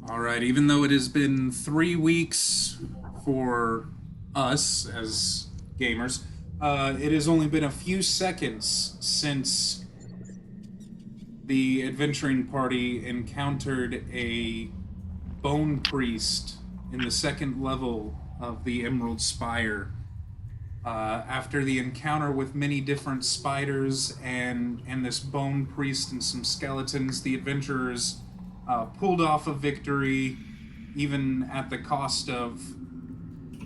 All right, even though it has been 3 weeks for us as gamers, it has only been a few seconds since the adventuring party encountered a bone priest in the second level of the Emerald Spire. After the encounter with many different spiders and this bone priest and some skeletons, the adventurers pulled off a victory, even at the cost of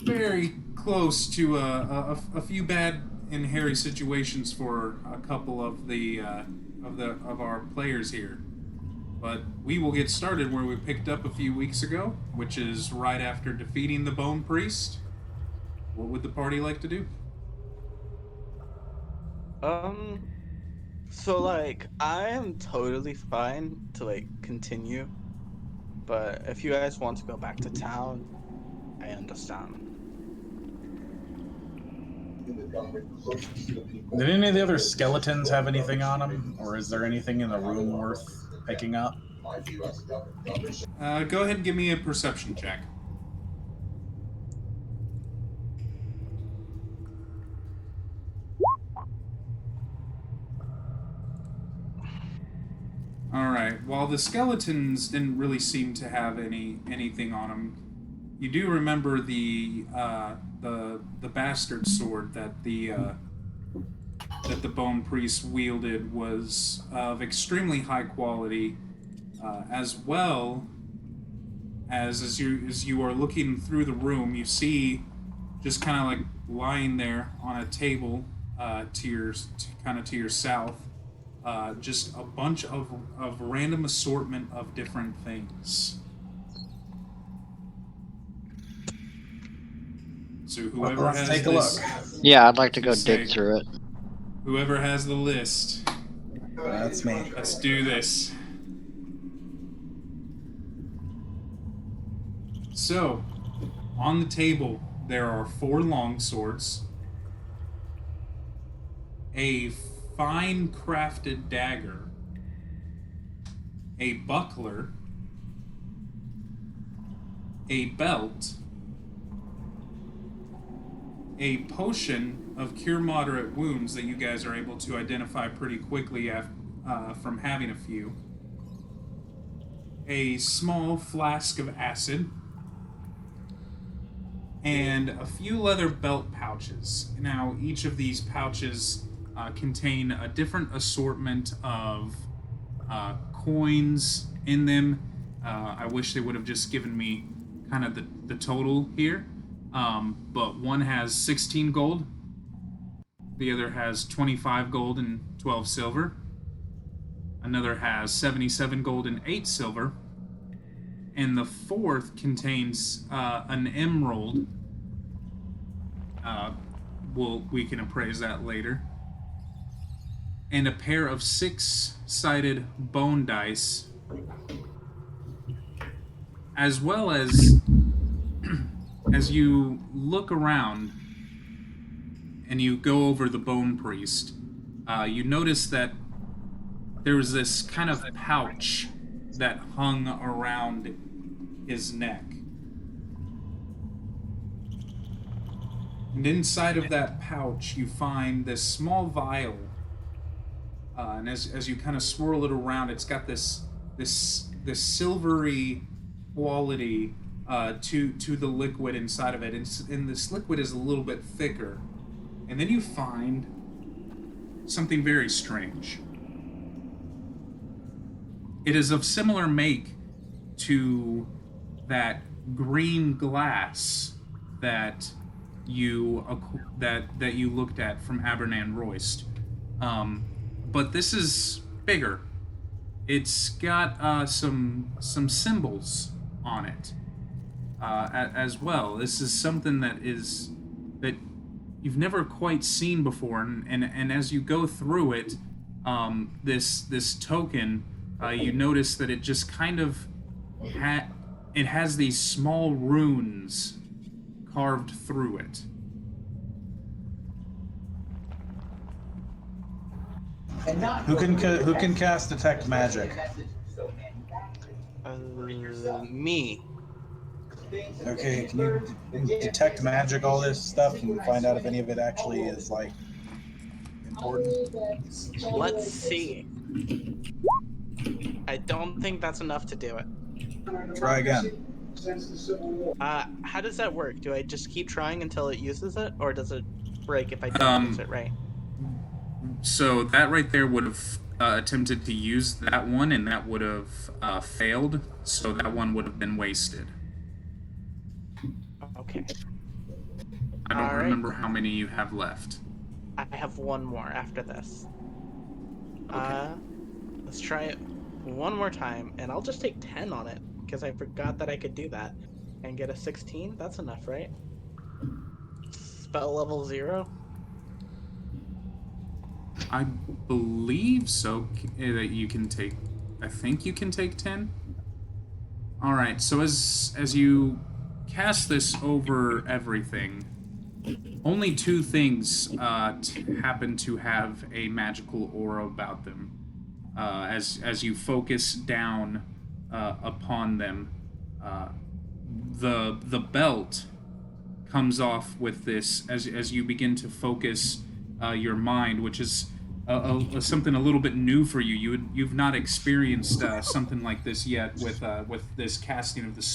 very close to a few bad and hairy situations for a couple of of our players here. But we will get started where we picked up a few weeks ago, which is right after defeating the Bone Priest. What would the party like to do? Um, so like I am totally fine to continue, but if you guys want to go back to town, I understand. Did any of the other skeletons have anything on them, or is there anything in the room worth picking up? Go ahead and give me a perception check. All right. While the skeletons didn't really seem to have anything on them, you do remember the bastard sword that the bone priest wielded was of extremely high quality, as well as you are looking through the room, you see just kind of like lying there on a table to your south. Just a bunch of random assortment of different things. So whoever Let's has take a this, look. Yeah, I'd like to go say, dig through it. whoever has the list, That's me. let's do this. So, on the table, there are 4 long swords, a fine crafted dagger, a buckler, a belt, a potion of cure moderate wounds that you guys are able to identify pretty quickly from having a few, a small flask of acid, and a few leather belt pouches. Now, each of these pouches contain a different assortment of coins in them. I wish they would have just given me kind of the total here. But one has 16 gold, the other has 25 gold and 12 silver, another has 77 gold and 8 silver, and the fourth contains an emerald. We can appraise that later. And a pair of 6-sided bone dice, as well as you look around and you go over the bone priest, you notice that there was this kind of pouch that hung around his neck. And inside of that pouch, you find this small vial. And as you kind of swirl it around, it's got this silvery quality to the liquid inside of it. And this liquid is a little bit thicker. And then you find something very strange. It is of similar make to that green glass that you looked at from Abernan Royst. But this is bigger. It's got some symbols on it as well. This is something that you've never quite seen before, and as you go through it, this token, you notice that it just kind of it has these small runes carved through it. Who can cast detect magic? Me. Okay, can you detect magic, all this stuff, and find out if any of it actually is, like, important? Let's see. I don't think that's enough to do it. Try again. How does that work? Do I just keep trying until it uses it, or does it break if I don't use it right? So that right there would have attempted to use that one, and that would have failed. So that one would have been wasted. Okay. I don't All right. remember how many you have left. I have one more after this. Okay. Let's try it one more time, and I'll just take 10 on it, because I forgot that I could do that. And get a 16? That's enough, right? Spell level 0? I believe so, that you can take... I think you can take 10? Alright, so as you cast this over everything, only 2 things happen to have a magical aura about them. As you focus down upon them, the belt comes off with this as you begin to focus your mind, which is something a little bit new for you. You've not experienced something like this yet with this casting of this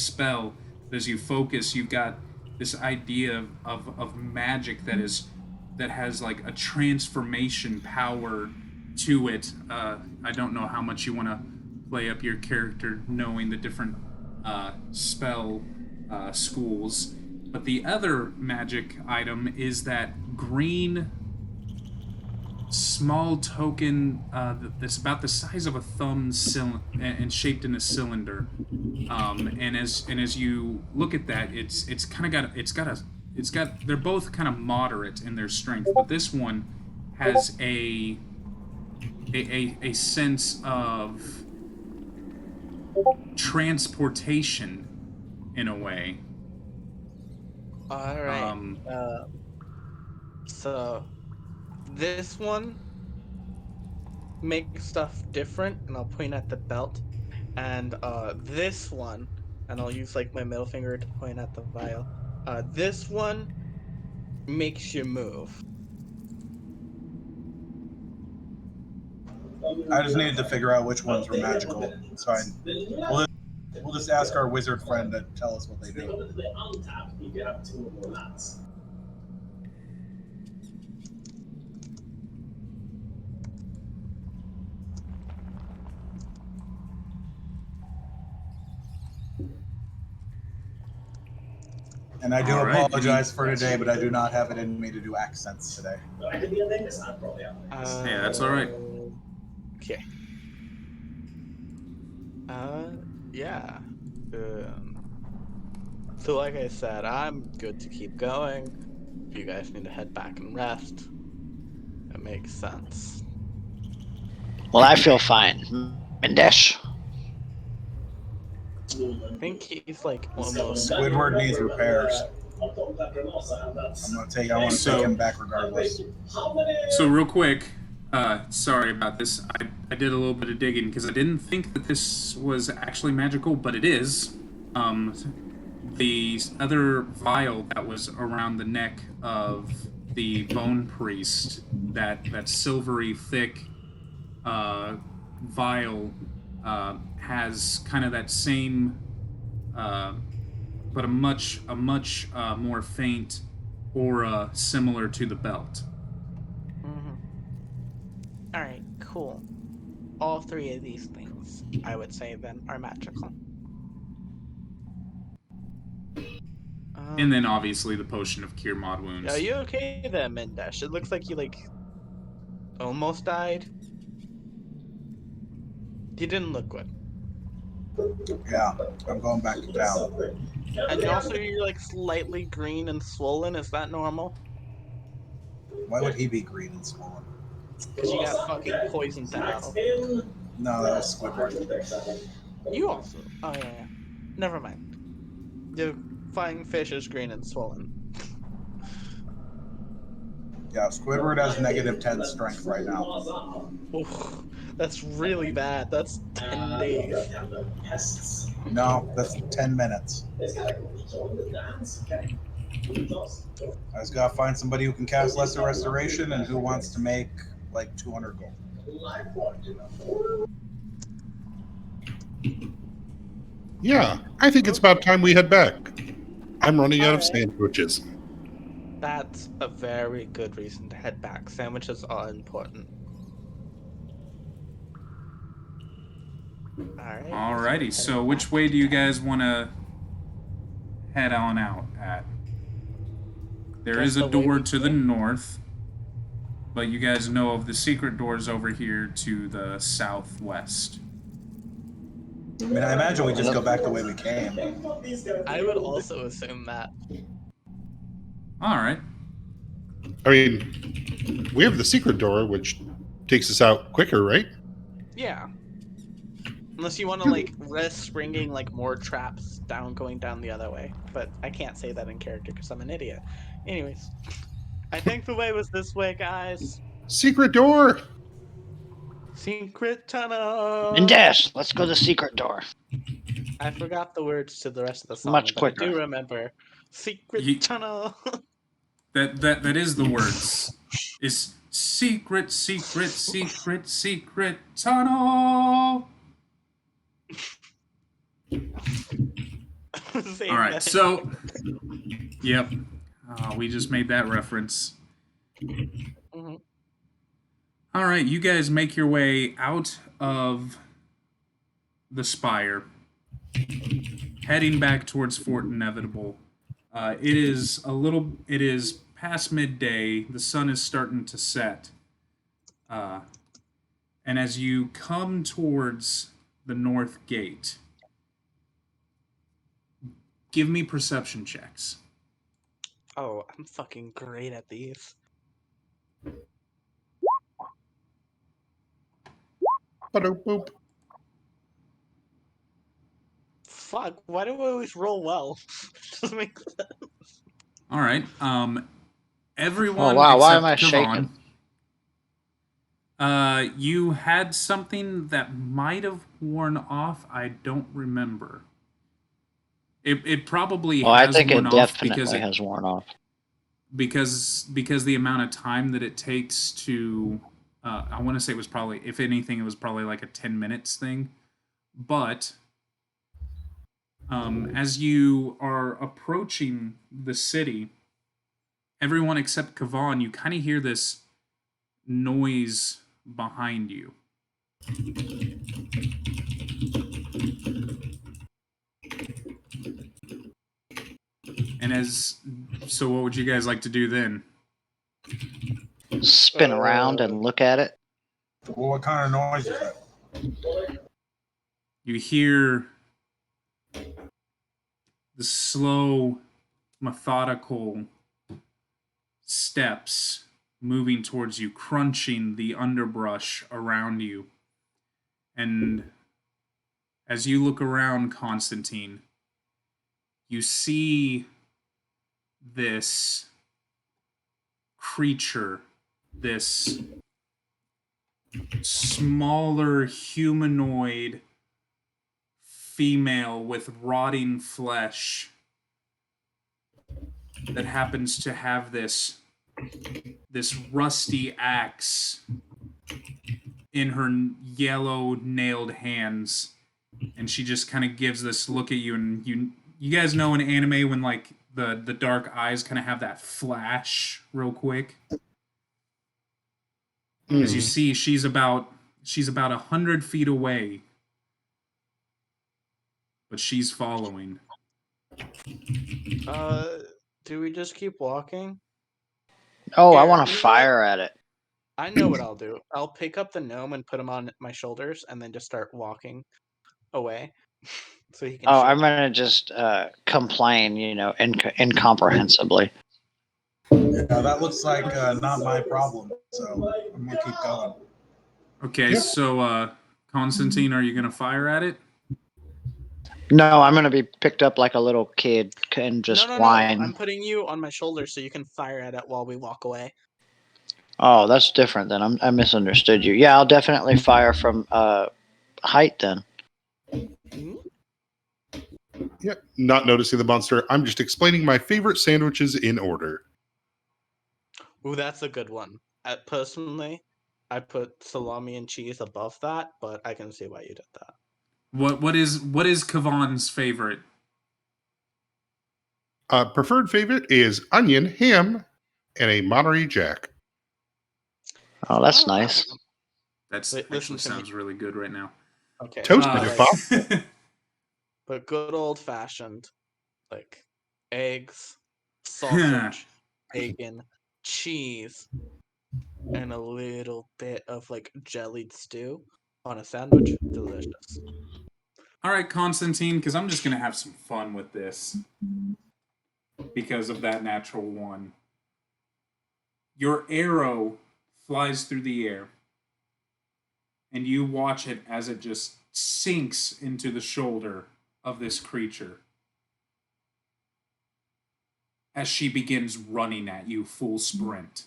spell. As you focus, you've got this idea of magic that has like a transformation power to it. I don't know how much you want to play up your character knowing the different spell schools, but the other magic item is that green small token that's about the size of a thumb and shaped in a cylinder. And as you look at that, they're both kind of moderate in their strength, but this one has a sense of transportation in a way. All right. So this one makes stuff different, and I'll point at the belt. And this one, and I'll use like my middle finger to point at the vial. This one makes you move. I just needed to figure out which ones were magical. It's fine. We'll just ask our wizard friend to tell us what they do. And I do apologize for today, but I do not have it in me to do accents today. Yeah, that's all right. Okay. Yeah. So like I said, I'm good to keep going. If you guys need to head back and rest, it makes sense. Well, I feel fine. Mendesh. I think he's like almost. Squidward needs repairs. I want to take him back regardless. So real quick, sorry about this. I did a little bit of digging because I didn't think that this was actually magical, but it is. The other vial that was around the neck of the bone priest, that silvery thick vial, has kind of that same, but a much more faint aura similar to the belt. All right, cool. All 3 of these things, I would say, then, are magical. And then obviously the potion of cure mod wounds. Are you okay then, Mendesh? It looks like you almost died. You didn't look good. Yeah, I'm going back to town. And also you're slightly green and swollen. Is that normal? Why would he be green and swollen? Because you got fucking poisoned to hell. No, that was Squidward. You also. Oh yeah. Never mind. The flying fish is green and swollen. Yeah, Squidward has -10 strength right now. Oof. That's really bad. That's 10 days. No, that's 10 minutes. I just gotta find somebody who can cast Lesser Restoration and who wants to make like 200 gold. Yeah, I think it's about time we head back. I'm running out of Alright. sandwiches. That's a very good reason to head back. Sandwiches are important. Alright. Alrighty, so which way do you guys want to head on out at? There is a door to the north, but you guys know of the secret doors over here to the southwest. I mean, I imagine we just go back the way we came. I would also assume that. Alright. I mean, we have the secret door, which takes us out quicker, right? Yeah. Unless you want to like risk bringing like more traps going down the other way, but I can't say that in character because I'm an idiot. Anyways, I think the way was this way, guys. Secret door! Secret tunnel. Mendesh, let's go to the secret door. I forgot the words to the rest of the song, Much but quicker. I do remember. Secret tunnel. That is the words. It's secret, secret, secret, secret tunnel. All right, so yep, we just made that reference. Mm-hmm. All right, you guys make your way out of the spire, heading back towards Fort Inevitable. It is past midday. The sun is starting to set, and as you come towards the north gate, give me perception checks. Oh, I'm fucking great at these. Ba-do-boop. Fuck, why do I always roll well? Doesn't make sense. All right. Everyone Oh wow, why except am I Kevon. shaking? You had something that might have worn off. I don't remember. It probably Well, I has think worn it off because definitely has worn off. because the amount of time that it takes to I want to say it was probably, if anything, it was probably like a 10 minutes thing. But as you are approaching the city, everyone except Kevon, you kind of hear this noise behind you. And so what would you guys like to do then? Spin around and look at it. Well, what kind of noise is that? You hear the slow, methodical steps moving towards you, crunching the underbrush around you. And as you look around, Constantine, you see this creature, this smaller humanoid female with rotting flesh that happens to have this rusty axe in her yellow nailed hands, and she just kind of gives this look at you, and you guys know in anime when like the dark eyes kind of have that flash real quick. As you see, she's about 100 feet away, but she's following. Do we just keep walking? Oh, I Here, want to you know fire at it. I know what I'll do. I'll pick up the gnome and put him on my shoulders, and then just start walking away, so he can. Oh, shoot. I'm gonna just complain, incomprehensibly. Yeah, that looks like not my problem, so I'm gonna keep going. Okay, Yep. so Constantine, are you gonna fire at it? No, I'm gonna be picked up like a little kid and just No. whine. I'm putting you on my shoulders so you can fire at it while we walk away. Oh, that's different then. I misunderstood you. Yeah, I'll definitely fire from height then. Hmm? Yeah, not noticing the monster. I'm just explaining my favorite sandwiches in order. Ooh, that's a good one. Personally, I put salami and cheese above that, but I can see why you did that. What is Kavan's favorite? Preferred favorite is onion, ham, and a Monterey Jack. Oh, I that's like that nice. one. That's Wait, listen actually to me. sounds really good right now. Okay. Toasted Like, if but good old fashioned, like eggs, sausage, bacon, cheese, and a little bit of like jellied stew on a sandwich. Delicious. All right, Constantine, because I'm just gonna have some fun with this because of that natural one. Your arrow flies through the air, and you watch it as it just sinks into the shoulder of this creature as she begins running at you full sprint.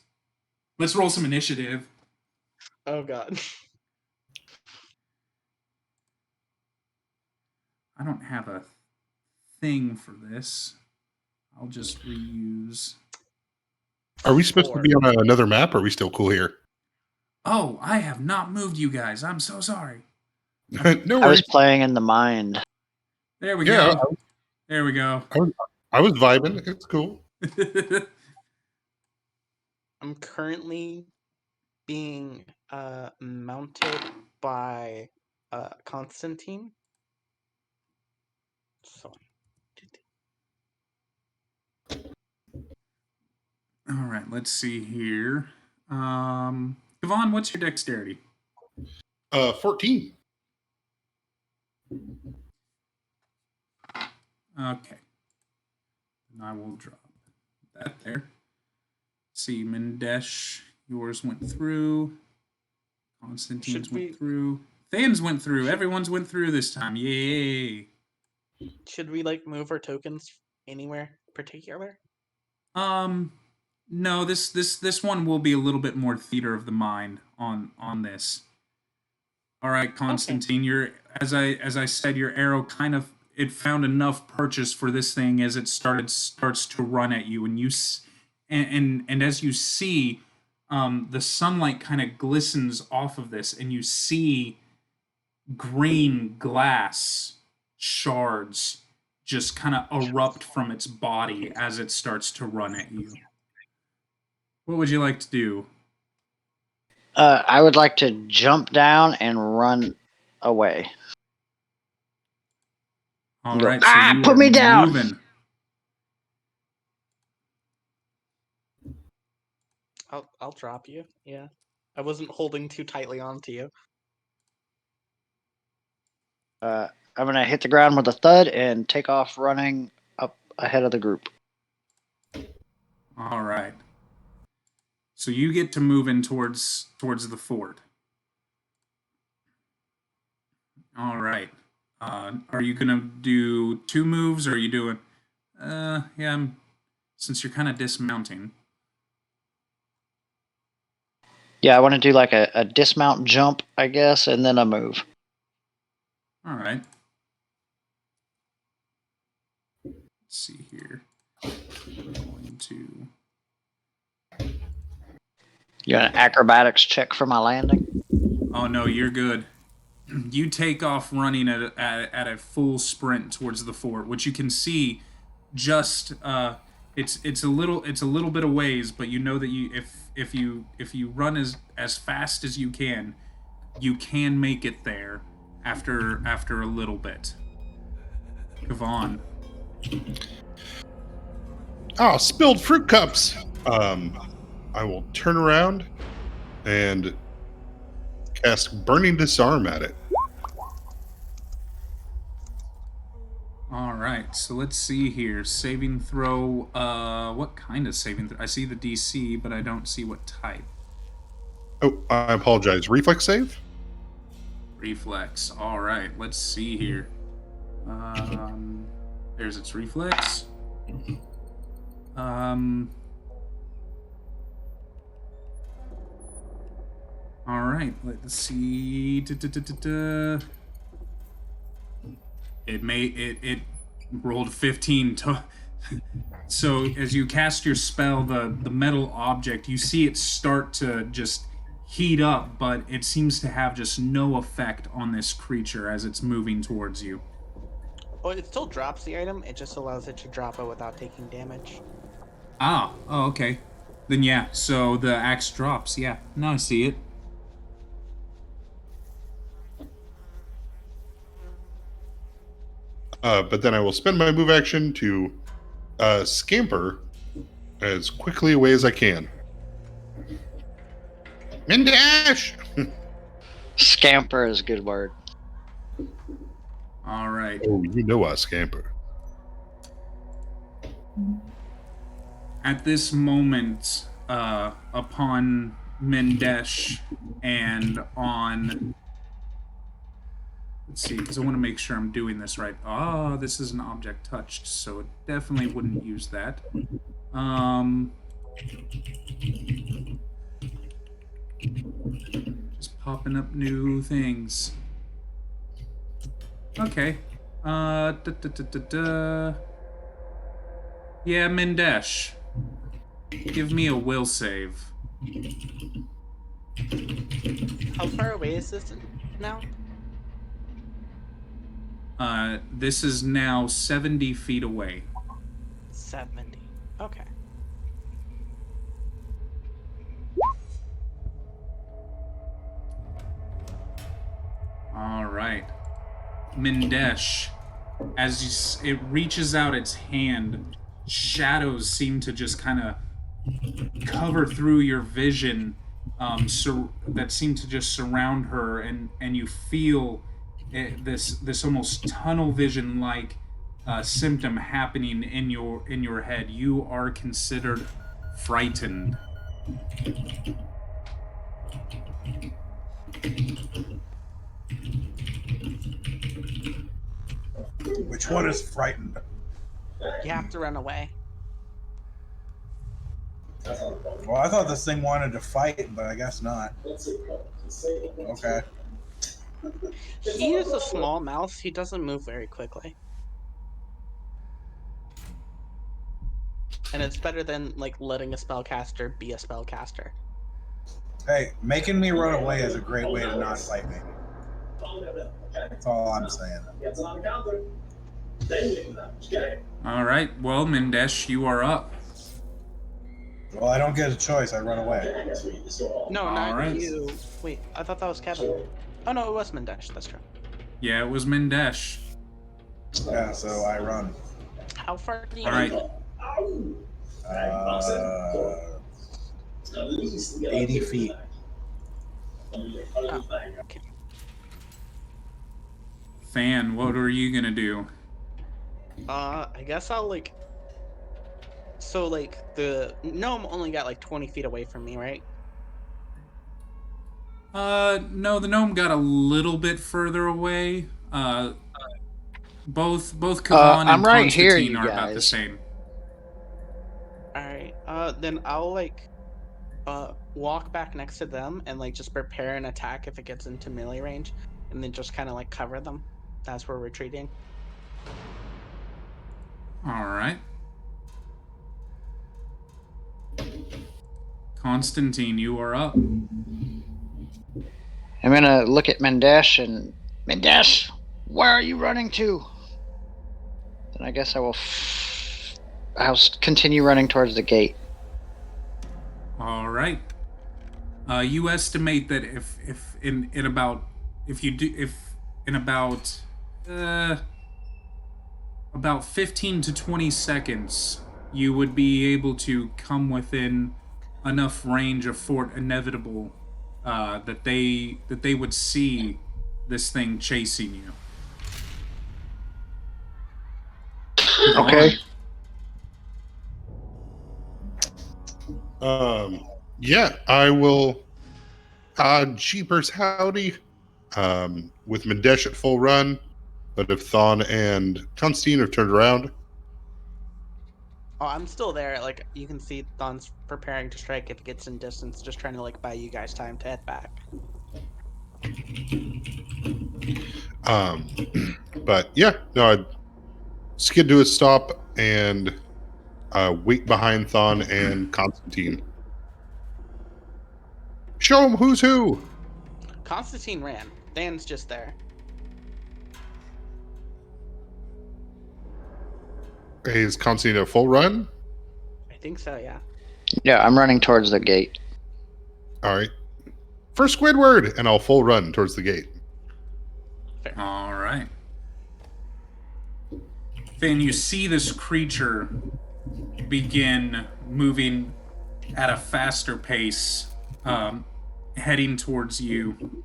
Let's roll some initiative. Oh god. I don't have a thing for this. I'll just reuse. Are we supposed to 4. be on another map? Or are we still cool here? Oh, I have not moved you guys. I'm so sorry. No I was worries. playing in the mind. There we Yeah, go. There we go. I was vibing. It's cool. I'm currently being mounted by Constantine. So All right, let's see here. Yvonne, what's your dexterity? 14. Okay. And I will drop that there. See, Mendesh, yours went through. Constantine's Should we- went through. Thane's went through. Everyone's went through this time. Yay. should we like move our tokens anywhere particular? No, this one will be a little bit more theater of the mind on this. All right, Constantine, your as I said, your arrow kind of it found enough purchase for this thing as it starts to run at you, and and as you see, the sunlight kind of glistens off of this, and you see green glass shards just kind of erupt from its body as it starts to run at you. What would you like to do? I would like to jump down and run away. All Go, right, so "Ah, you put are me down!" moving. I'll drop you. Yeah. I wasn't holding too tightly onto you. I'm gonna hit the ground with a thud and take off running up ahead of the group. All right. So you get to move in towards the fort. All right. Are you gonna do 2 moves, or are you doing? Yeah. Since you're kind of dismounting. Yeah, I want to do like a dismount jump, I guess, and then a move. All right. Let's see here. Going to. You got an acrobatics check for my landing? Oh no, you're good. You take off running at a full sprint towards the fort, which you can see just it's a little bit of ways, but you know that if you run as fast as you can make it there after a little bit. Kavon. Oh, spilled fruit cups. I will turn around and cast Burning Disarm at it. All right, so let's see here. Saving throw. What kind of saving throw? I see the DC, but I don't see what type. Oh, I apologize. Reflex save? Reflex. All right, let's see here. There's its reflex. All right, let's see. It rolled 15 to so as you cast your spell, the metal object, you see it start to just heat up, but it seems to have just no effect on this creature as it's moving towards you. Oh, it still drops the item. It just allows it to drop it without taking damage. Oh, okay. Then yeah, so the axe drops. Yeah, now I see it. But then I will spend my move action to scamper as quickly away as I can. Mindash! Scamper is a good word. All right. Oh, you know I scamper. At this moment, upon Mendesh and on... Let's see, because I want to make sure I'm doing this right. Ah, this is an object touched, so it definitely wouldn't use that. Just popping up new things. Okay. Yeah, Mendesh. Give me a will save. How far away is this now? This is now 70 feet away. 70. Okay. All right. Mendesh, as it reaches out its hand, shadows seem to just kind of cover through your vision, that seem to just surround her, and you feel this almost tunnel vision like symptom happening in your head. You are considered frightened. Which one is frightened? You have to run away. Well, I thought this thing wanted to fight, but I guess not. Okay. He is a small mouse. He doesn't move very quickly. And it's better than, like, letting a spellcaster be a spellcaster. Hey, making me run away is a great way to not fight me. That's all I'm saying. All right. Well, Mendesh, you are up. Well, I don't get a choice. I run away. No, All not right. you. Wait, I thought that was Kevin. Oh, no, it was Mendesh. That's true. Yeah, it was Mendesh. Yeah, so I run. How far do you All right. 80 feet. Oh, okay. Fan, what are you gonna do? I guess I'll, like... So, like, the gnome only got, like, 20 feet away from me, right? No, the gnome got a little bit further away. Both Kavan I'm and right here, Constantine you are about the guys. same. Alright, then I'll, like, walk back next to them and, like, just prepare an attack if it gets into melee range, and then just kind of, like, cover them as we're retreating. All right. Constantine, you are up. I'm gonna look at Mendesh and Mendesh, where are you running to? Then I guess I'll continue running towards the gate. All right. You estimate that if in about 15 to 20 seconds, you would be able to come within enough range of Fort Inevitable that they would see this thing chasing you. Okay. Yeah, I will. Jeepers howdy. With Mendesh at full run, but if Thon and Constantine have turned around, Oh, I'm still there. Like, you can see Thon's preparing to strike if it gets in distance, just trying to, like, buy you guys time to head back. But yeah, no, I'd skid to a stop and wait behind Thon and Constantine. Show them who's who. Constantine ran. Than's just there. Hey, is Constantine a full run? I think so, yeah. Yeah, I'm running towards the gate. All right. For Squidward, and I'll full run towards the gate. Fair. All right. Then you see this creature begin moving at a faster pace, heading towards you.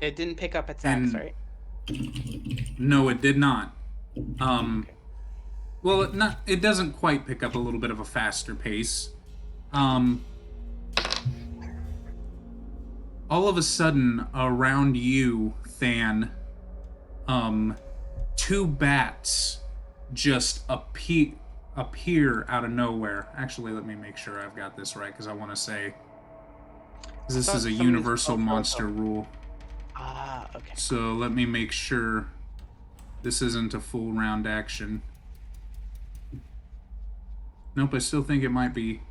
It didn't pick up its axe, And- right? No, it did not. Well, it doesn't quite pick up a little bit of a faster pace. All of a sudden, around you, Than, two bats just appear out of nowhere. Actually, let me make sure I've got this right, because I want to say... This thought is a somebody's universal also- monster rule. Ah, okay. So let me make sure this isn't a full round action. Nope, I still think it might be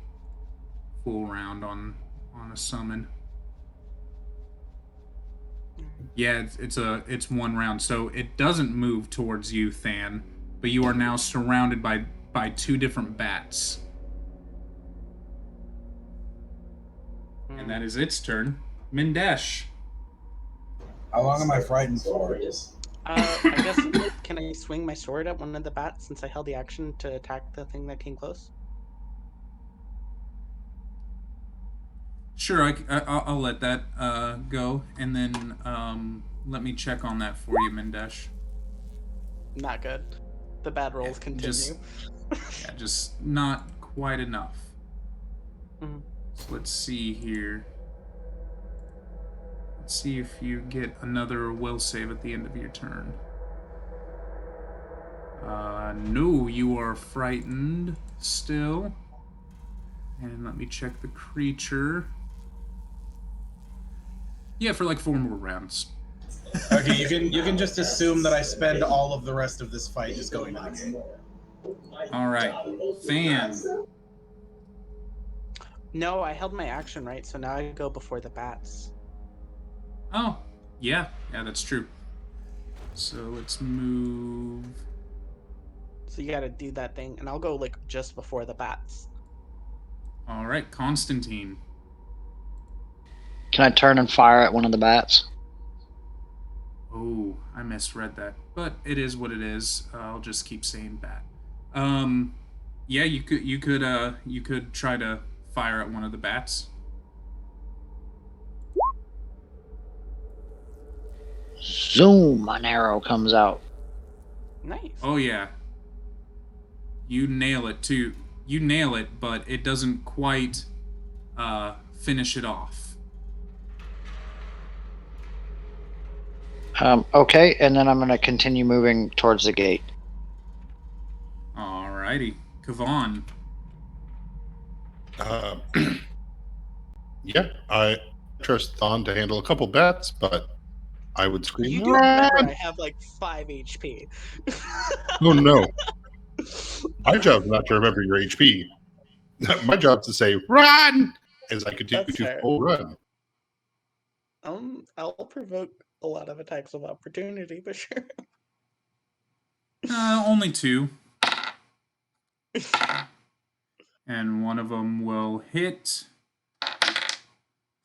full round on a summon. Yeah, it's one round, so it doesn't move towards you, Than, but you are now surrounded by two different bats. And that is its turn. Mindesh. How long am I frightened for? I guess, can I swing my sword at one of the bats since I held the action to attack the thing that came close? Sure, I'll let that go, and then let me check on that for you, Mindesh. Not good. The bad rolls continue. Just not quite enough. Mhm. So let's see here. Let's see if you get another will save at the end of your turn. No, you are frightened still. And let me check the creature. Yeah, for like 4 more rounds. Okay, you can just assume that I spend all of the rest of this fight just going to the gate. All right, Fan. No, I held my action right, so now I go before the bats. Oh, yeah, that's true. So let's move. So you gotta do that thing, and I'll go like just before the bats. All right, Constantine. Can I turn and fire at one of the bats? Oh, I misread that, but it is what it is. I'll just keep saying bat. Yeah, you could try to fire at one of the bats. Zoom! An arrow comes out. Nice. Oh yeah. You nail it too. You nail it, but it doesn't quite finish it off. Okay, and then I'm going to continue moving towards the gate. Alrighty. Kavan. Yeah, I trust Thon to handle a couple bats, but I would scream. You do remember "Run!" I have like 5 HP. Oh no. My job is not to remember your HP. My job is to say run as I continue That's to fair. full run. I'll provoke a lot of attacks of opportunity, but sure. Only 2. And one of them will hit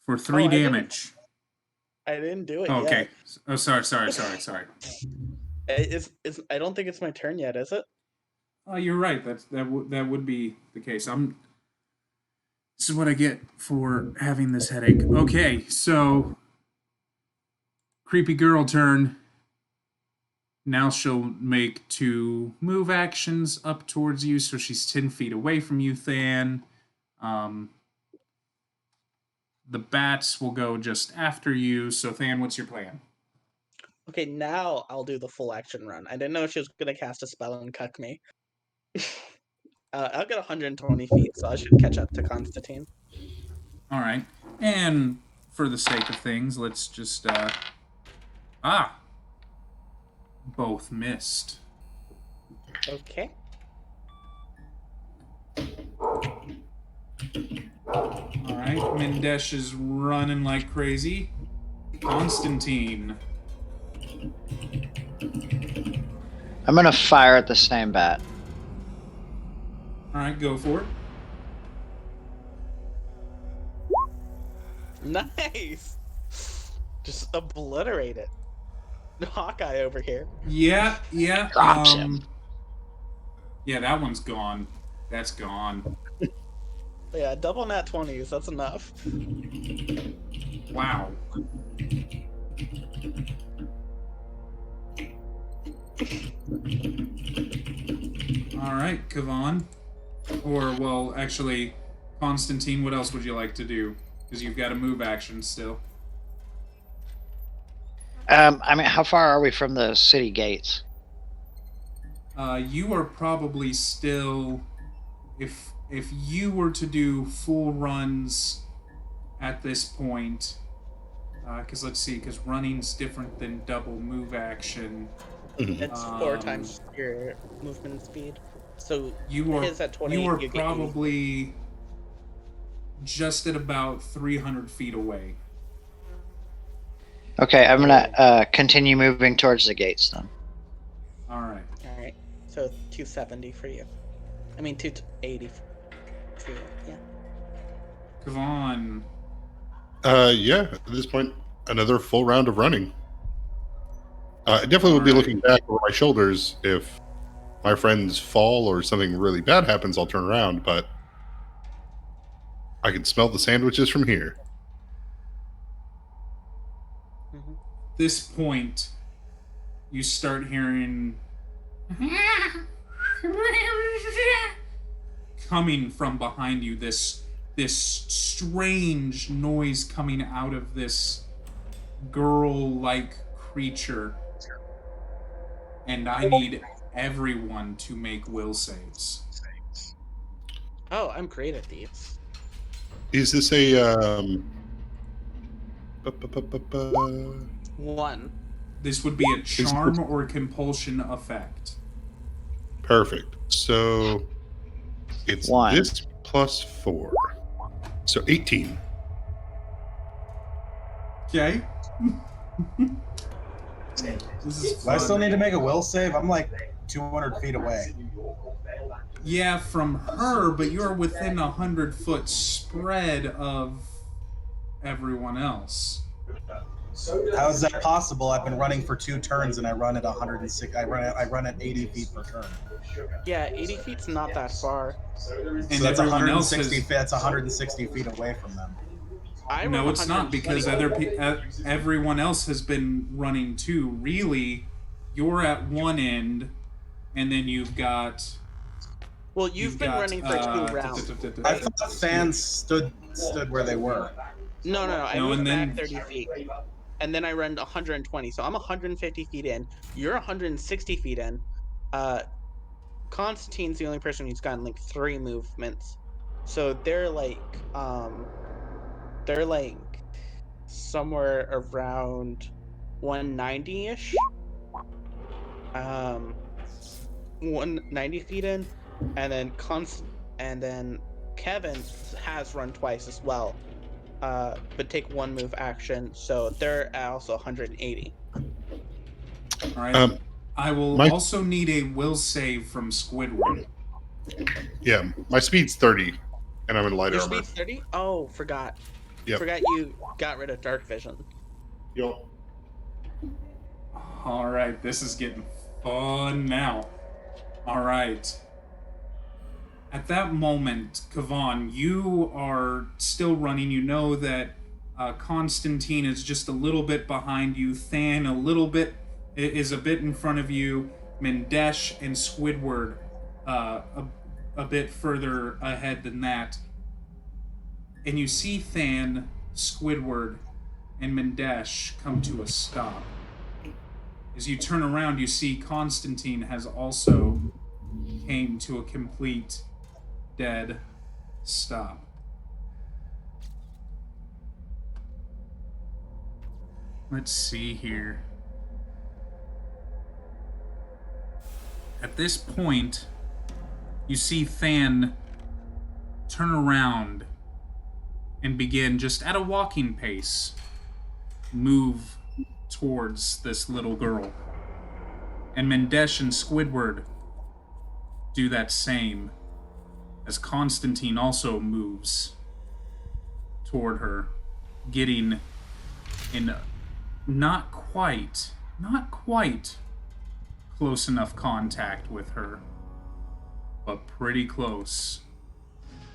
for 3 I didn't- damage. I didn't do it Oh, okay. yet. Oh, sorry. It's I don't think it's my turn yet, is it? Oh, you're right. That would be the case. This is what I get for having this headache. Okay, so creepy girl turn. Now she'll make 2 move actions up towards you, so she's 10 feet away from you, Than. The bats will go just after you. So, Than, what's your plan? Okay, now I'll do the full action run. I didn't know she was gonna cast a spell and cuck me. I'll get 120 feet, so I should catch up to Constantine. All right. And for the sake of things, let's just both missed. Okay. All right. Mindesh is running like crazy. Constantine. I'm gonna fire at the same bat. All right, go for it. Nice. Just obliterate it. Hawkeye over here. Yeah. Drops him. Yeah, that one's gone. That's gone. Yeah, double nat 20s. That's enough. Wow. All right, Kavan. Or, well, actually, Constantine, what else would you like to do? Because you've got a move action still. I mean, how far are we from the city gates? You are probably still... If you were to do full runs at this point... Because let's see, because running's different than double move action. It's 4 times your movement speed. So You are his at 20. you are get probably just at about 300 feet away. Okay, I'm gonna continue moving towards the gates then. All right. All right. So 270 for you. I mean 280 for you. Yeah. Kavan. Yeah, at this point, another full round of running. I definitely will be looking back over my shoulders if my friends fall or something really bad happens. I'll turn around, but I can smell the sandwiches from here. Mm-hmm. This point, you start hearing coming from behind you. This strange noise coming out of this girl-like creature. And I need everyone to make will saves. Oh, I'm great at these. Is this a 1. This would be a charm or compulsion effect. perfect? So it's 1. this plus 4, so 18. Okay. This is Do I still fun. need to make a will save? I'm like 200 feet away. Yeah, from her, but you're within 100-foot spread of everyone else. How is that possible? I've been running for 2 turns and I run at 106. I run at 80 feet per turn. Yeah, 80 feet's not that far. And So that's everyone else 160 has... feet. That's 160 feet away from them. No, it's not, because everyone else has been running too. Really, you're at one end, and then you've got... Well, you've been running for 2 rounds. I thought fans stood where they were. No. I No, moved and then- back 30 feet. And then I run 120. So I'm 150 feet in. You're 160 feet in. Constantine's the only person who's gotten like 3 movements. So they're like somewhere around 190-ish. 190 feet in. And then Kevin has run twice as well. But take 1 move action, so they're also 180. All right. I will my- also need a will save from Squidward. Yeah, my speed's 30, and I'm in light Your armor. speed's 30? Oh, forgot. Yep. Forgot you got rid of dark vision. Yo. All right, this is getting fun now. All right. At that moment, Kavan, you are still running. You know that Constantine is just a little bit behind you. Than is a bit in front of you. Mindesh and Squidward a bit further ahead than that. And you see Than, Squidward, and Mindesh come to a stop. As you turn around, you see Constantine has also came to a complete dead stop. Let's see here. At this point, you see Than turn around and begin, just at a walking pace, move towards this little girl. And Mendesh and Squidward do that same, as Constantine also moves toward her, getting in not quite close enough contact with her, but pretty close.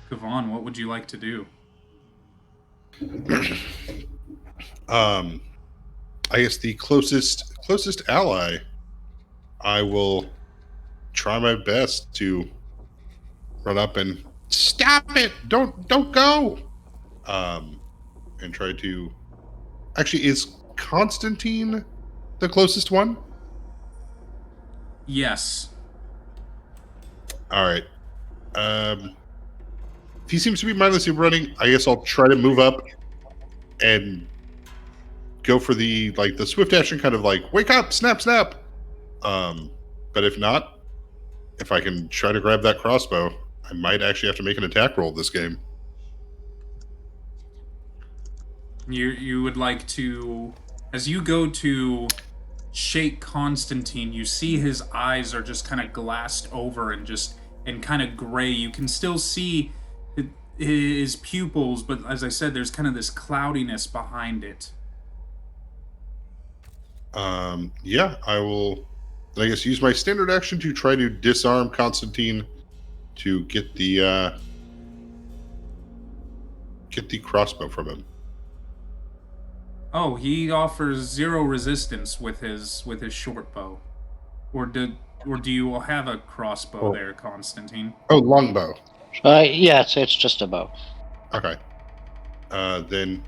Kavan, what would you like to do? I guess the closest ally, I will try my best to run up and stop it. Don't go. And try to. Actually, is Constantine the closest one? Yes. All right. If he seems to be mindlessly running, I guess I'll try to move up and go for the swift action, kind of like wake up, snap. But if not, if I can try to grab that crossbow, I might actually have to make an attack roll this game. You would like to, as you go to shake Constantine, you see his eyes are just kind of glassed over and kind of gray. You can still see his pupils, but as I said, there's kind of this cloudiness behind it. Yeah, I will, I guess, use my standard action to try to disarm Constantine to get the crossbow from him. Oh, he offers 0 resistance with his short bow. Or do you have a crossbow there, Constantine? Oh, longbow. Yeah, it's just a bow. Okay. Then,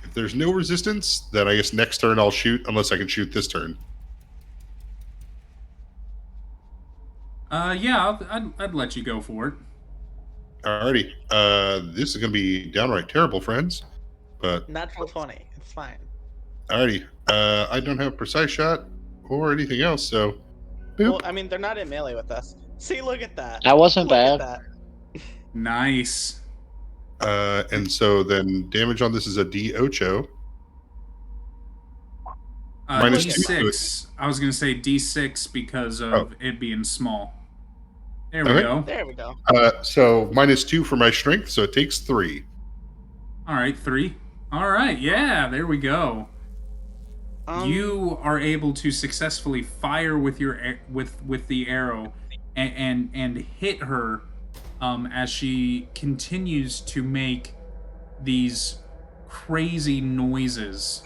if there's no resistance, then I guess next turn I'll shoot, unless I can shoot this turn. Yeah, I'd let you go for it. Alrighty. This is going to be downright terrible, friends. But Natural 20. It's fine. alrighty. I don't have precise shot or anything else, so boop. Well, I mean, they're not in melee with us. See, look at that. That wasn't Look at bad. that. Nice. And so then damage on this is a D8. Minus D6. I was going to say D6 because of it being small. There we Okay. go. There we go. So -2 for my strength, so it takes 3. All right, 3. All right, yeah, there we go. You are able to successfully fire with your with the arrow and hit her as she continues to make these crazy noises.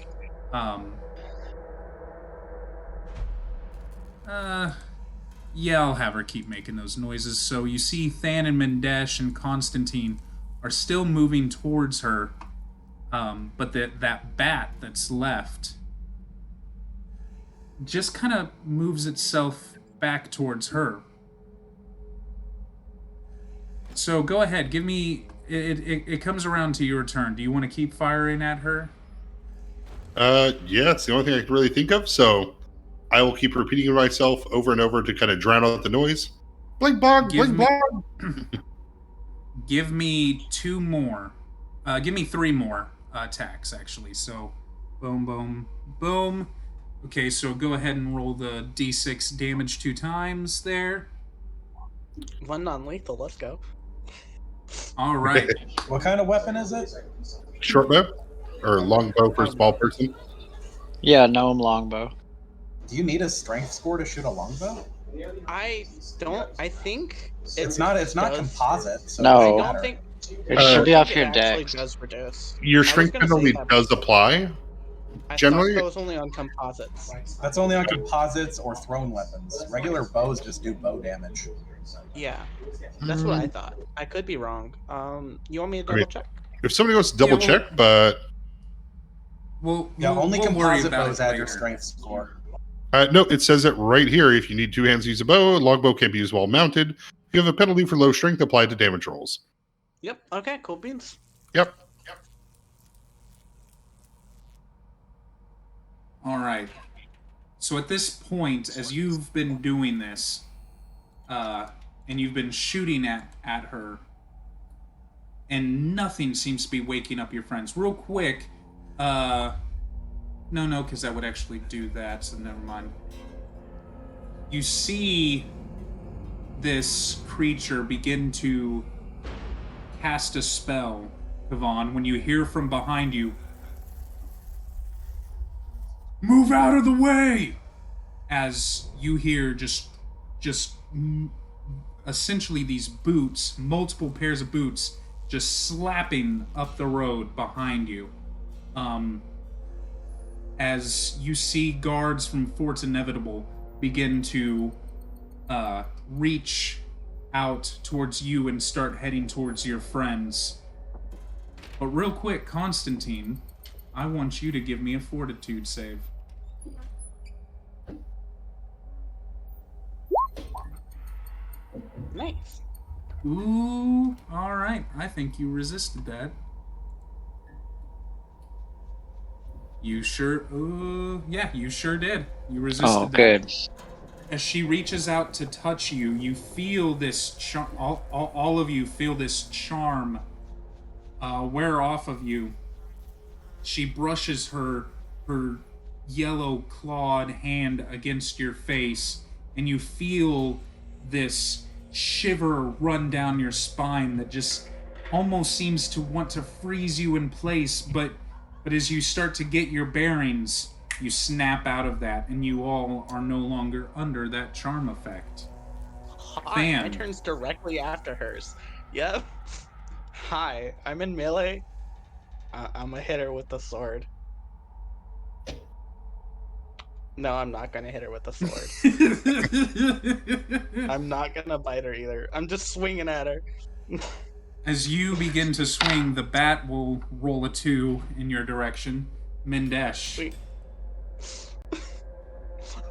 Yeah, I'll have her keep making those noises. So you see Than and Mendesh and Constantine are still moving towards her, but that bat that's left just kind of moves itself back towards her. So go ahead, give me... It comes around to your turn. Do you want to keep firing at her? Yeah, it's the only thing I can really think of, so I will keep repeating myself over and over to kind of drown out the noise. Blink bog, blink bog! Give me 2 more. Give me 3 more attacks, actually. So, boom, boom, boom. Okay, so go ahead and roll the D6 damage 2 times there. 1 non-lethal. Let's go. All right. What kind of weapon is it? Short bow? Or long bow for a small person? Yeah, gnome longbow. Do you need a strength score to shoot a longbow? I don't. I think It's not does. composite. So No. it I doesn't don't matter. think It should be off it your actually dex. does reduce. Your was strength gonna say penalty that. does apply. I Generally- thought that was only on composites. That's only on composites or thrown weapons. Regular bows just do bow damage. Yeah, that's what I thought. I could be wrong. You want me to double check? If somebody wants to double well- check, but Well, Yeah, only we'll worry composite about bows it add your later. strength score. No, it says it right here. If you need 2 hands to use a bow, a longbow can't be used while mounted. You have a penalty for low strength applied to damage rolls. Yep. Okay. Cool beans. Yep. All right. So at this point, as you've been doing this, and you've been shooting at her, and nothing seems to be waking up your friends. Real quick, no, because that would actually do that, so never mind. You see this creature begin to cast a spell, Yvonne, when you hear from behind you, "Move out of the way!" As you hear just essentially these boots, multiple pairs of boots, just slapping up the road behind you. As you see guards from Fort's Inevitable begin to reach out towards you and start heading towards your friends. But real quick, Constantine, I want you to give me a fortitude save. Nice. Ooh, alright. I think you resisted that. You sure... yeah, you sure did. You resisted that. Oh, good. As she reaches out to touch you, you feel this... all of you feel this charm wear off of you. She brushes her yellow clawed hand against your face, and you feel this shiver run down your spine that just almost seems to want to freeze you in place, but as you start to get your bearings, you snap out of that, and you all are no longer under that charm effect. Hi, my turn's directly after hers. Yep. Hi, I'm in melee. I'm a hitter with the sword. No, I'm not gonna hit her with the sword. I'm not gonna bite her either. I'm just swinging at her. As you begin to swing, the bat will roll a 2 in your direction. Mindesh. Wait.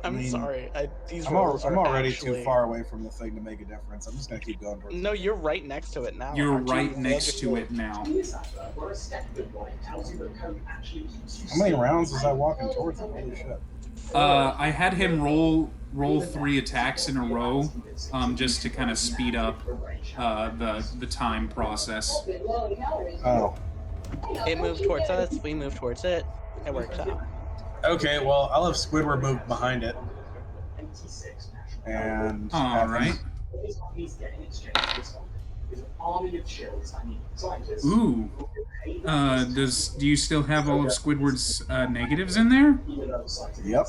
I'm sorry. These I'm rolls already actually... too far away from the thing to make a difference. I'm just gonna keep going towards No, you're right next to it now. You're aren't you? right next to it now. How many rounds was I walking towards it? Holy shit. I had him roll 3 attacks in a row, just to kind of speed up the time process. Oh. It moved towards us, we moved towards it. It works out. Okay, well, I'll have Squidward move behind it. And Alright. Ooh. Do you still have all of Squidward's negatives in there? Yep.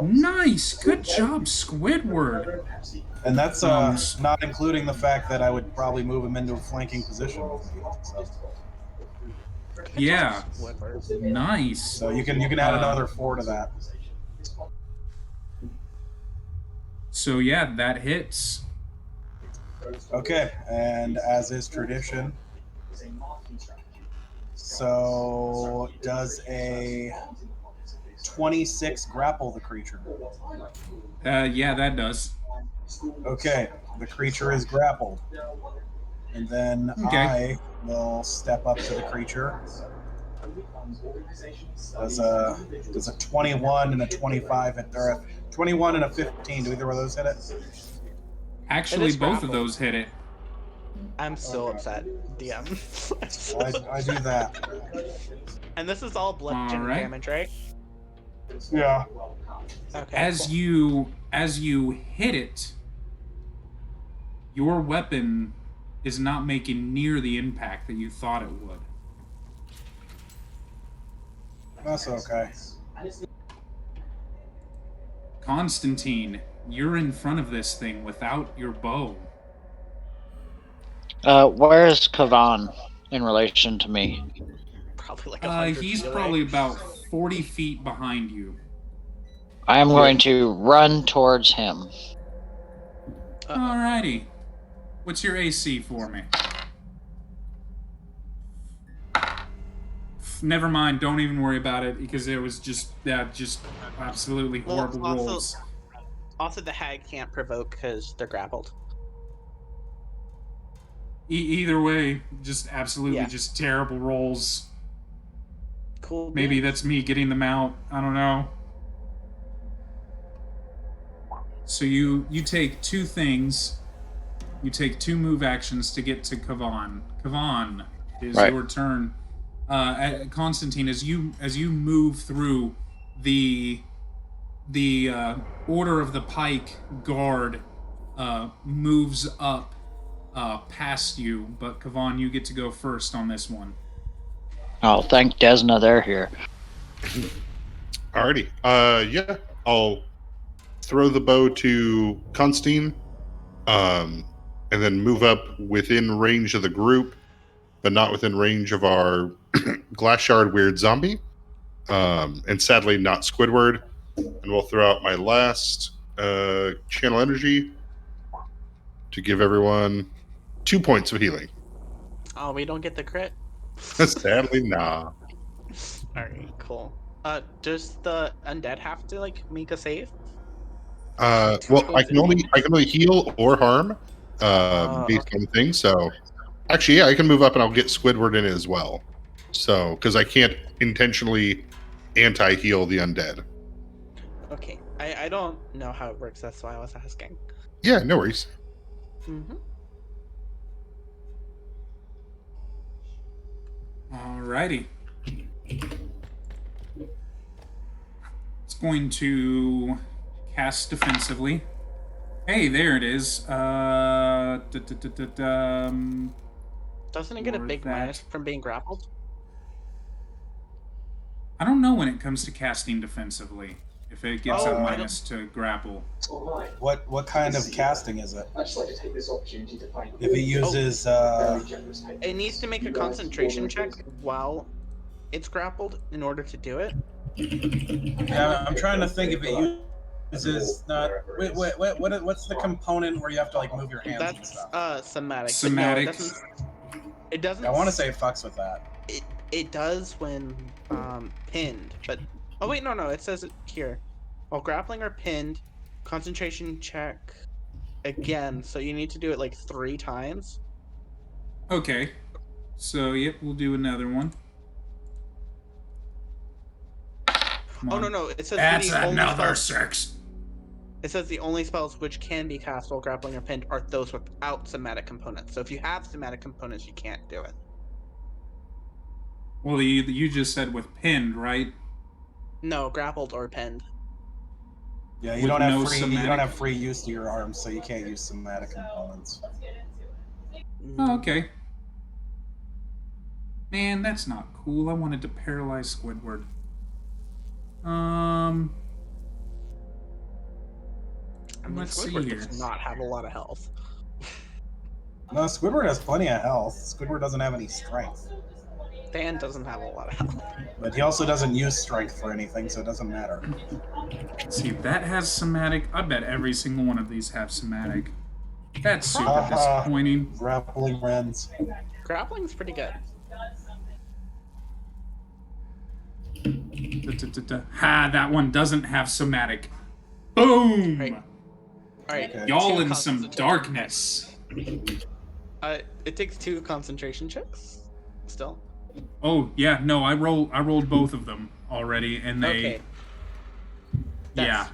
Nice! Good job, Squidward! And that's not including the fact that I would probably move him into a flanking position with me. So. Yeah. Nice. So you can add another 4 to that. So yeah, that hits. Okay, and as is tradition, so does a 26 grapple the creature? Yeah, that does. Okay, the creature is grappled. And then I will step up to the creature. Does a 21 and a 25 hit, or a 21 and a 15, do either of those hit it? Actually, both of those hit it. I'm so upset, DM. I do that. And this is all bludgeoning damage, right? Yeah. Okay. As you hit it, your weapon is not making near the impact that you thought it would. That's okay. Constantine, you're in front of this thing without your bow. Where is Kavan in relation to me? Probably like 100 He's feet probably away. about 40 feet behind you. I am going to run towards him. Alrighty. What's your AC for me? never mind. Don't even worry about it because it was just absolutely Well, horrible also- rolls. Also, the hag can't provoke because they're grappled. Either way, just absolutely Yeah. just terrible rolls. Cool. Maybe beans. that's me getting them out. I don't know. So you take two things. You take 2 move actions to get to Kavan. Kavan, it is Right. your turn. Constantine, as you move through the Order of the Pike guard moves up past you, but Kavan, you get to go first on this one. Oh, thank Desna, they're here. Alrighty. Yeah, I'll throw the bow to Constantine, and then move up within range of the group, but not within range of our glass shard weird zombie, and sadly not Squidward. And we'll throw out my last channel energy to give everyone 2 points of healing. Oh, we don't get the crit. Sadly, nah. Alright, cool. Does the undead have to like make a save? Well, I can only heal or harm based on the thing. So, actually, yeah, I can move up and I'll get Squidward in as well. So, because I can't intentionally anti-heal the undead. Okay, I don't know how it works. That's why I was asking. Yeah, no worries. Mm-hmm. Alrighty. It's going to cast defensively. Hey, there it is. Doesn't it get a Or big that. minus from being grappled? I don't know when it comes to casting defensively. If it gets Oh, a I minus to grapple. What kind of casting is it? I'd just like to take this opportunity to thank If it uses very generous patrons. It needs to make a concentration check while it's grappled in order to do it. yeah, I'm trying to think if it uses not what's the component where you have to like move your hands and That's stuff? somatic. Somatic. But no, it doesn't. I want to say it fucks with that. It does when pinned, but oh wait, no, it says it here. While grappling or pinned, concentration check again. So you need to do it like 3 times. Okay. So, yep, we'll do another one. Come Oh on. no, it says That's the only another spells, 6. it says the only spells which can be cast while grappling or pinned are those without somatic components. So if you have somatic components, you can't do it. Well, you just said with pinned, right? No, grappled or pinned. Yeah, you With don't no have free. You somatic? don't have free use to your arms, so you can't use somatic components. Oh, okay. Man, that's not cool. I wanted to paralyze Squidward. I mean, Let's see Squidward here. does not have a lot of health. No, Squidward has plenty of health. Squidward doesn't have any strength, Dan doesn't have a lot of health. but he also doesn't use strength for anything, so it doesn't matter. Let's see, that has somatic. I bet every single one of these have somatic. That's super disappointing. Grappling rends. Grappling's pretty good. Ha, that one doesn't have somatic. Boom! Right. All right, Okay. Y'all 2 in some concentration- darkness. It takes 2 concentration checks. Still. Oh, yeah, no, I rolled both of them already, and they... Okay. Yeah.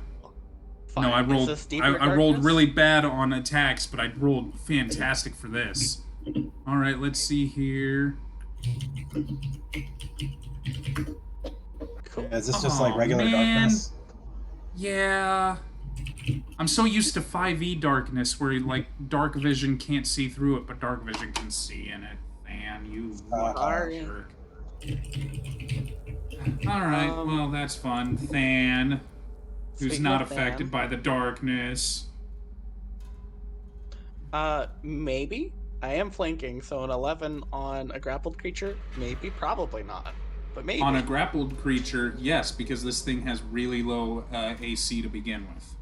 Fine. No, I Is rolled. this deeper I rolled darkness? really bad on attacks, but I rolled fantastic for this. All right, let's see here. Cool. Is this just Aw, like regular man. darkness? Yeah, I'm so used to 5e darkness, where like dark vision can't see through it, but dark vision can see in it. Man, you lucky Sorry. jerk. All right, well that's fun. Than, who's Speaking not of affected Than, by the darkness. maybe. I am flanking, so an 11 on a grappled creature, maybe, probably not, but maybe. On a grappled creature, yes, because this thing has really low AC to begin with.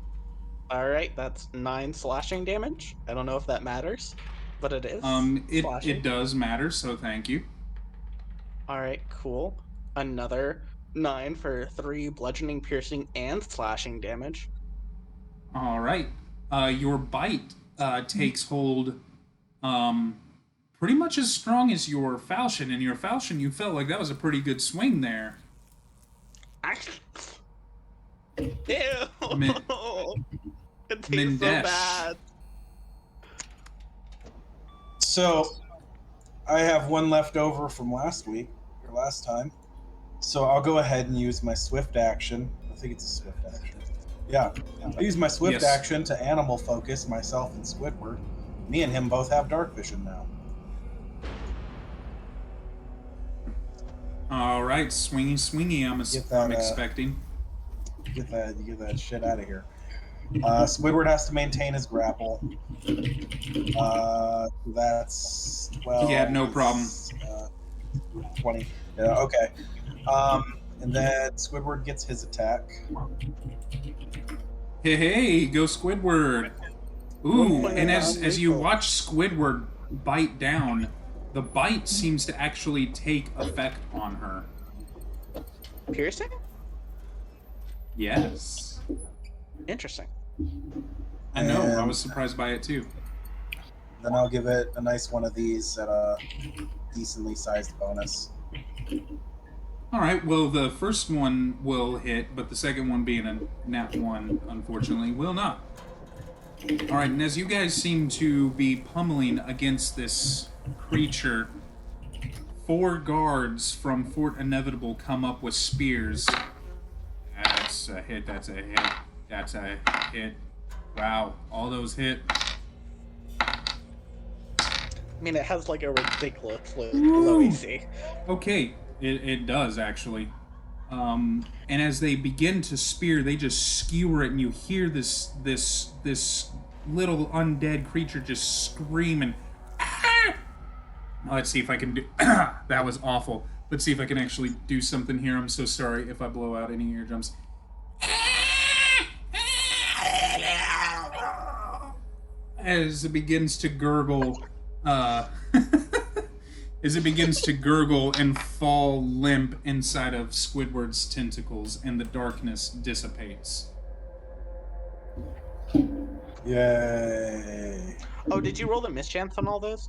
All right, that's 9 slashing damage. I don't know if that matters, but it is. It slashing. does matter, so thank you. All right, cool. another 9 for 3 bludgeoning, piercing, and slashing damage. All right. Your bite takes hold pretty much as strong as your falchion. And your falchion, you felt like that was a pretty good swing there. Ew! Min- It tastes so Mindesh. bad. So, I have one left over from last week, or last time. So I'll go ahead and use my swift action. I think it's a swift action. Yeah. I use my swift Yes. action to animal focus myself and Squidward. Me and him both have dark vision now. All right, swingy, swingy. Get that, I'm expecting. Get that shit out of here. Squidward has to maintain his grapple. That's 12. Yeah, no problem. 20. Yeah, okay. And then Squidward gets his attack. Hey, go Squidward. Ooh, One and point as you lethal. watch Squidward bite down, the bite seems to actually take effect on her. Piercing? Yes. Interesting. I know, I And- was surprised by it too. Then I'll give it a nice one of these at a decently sized bonus. Alright, well, the first one will hit, but the second one being a nat 1, unfortunately, will not. Alright, and as you guys seem to be pummeling against this creature, 4 guards from Fort Inevitable come up with spears. That's a hit, that's a hit, that's a hit. Wow, all those hit. I mean, it has like a ridiculously low AC. Okay, it does actually. And as they begin to spear, they just skewer it, and you hear this little undead creature just scream and. Ah! Let's see if I can do. That was awful. Let's see if I can actually do something here. I'm so sorry if I blow out any eardrums. As it begins to gurgle, as it begins to gurgle and fall limp inside of Squidward's tentacles, and the darkness dissipates. Yay. Oh, did you roll the mischance on all those?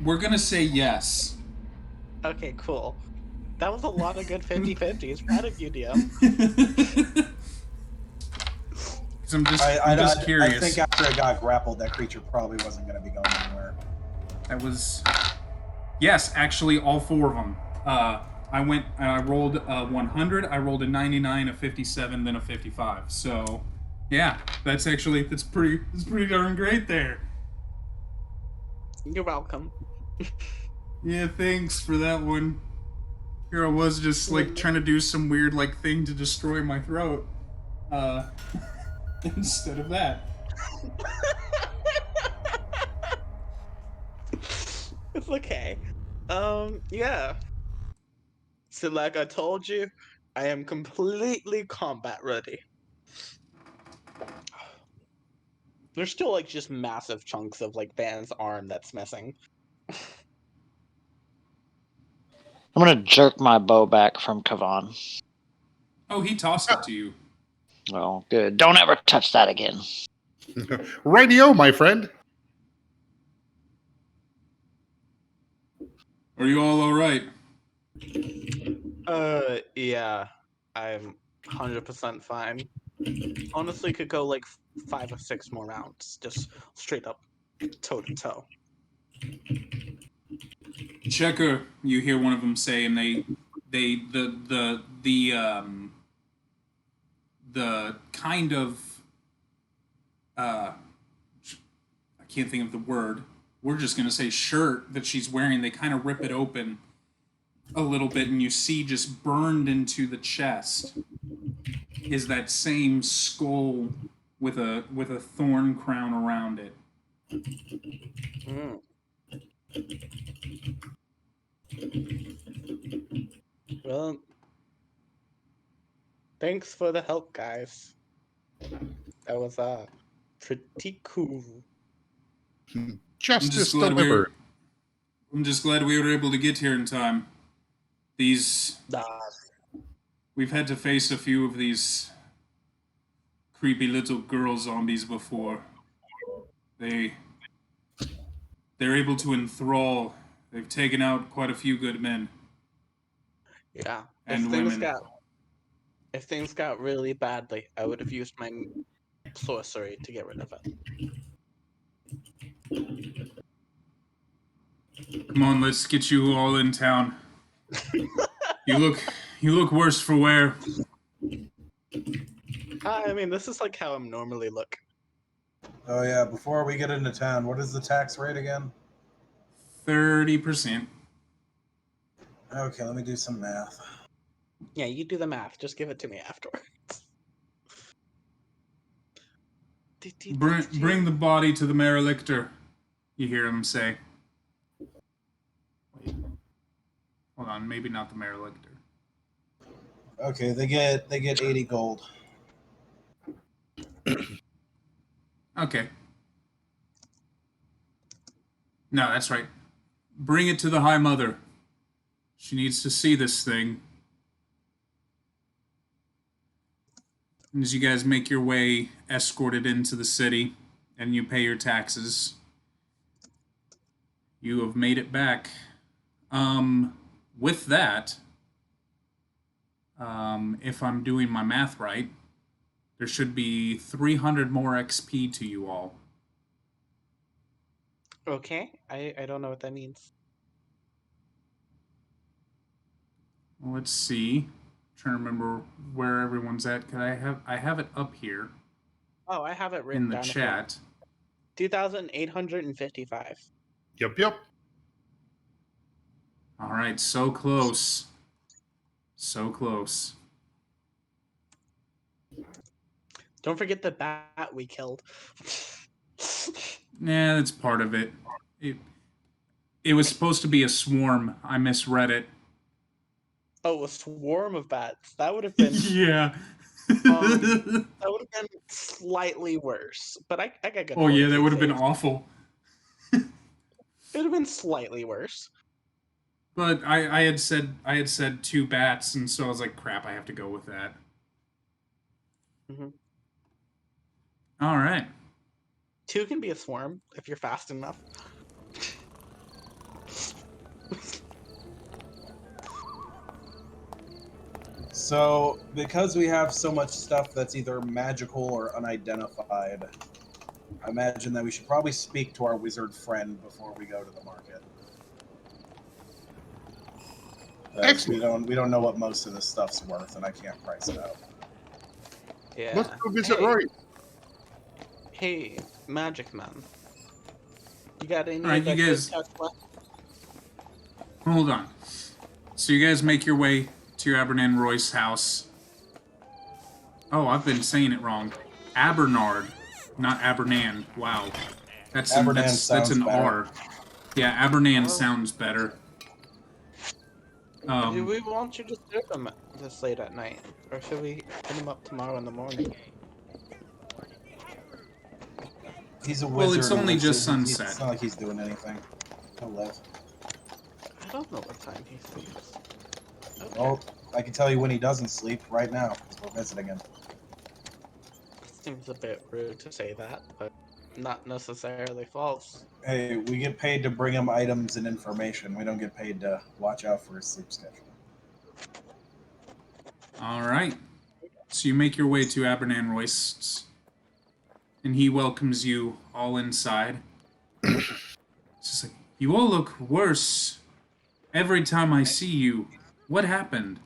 We're gonna say yes. Okay, cool. That was a lot of good 50-50s. Proud of you, DM. 'Cause I'm just curious. I think after it got grappled, that creature probably wasn't going to be going anywhere. That was... Yes, actually, all 4 of them. I rolled a 100, I rolled a 99, a 57, then a 55. So, yeah, that's pretty darn great there. You're welcome. Yeah, thanks for that one. Here I was just, like, trying to do some weird, like, thing to destroy my throat. Instead of that. It's okay. Yeah. So like I told you, I am completely combat ready. There's still like just massive chunks of like Van's arm that's missing. I'm gonna jerk my bow back from Kavan. Oh, he tossed it to you. Oh, good. Don't ever touch that again. Radio, my friend. Are you all alright? Yeah. I'm 100% fine. Honestly, could go like 5 or 6 more rounds, just straight up toe to toe. Checker, you hear one of them say, and the kind of I can't think of the word. We're just gonna say shirt that she's wearing. They kind of rip it open a little bit, and you see just burned into the chest is that same skull with a thorn crown around it. Mm. Well, thanks for the help, guys. That was pretty cool. Justice just glad delivered. I'm just glad we were able to get here in time. We've had to face a few of these creepy little girl zombies before. They're able to enthrall. They've taken out quite a few good men Yeah. and women. If things got really badly, I would have used my sorcery to get rid of it. Come on, let's get you all in town. You look worse for wear. I mean, this is like how I'm normally look. Oh yeah, before we get into town, what is the tax rate again? 30%. Okay, let me do some math. Yeah, you do the math. Just give it to me afterwards. Bring the body to the mayor lictor. You hear him say. Wait. Hold on, maybe not the mayor lictor. Okay, they get 80 gold. Okay. No, that's right. Bring it to the High Mother. She needs to see this thing. And as you guys make your way, escorted into the city, and you pay your taxes, you have made it back. With that, if I'm doing my math right, there should be 300 more XP to you all. Okay, I don't know what that means. Let's see. Trying to remember where everyone's at. I have it up here Oh, I have it written in the down. chat. 2,855. Yep. All right, so close. So close. Don't forget the bat we killed. Yeah, that's part of it. It was supposed to be a swarm. I misread it. Oh, a swarm of bats. That would have been Yeah. that would have been slightly worse. But I got good. Oh yeah, that fortitude would have been saves. awful. It would have been slightly worse. But I had said 2 bats, and so I was like, crap, I have to go with that. Mm-hmm. All right. 2 can be a swarm if you're fast enough. So, because we have so much stuff that's either magical or unidentified, I imagine that we should probably speak to our wizard friend before we go to the market. Excellent. We don't know what most of this stuff's worth, and I can't price it out. Yeah. Let's go visit Hey. Roy. Hey, Magic Man. You got any Alright, of that you good guys- touch left? Hold on. So you guys make your way to Abernan Roy's house. Oh, I've been saying it wrong. Abernard, not Abernan. Wow. That's Abernan that's sounds an better. R. Yeah, Abernan Oh. sounds better. Do we want you to serve him this late at night? Or should we hit him up tomorrow in the morning? He's a wizard. Well, it's only and just it's sunset. not like he's doing anything. He'll live. I don't know what time he sleeps. Okay. Well, I can tell you when he doesn't sleep right now, because we're visiting him. Seems a bit rude to say that, but not necessarily false. Hey, we get paid to bring him items and information. We don't get paid to watch out for his sleep schedule. All right. So you make your way to Abernan Roy's, and he welcomes you all inside. It's just like, you all look worse every time I see you. What happened?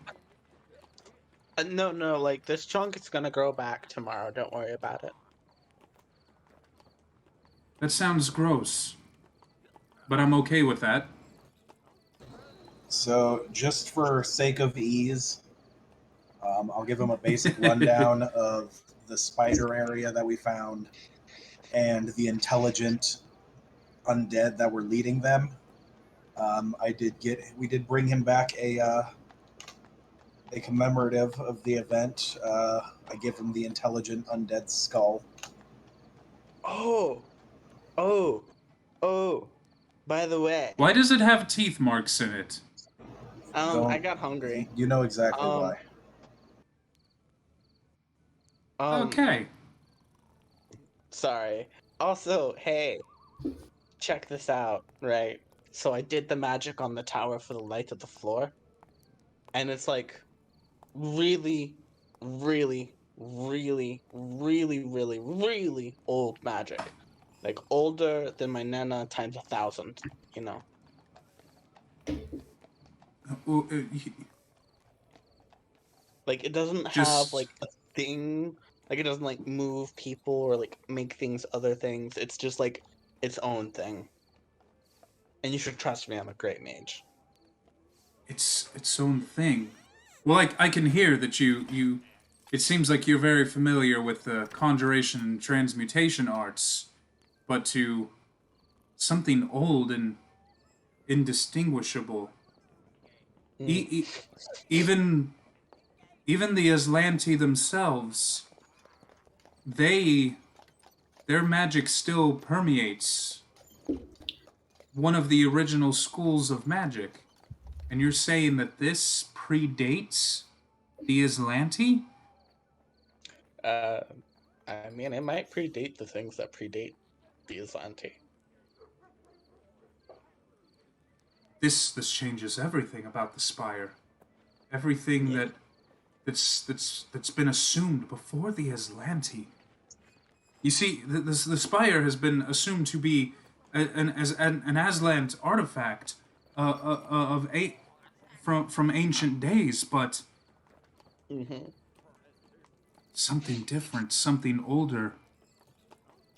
No, like, this chunk is gonna grow back tomorrow. Don't worry about it. That sounds gross. But I'm okay with that. So, just for sake of ease, I'll give him a basic rundown of the spider area that we found and the intelligent undead that were leading them. We did bring him back a commemorative of the event. I give him the intelligent undead skull. Oh. By the way, Why does it have teeth marks in it? I got hungry. You know exactly why. Okay. Sorry. Also, hey, check this out, right? So I did the magic on the tower for the light of the floor, and it's like really, really, really, really, really, really old magic. Like older than my Nana times 1,000, you know? Well, Like it doesn't have just like a thing, like it doesn't like move people or like make things other things. It's just like its own thing. And you should trust me, I'm a great mage. its own thing. Well, I can hear that you. It seems like you're very familiar with the conjuration and transmutation arts, but to something old and indistinguishable. E- e- even even the Aslanti themselves, they their magic still permeates one of the original schools of magic. And you're saying that this predates the Aslanti? Uh, I mean, it might predate the things that predate the Aslanti. This changes everything about the Spire. Everything Yeah. that's been assumed before the Aslanti. You see, the Spire has been assumed to be an Aslant artifact of from ancient days, but Mm-hmm. something different, something older.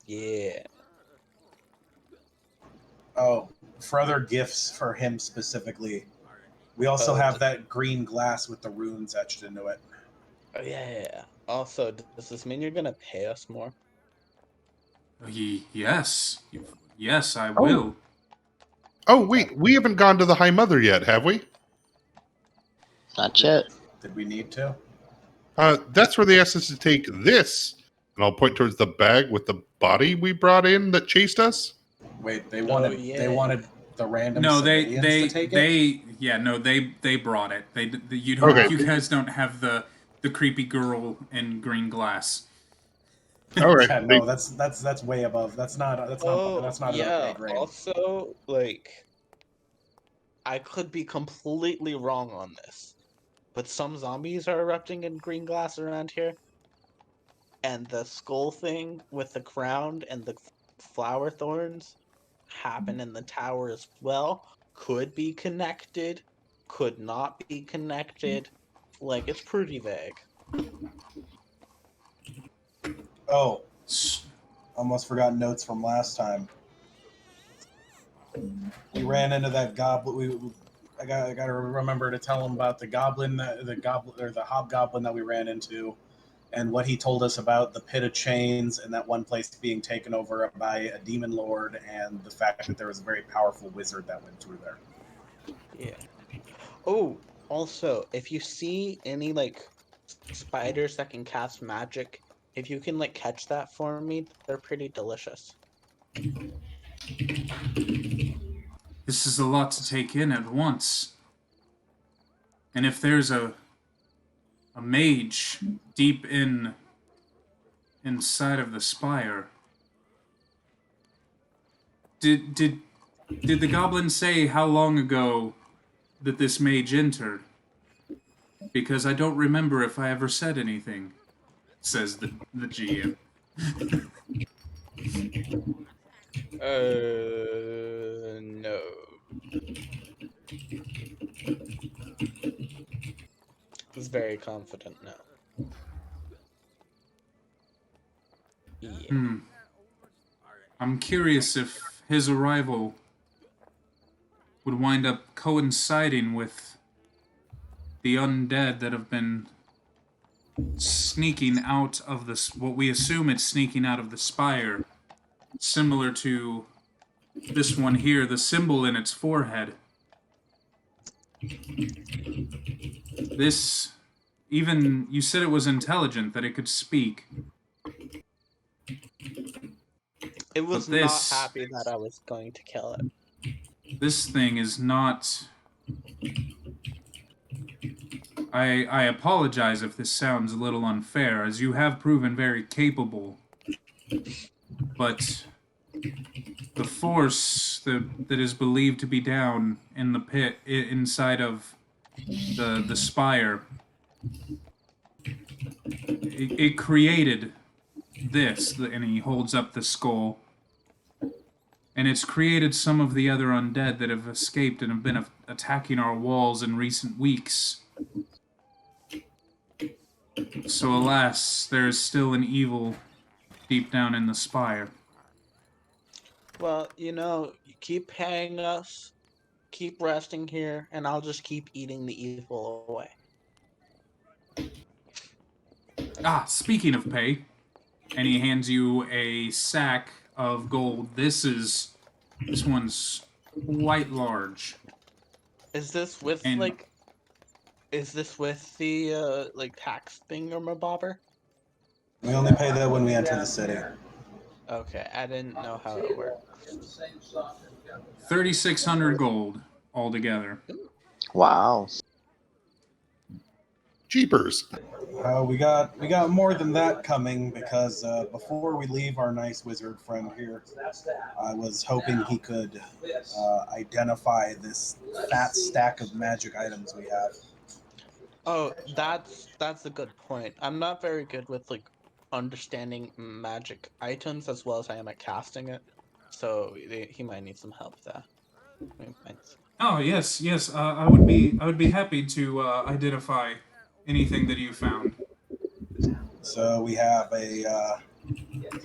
Yeah. Oh, for other gifts for him specifically, we also have that green glass with the runes etched into it. Oh, yeah. Also, does this mean you're gonna pay us more? Yes, yes, I will. Oh, wait, we haven't gone to the High Mother yet, have we? Not yet. Did we need to? That's where they asked us to take this. And I'll point towards the bag with the body we brought in that chased us. Wait, they wanted yeah. they wanted the random No, civilians to take it? yeah, no, they brought it. Okay. You guys don't have the creepy girl in green glass. All right. Yeah, no, that's way above. That's not Oh, that's not an yeah. okay grade. Also, like, I could be completely wrong on this, but some zombies are erupting in green glass around here. And the skull thing with the crown and the flower thorns happen in the tower as well. Could be connected, could not be connected. Like, it's pretty vague. Oh, almost forgot notes from last time. We ran into that goblin. I got to remember to tell him about the goblin, the hobgoblin that we ran into, and what he told us about the pit of chains and that one place being taken over by a demon lord, and the fact that there was a very powerful wizard that went through there. Yeah. Oh, also, if you see any like spiders that can cast magic, if you can like catch that for me, they're pretty delicious. This is a lot to take in at once. And if there's a mage deep inside of the spire, did the goblin say how long ago that this mage entered? Because I don't remember if I ever said anything, says the GM. No. He's very confident now. Yeah. I'm curious if his arrival would wind up coinciding with the undead that have been sneaking out of this, what we assume it's sneaking out of the spire, similar to this one here, the symbol in its forehead. This, even, you said it was intelligent, that it could speak. It was But this- not happy that I was going to kill it. This thing is not... I apologize if this sounds a little unfair, as you have proven very capable. But the force that is believed to be down in the pit, inside of the spire, it created this, and he holds up the skull. And it's created some of the other undead that have escaped and have been attacking our walls in recent weeks. So alas, there is still an evil deep down in the spire. Well, you keep paying us, keep resting here, and I'll just keep eating the evil away. Ah, speaking of pay, and he hands you a sack of gold. This one's quite large. Is this with And- is this with the tax thing or mabobber? We only pay that when we enter the city. Okay, I didn't know how it worked. 3,600 gold altogether. Wow. Jeepers. We got more than that coming because before we leave our nice wizard friend here, I was hoping he could identify this fat stack of magic items we have. Oh, that's a good point. I'm not very good with understanding magic items as well as I am at casting it, so he might need some help there. Oh yes. I would be happy to identify anything that you found. So we have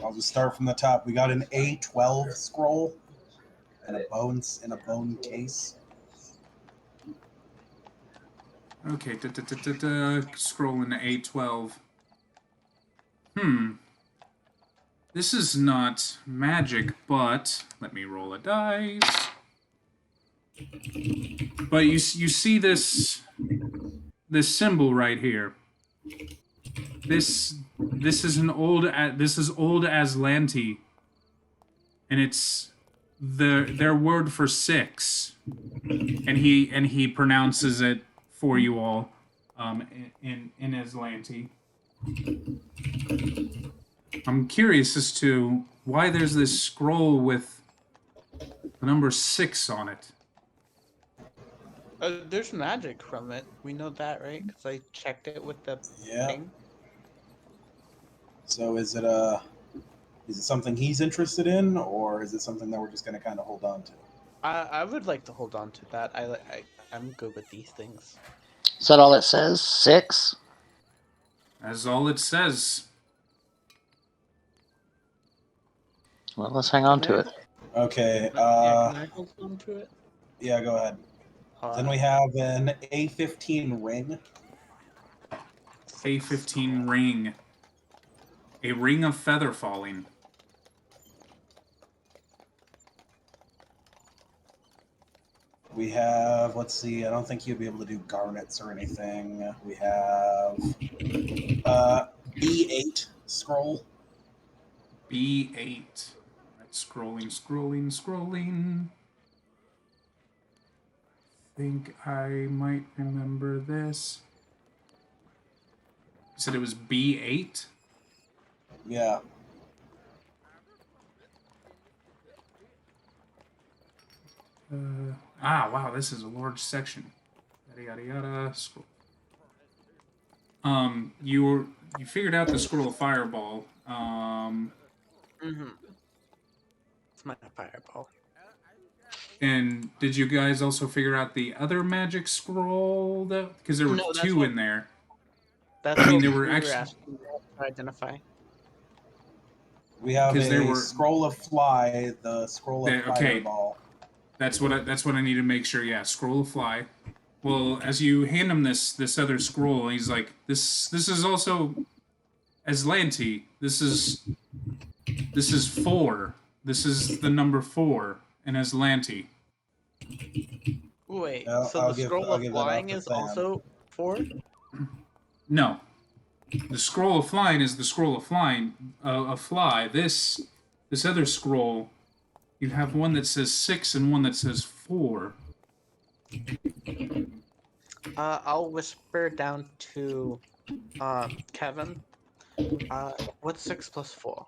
I'll just start from the top. We got an A12 scroll and a bone case. Okay, scroll into A12. This is not magic, but let me roll a dice. But you see this symbol right here. This is old Aslanti, and it's their word for 6, and he pronounces it for you all, in Aslanti. I'm curious as to why there's this scroll with the number 6 on it. There's magic from it. We know that, right? Because I checked it with the thing. So is it something he's interested in, or is it something that we're just going to kind of hold on to? I would like to hold on to that. I'm good with these things. Is that all it says? 6? That's all it says. Well, let's hang on to it. Okay. Can I hold on to it? Yeah, go ahead. Then we have an A15 ring. A15 ring. A ring of feather falling. We have, let's see, I don't think you'd be able to do garnets or anything. We have B8 scroll. B8. Right, scrolling. Think I might remember this. You said it was B8? Yeah. Wow, this is a large section. Yada. Scroll. You figured out the scroll of fireball. It's my fireball. And did you guys also figure out the other magic scroll? Because there were two in there. That's I mean, what there were we actually asking to identify. We have there a were- scroll of fly, the scroll of Okay. fireball. That's what I need to make sure. Yeah, scroll of fly. Well, as you hand him this other scroll, he's like, this is also Aslanti. This is 4. This is the number 4 in Aslanti. Wait, I'll so the give- scroll I'll of give that off flying to is Sam. also 4? No. The scroll of flying is the scroll of flying. Of fly. This other scroll You have one that says 6 and one that says 4. I'll whisper down to Kevin. What's 6 plus 4?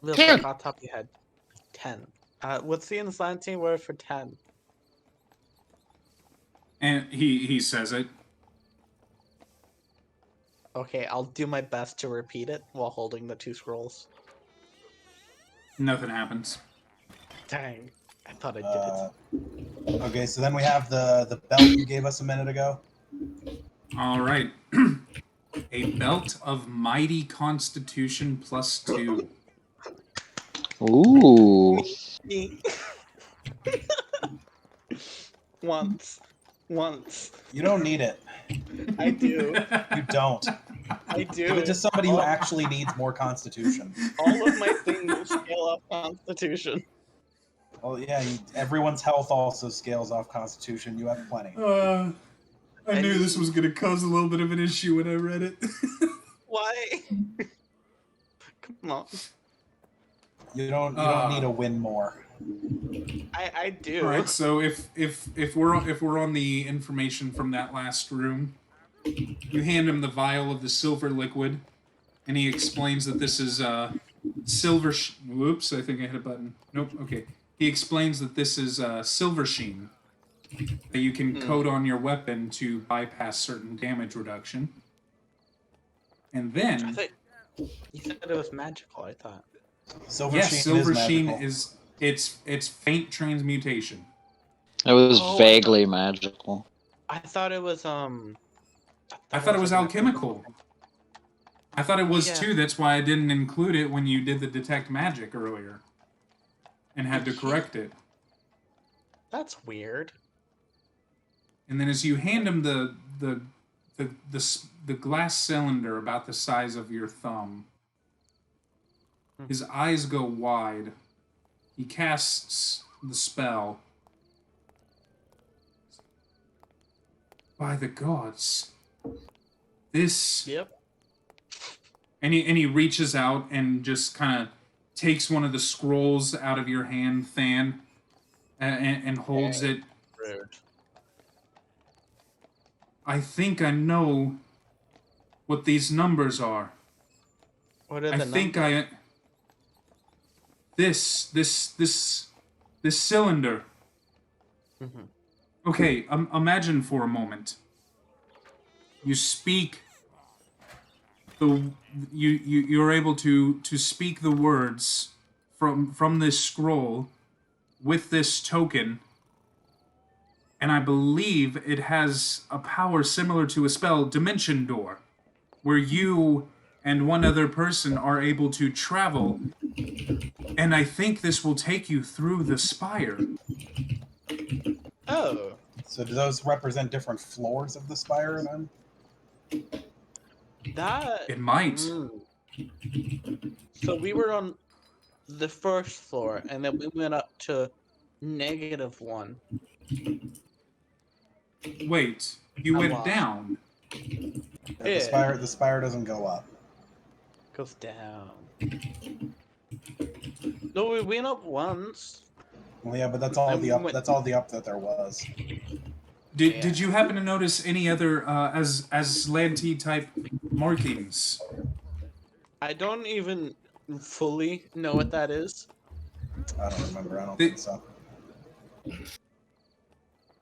Real 10. quick, off the top of your head. 10. What's the Icelandic word for 10? And he says it. Okay, I'll do my best to repeat it while holding the 2 scrolls. Nothing happens. Dang, I thought I did it. Okay, so then we have the belt you gave us a minute ago. All right. A belt of mighty constitution plus 2. Ooh. Once. You don't need it. I do. You don't. I do. Give it to somebody who actually needs more constitution. All of my things scale up Constitution. Well, yeah, everyone's health also scales off constitution. You have plenty. I knew this was going to cause a little bit of an issue when I read it. Why? Come on. You don't need to win more. I do. All right, so if we're on the information from that last room, you hand him the vial of the silver liquid, and he explains that this is silver. Whoops! I think I hit a button. Nope. Okay. He explains that this is silver sheen that you can coat on your weapon to bypass certain damage reduction, and then I thought you said it was magical. I thought. Silver sheen silver is sheen magical. is it's faint transmutation. It was Oh, vaguely magical. I thought it was I thought it was alchemical. I thought it was Yeah. too. That's why I didn't include it when you did the detect magic earlier, and had to correct it. That's weird. And then as you hand him the glass cylinder about the size of your thumb, his eyes go wide. He casts the spell. By the gods, this. Yep. And he reaches out and just kind of takes one of the scrolls out of your hand, Than, and holds it. Rude. I think I know what these numbers are. What are I the think numbers? this cylinder. Mhm. Okay, imagine for a moment. You speak. You're able to speak the words from this scroll with this token, and I believe it has a power similar to a spell, Dimension Door, where you and one other person are able to travel, and I think this will take you through the spire. Oh. So do those represent different floors of the spire then? That. It might. So we were on the first floor, and then we went up to -1. Wait, you I went lost. down. Yeah, the spire doesn't go up. Goes down. No, we went up once. Well, yeah, but that's all And the we up. went- That's all the up that there was. Did you happen to notice any other Aslanti type markings? I don't even fully know what that is. I don't remember. I don't The- think so.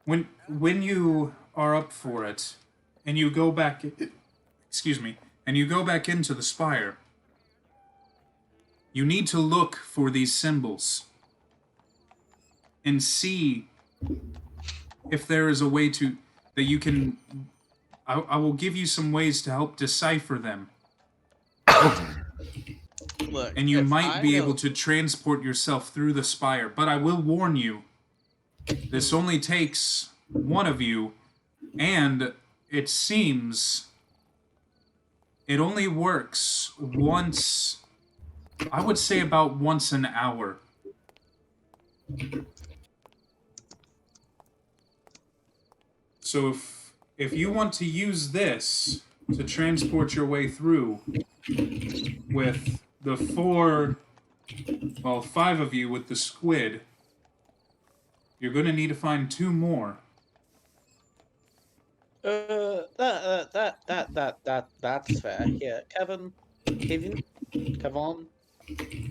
When you are up for it, and you go back, and you go back into the spire, you need to look for these symbols and see if there is a way that you can. I will give you some ways to help decipher them, Look, and you if might I be know- able to transport yourself through the spire. But I will warn you, this only takes one of you, and it seems it only works once. I would say about once an hour. So if you want to use this to transport your way through with the 4 Well, 5 of you with the squid. You're going to need to find 2 more. That's fair. Here, Kevin,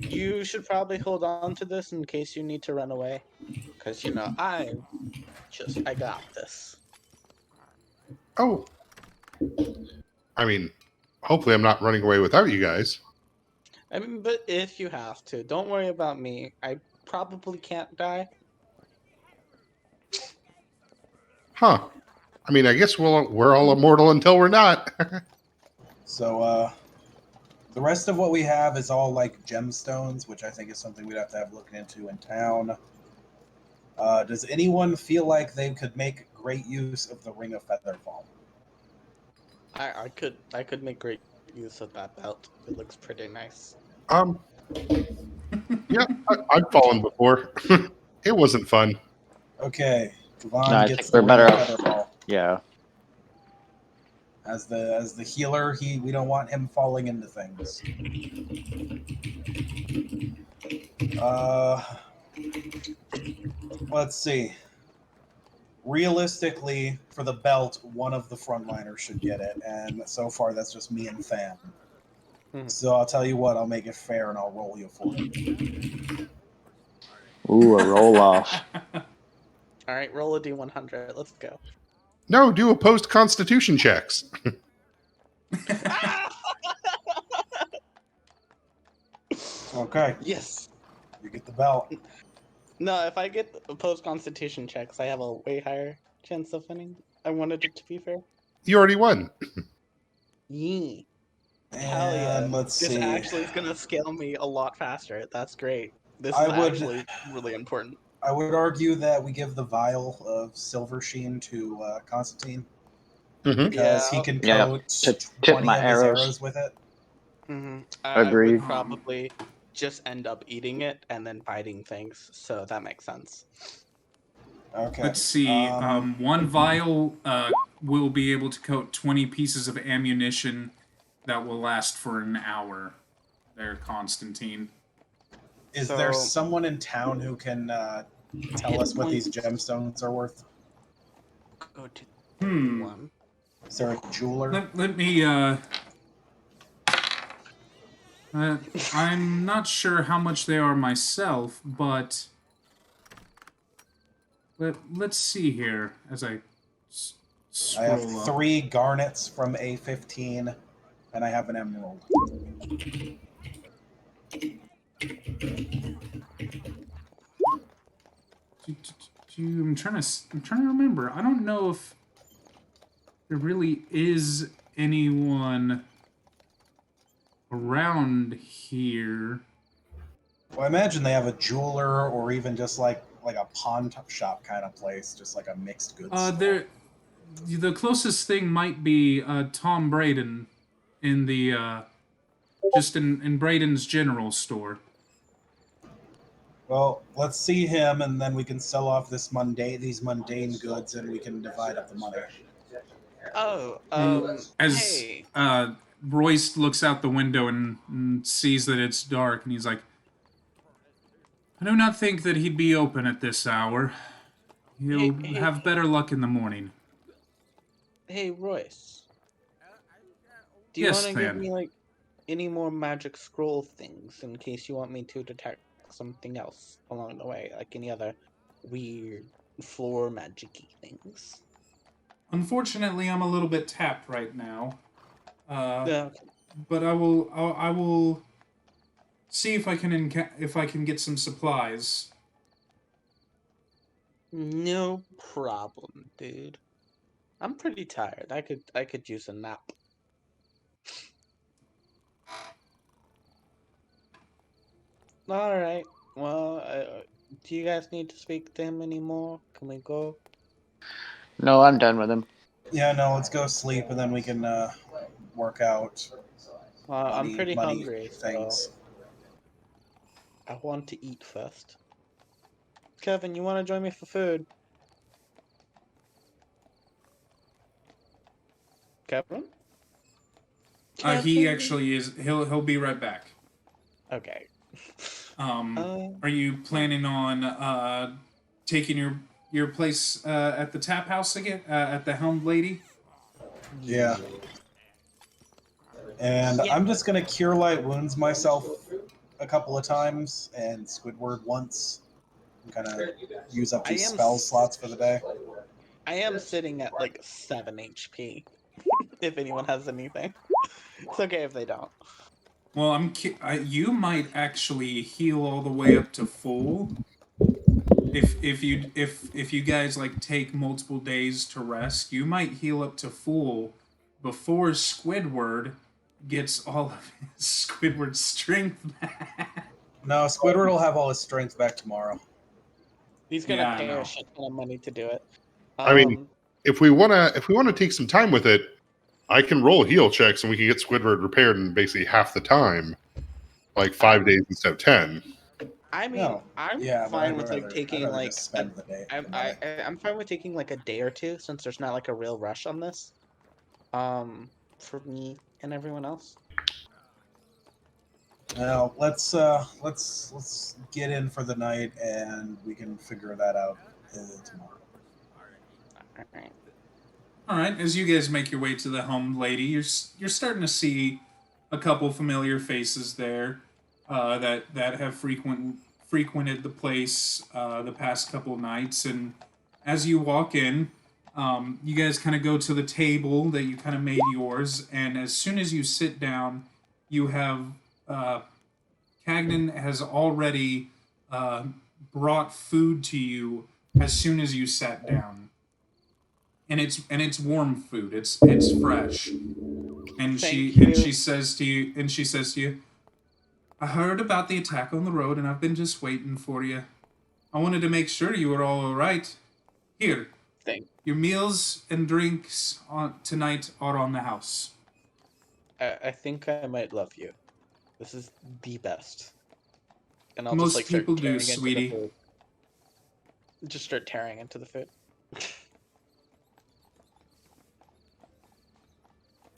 you should probably hold on to this in case you need to run away. Because, I got this. Oh, I mean, hopefully I'm not running away without you guys. I mean, but if you have to, don't worry about me. I probably can't die. Huh. I mean, I guess we're all immortal until we're not. So, the rest of what we have is all like gemstones, which I think is something we'd have to have looking into in town. Does anyone feel like they could make great use of the Ring of Featherfall? I could make great use of that belt. It looks pretty nice. Yeah, I've fallen before. It wasn't fun. Okay, Devon No, I gets think the we're Ring better of off. Featherfall. Yeah. As the healer, we don't want him falling into things. Let's see. Realistically, for the belt, one of the frontliners should get it, and so far that's just me and Fan. So I'll tell you what, I'll make it fair and I'll roll you for it. Ooh, a roll off. All right, roll a d100. Let's go. No, do opposed constitution checks. Okay, Yes. you get the belt. No, if I get opposed constitution checks, I have a way higher chance of winning. I wanted it to be fair. You already won. Yee. Hell yeah. And let's This see. actually is going to scale me a lot faster. That's great. This is I would- actually really important. I would argue that we give the vial of silver sheen to Constantine Mhm. because he can Yeah, coat to tip 20 my of his arrows. arrows with it. I Agreed. would probably just end up eating it and then biting things, so that makes sense. Okay. Let's see. One vial will be able to coat 20 pieces of ammunition that will last for an hour. There, Constantine. Is there So- someone in town who can tell us what these gemstones are worth? Go to Hmm. one. Is there a jeweler? Let me, I'm not sure how much they are myself, but let's see here as I I scroll have up. 3 garnets from A15, and I have an emerald. I'm trying to remember. I don't know if there really is anyone around here. Well, I imagine they have a jeweler or even just like a pawn shop kind of place, just like a mixed goods store. The closest thing might be Tom Braden in the just in Braden's general store. Well, let's see him, and then we can sell off these mundane goods, and we can divide up the money. Oh, As hey. Royce looks out the window and sees that it's dark, and he's like, I do not think that he'd be open at this hour. He'll Hey. have better luck in the morning. Hey, Royce. Do you Yes, want to give Fan. me, like, any more magic scroll things in case you want me to detect something else along the way? Like any other weird floor magic-y things? Unfortunately, I'm a little bit tapped right now. Yeah. But I will see if I can get some supplies. No problem, dude. I'm pretty tired. I could use a nap. All right. Well, do you guys need to speak to him anymore? Can we go? No, I'm done with him. Yeah, no, let's go sleep, and then we can work out. I'm pretty money hungry, things. so I want to eat first. Kevin, you want to join me for food? Kevin? He actually is. He'll be right back. Okay. Are you planning on taking your place at the tap house again? At the Helmed Lady? Yeah. And Yeah. I'm just gonna cure light wounds myself a couple of times and Squidward once. And kind of use up these spell slots for the day. I am sitting at like 7 HP. If anyone has anything, it's okay if they don't. Well, you might actually heal all the way up to full. If you guys like take multiple days to rest, you might heal up to full before Squidward gets all of his Squidward strength back. No, Squidward will have all his strength back tomorrow. He's gonna Yeah, I pay know. a shit ton of money to do it. I mean, if we wanna take some time with it, I can roll heal checks and we can get Squidward repaired in basically half the time, like 5 days instead of 10. I mean, No. I'm Yeah, but fine I'd with like rather- taking I'd rather like just spend the day. the money. I'm fine with taking like a day or two since there's not like a real rush on this. For me and everyone else. Well, let's get in for the night and we can figure that out tomorrow. Alright. All right, as you guys make your way to the Helmed Lady, you're starting to see a couple familiar faces there that have frequented the place the past couple of nights. And as you walk in, you guys kind of go to the table that you kind of made yours. And as soon as you sit down, you have Cagnan has already brought food to you as soon as you sat down. And it's warm food. It's fresh. And she says to you, I heard about the attack on the road and I've been just waiting for you. I wanted to make sure you were all right. Here. Your meals and drinks tonight are on the house. I think I might love you. This is the best. And I'll Most just like start people do, tearing into sweetie. the food. Just start tearing into the food.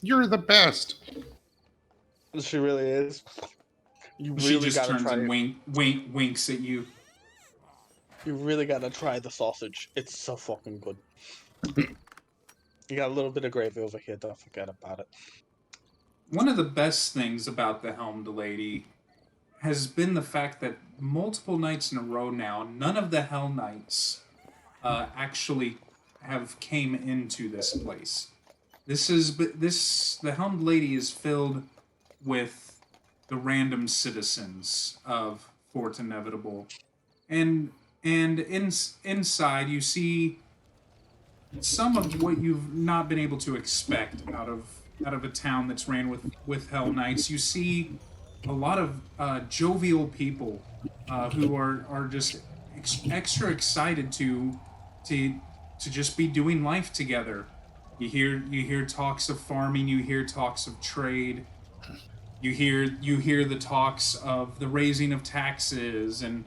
You're the best. She really is. You She really just gotta turns try and it. winks at you. You really gotta try the sausage. It's so fucking good. You got a little bit of gravy over here. Don't forget about it. One of the best things about the Helmed Lady has been the fact that multiple nights in a row now, none of the Hell Knights actually have came into this place. The Helmed Lady is filled with the random citizens of Fort Inevitable, and inside you see some of what you've not been able to expect out of a town that's ran with Hell Knights. You see a lot of jovial people who are just extra excited to just be doing life together. You hear talks of farming. You hear talks of trade. You hear the talks of the raising of taxes and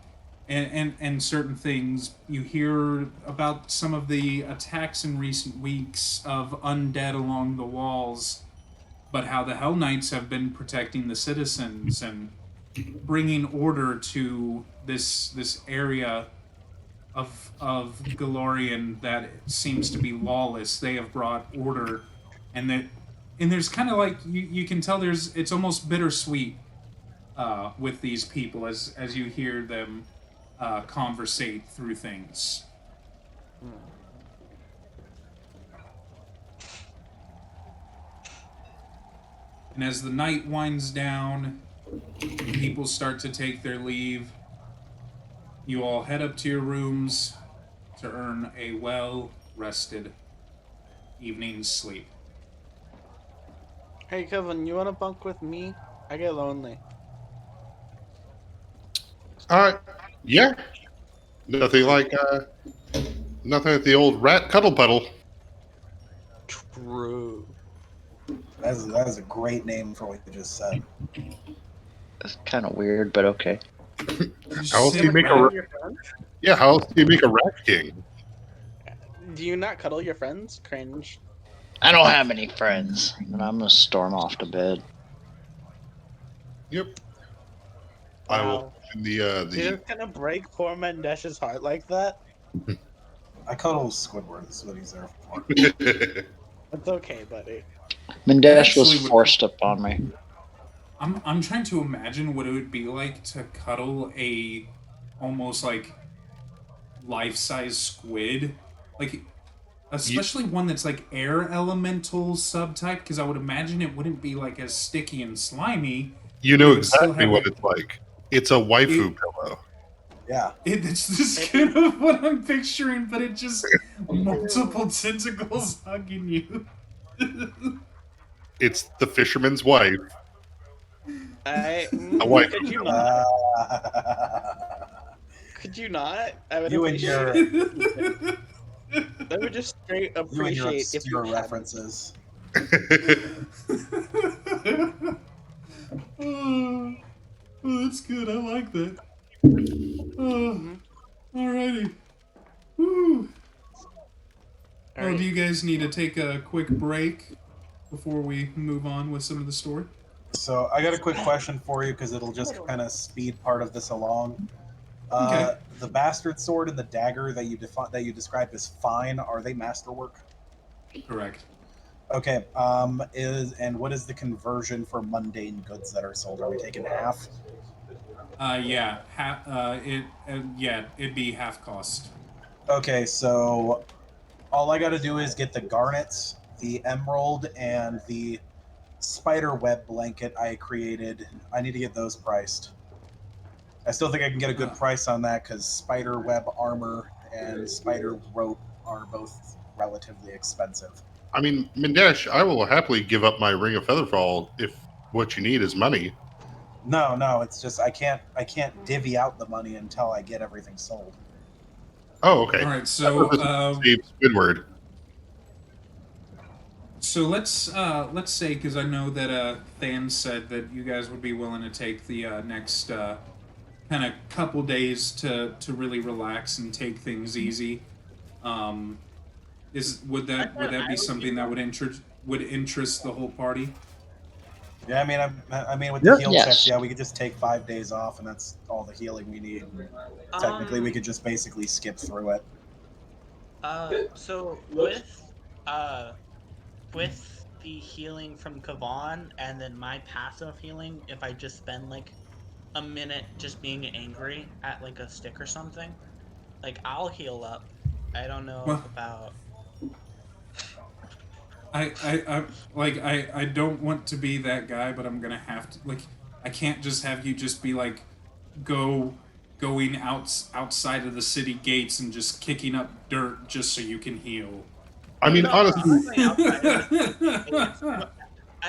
certain things. You hear about some of the attacks in recent weeks of undead along the walls, but how the Hell Knights have been protecting the citizens and bringing order to this area of Galorian that seems to be lawless. They have brought order, and there's kind of like you can tell it's almost bittersweet with these people as you hear them conversate through things. And as the night winds down, people start to take their leave. You all head up to your rooms to earn a well-rested evening's sleep. Hey Kevin, you wanna bunk with me? I get lonely. Yeah. Nothing like the old rat cuddle puddle. True. That is a great name for what you just said. It's kind of weird, but okay. How else do you make a Yeah, how else do you make a rat king? Do you not cuddle your friends? Cringe. I don't have any friends, and I'm gonna storm off to bed. Yep. Wow. in the You're just gonna break poor Mendesh's heart like that? I cuddle Squidward. That's what he's there for. It's okay, buddy. Mendesh was actually would- forced upon me. I'm trying to imagine what it would be like to cuddle a almost like life-size squid, like especially one that's like air elemental subtype, because I would imagine it wouldn't be like as sticky and slimy. You But know it would still exactly have, what like- it's like. It's a waifu pillow. Yeah. It's just kind of what I'm picturing, but it just multiple tentacles hugging you. It's the fisherman's wife. Could you not? Could you not? I would You and appreciate your it. I would just straight you and your appreciate if you obscure had- references. Oh, that's good. I like that. Alrighty. Woo. Oh, Alright. do you guys need to take a quick break before we move on with some of the story? So I got a quick question for you because it'll just kind of speed part of this along. Okay. The bastard sword and the dagger that you described as fine, are they masterwork? Correct. Okay. What is the conversion for mundane goods that are sold? Are we taking half? Yeah. It'd be half cost. Okay, so all I got to do is get the garnets, the emerald, and the spider web blanket I created. I need to get those priced. I still think I can get a good price on that because spider web armor and spider rope are both relatively expensive. I mean, Mindesh, I will happily give up my Ring of Featherfall if what you need is money. No, it's just I can't divvy out the money until I get everything sold. Oh, okay. All right. So, Save Squidward. so let's say, because I know that Than said that you guys would be willing to take the next kind of couple days to really relax and take things easy. Would that be something that would interest the whole party? Yeah, I mean, with the heal Yes. checks, yeah, we could just take 5 days off, and that's all the healing we need. Technically, we could just basically skip through it. So with the healing from Kavan and then my passive healing, if I just spend like a minute just being angry at like a stick or something, like I'll heal up. I don't know Well- about. I don't want to be that guy, but I'm gonna have to. Like, I can't just have you just be like, going outside of the city gates and just kicking up dirt just so you can heal. I mean, No, honestly, I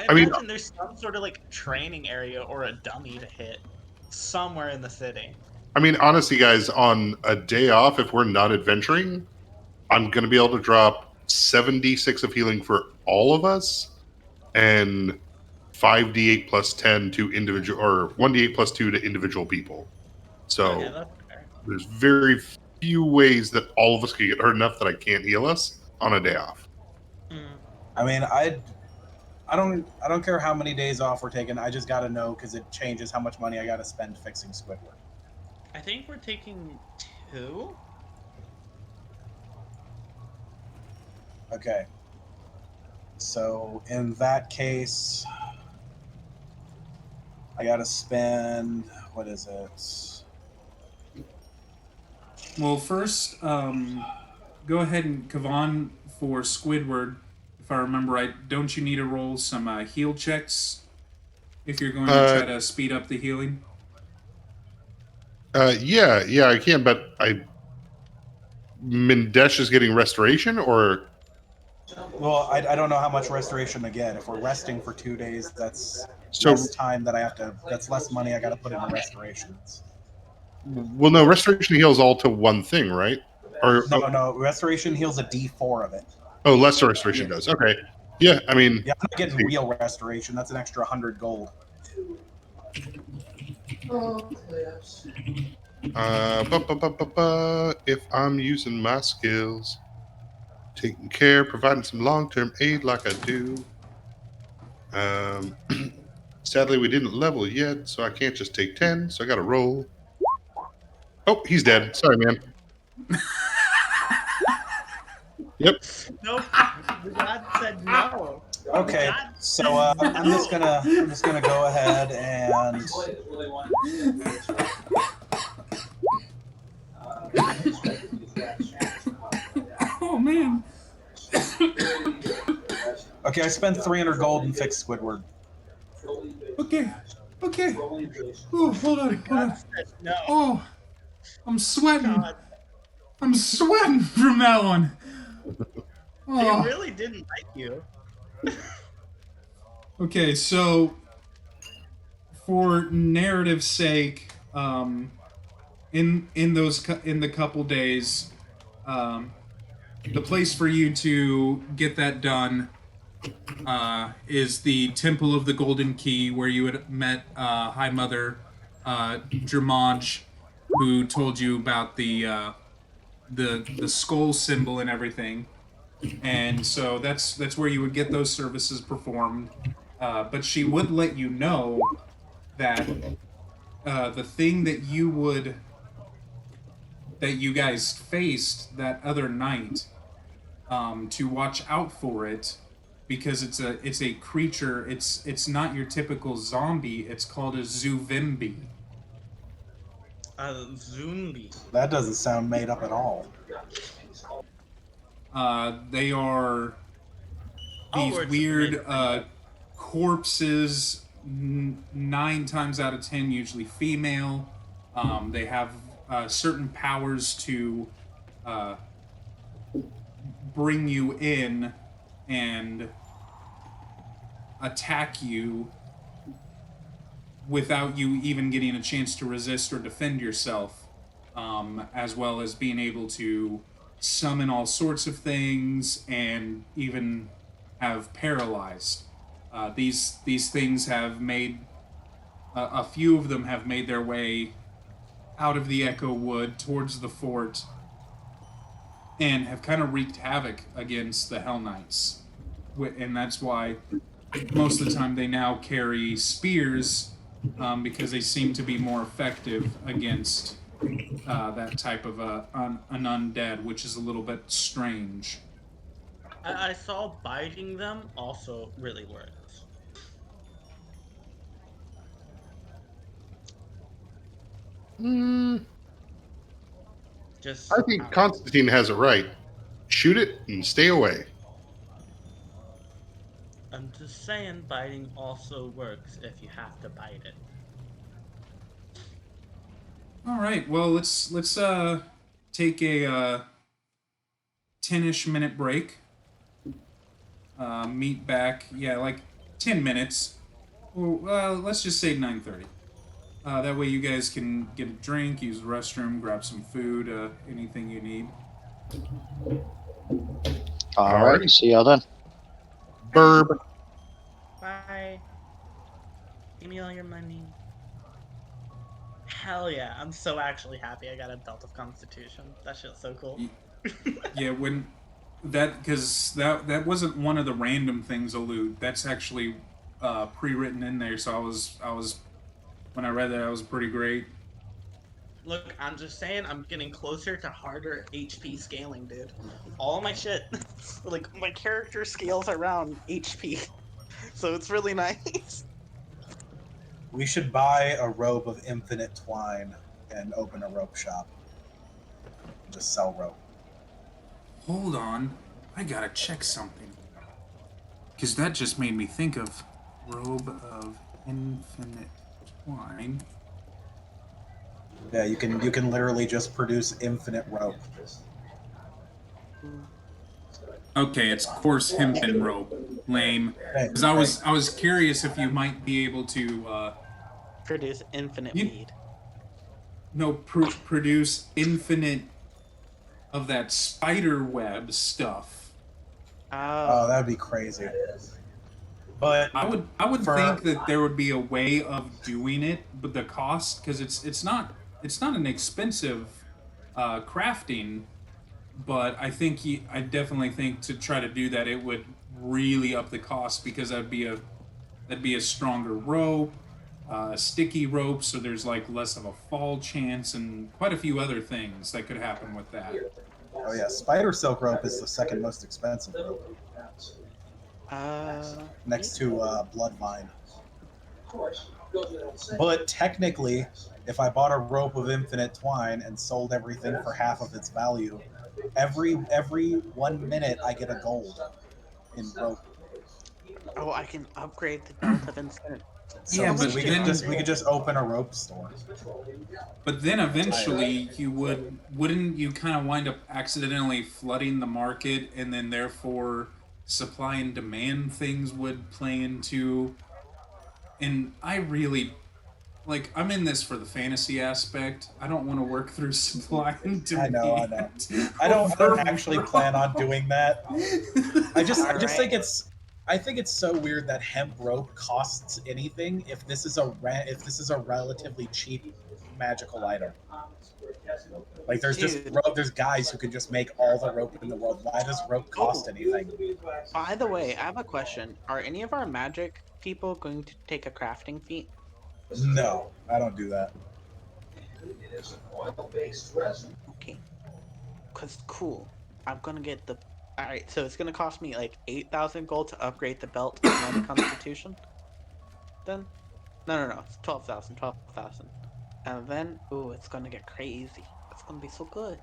I mean- imagine there's some sort of like training area or a dummy to hit somewhere in the city. guys, on a day off, if we're not adventuring, I'm going to be able to drop 7d6 of healing for all of us and 5d8 plus 10 to individual, or 1d8 plus 2 to individual people. So Okay, that's fair. there's very few ways that all of us can get hurt enough that I can't heal us on a day off. I mean, I don't care how many days off we're taking. I just got to know because it changes how much money I got to spend fixing Squidward. I think we're taking 2. Okay. So in that case, I got to spend, what is it? Well, first, go ahead and Kavan for Squidward. If I remember right, don't you need to roll some heal checks if you're going to try to speed up the healing? Yeah, I can, but Mindesh is getting restoration, or Well, I don't know how much restoration to get. If we're resting for 2 days, that's so. less time that that's less money I got to put into restorations. Well, no, restoration heals all to one thing, right? Or No, restoration heals a D4 of it. oh, lesser restoration does. Okay, yeah. I mean, Yeah, I'm not getting real restoration. That's an extra 100 gold. If I'm using my skills, taking care, providing some long-term aid like I do. Sadly, we didn't level yet, so I can't just take 10. So I got to roll. Oh, he's dead. Sorry, man. Yep. Nope. The god said no. Okay, so I'm just gonna go ahead and Oh man. okay. I spent 300 gold and fixed Squidward. Okay. Oh, hold on. God said no. Oh, I'm sweating. God. I'm sweating from that one. They Oh. really didn't like you. Okay, so for narrative's sake, in the couple days, the place for you to get that done is the Temple of the Golden Key, where you had met High Mother Dramaj, who told you about the skull symbol and everything. And so that's where you would get those services performed. But she would let you know that the thing that you guys faced that other night, to watch out for it, because it's a creature. It's not your typical zombie. It's called a Zuvimbi. Zumbi. That doesn't sound made up at all. They are these weird corpses, 9 times out of 10 usually female. They have certain powers to bring you in and attack you without you even getting a chance to resist or defend yourself, as well as being able to summon all sorts of things and even have paralyzed. These things have made a few of them have made their way out of the Echo Wood towards the fort and have kind of wreaked havoc against the Hell Knights. And that's why most of the time they now carry spears, because they seem to be more effective against that type of an undead, which is a little bit strange. I saw biting them also really works. Just I think Constantine has it right. Shoot it and stay away. I'm just saying biting also works if you have to bite it. All right, well, let's take a 10-ish minute break. Meet back, like 10 minutes. Well, let's just say 9:30. That way you guys can get a drink, use the restroom, grab some food, anything you need. All right, see y'all then. Burb. Bye. Give me all your money. Hell yeah, I'm so actually happy I got a belt of Constitution. That shit's so cool. Yeah, when because that wasn't one of the random things to loot. That's actually pre-written in there. So I was when I read that, I was pretty great. Look, I'm just saying, I'm getting closer to harder HP scaling, dude. All my shit, Like, my character scales around HP. So it's really nice. We should buy a robe of infinite twine and open a rope shop. Just sell rope. Hold on, I gotta check something. Because that just made me think of Robe of Infinite Twine. Yeah, you can literally just produce infinite rope. Okay, it's coarse hempen rope. Lame. Because I was curious if you might be able to Produce infinite You- weed. produce infinite of that spider web stuff. Oh, that'd be crazy. But I would For- think that there would be a way of doing it, but the cost, because it's not an expensive crafting, but I definitely think to try to do that, it would really up the cost, because that'd be a stronger rope. sticky rope, so there's like less of a fall chance, and quite a few other things that could happen with that. Oh yeah, spider silk rope is the second most expensive rope, next to bloodvine. But technically, if I bought a rope of infinite twine and sold everything for half of its value, every 1 minute I get a gold in rope. Oh, I can upgrade the belt of instant. So Yeah, How but much we do you could just upgrade? open a rope store. But then eventually wouldn't you kind of wind up accidentally flooding the market, and then therefore supply and demand things would play into. And I really like, I'm in this for the fantasy aspect. I don't want to work through supply and I demand. know. I don't actually plan on doing that. I just Alright. think it's so weird that hemp rope costs anything if this is a relatively cheap magical item. Like there's Dude. there's guys who can just make all the rope in the world. Why does rope cost anything? By the way, I have a question. Are any of our magic people going to take a crafting feat? No, I don't do that. Okay. Cause cool. I'm gonna get the. Alright, so it's gonna cost me like 8,000 gold to upgrade the belt of 90 constitution. Then? No, it's 12,000. And then, ooh, it's gonna get crazy. It's gonna be so good.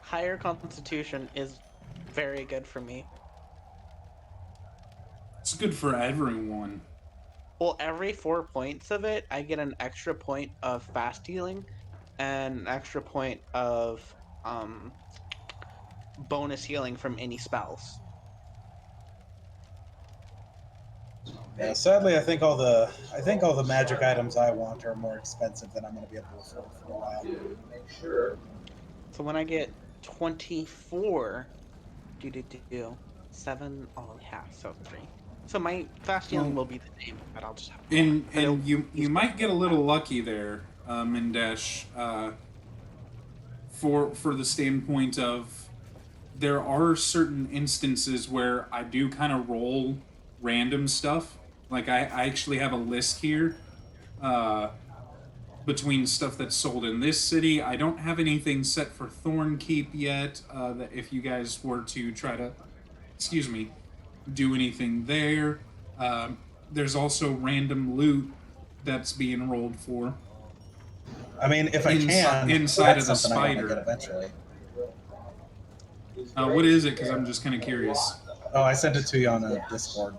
Higher constitution is very good for me. It's good for everyone. Well, every 4 points of it, I get an extra point of fast healing and an extra point of bonus healing from any spells. Yeah, sadly, I think all the magic items I want are more expensive than I'm going to be able to afford for a while. So when I get 24, 7, oh yeah, so 3. So my fast healing will be the same, but I'll just have And but it'll- you might get a little lucky there, Mindesh, for the standpoint of there are certain instances where I do kind of roll random stuff. Like I actually have a list here between stuff that's sold in this city. I don't have anything set for Thornkeep yet. That if you guys were to try to, do anything there. There's also random loot that's being rolled for. I mean, if I can, inside that's of the something I want to spider. get eventually. What is it? Because I'm just kind of curious. Oh, I sent it to you on the Discord.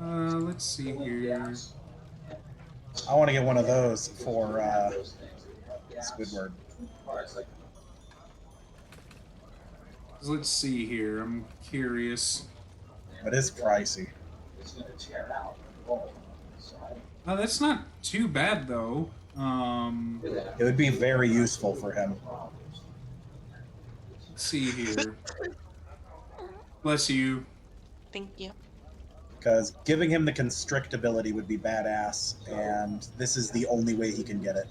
Let's see here. I want to get one of those for Squidward. Let's see here. I'm curious. It is pricey. That's not too bad though. It would be very useful for him. Let's see here. Bless you. Thank you. Because giving him the constrict ability would be badass, and this is the only way he can get it.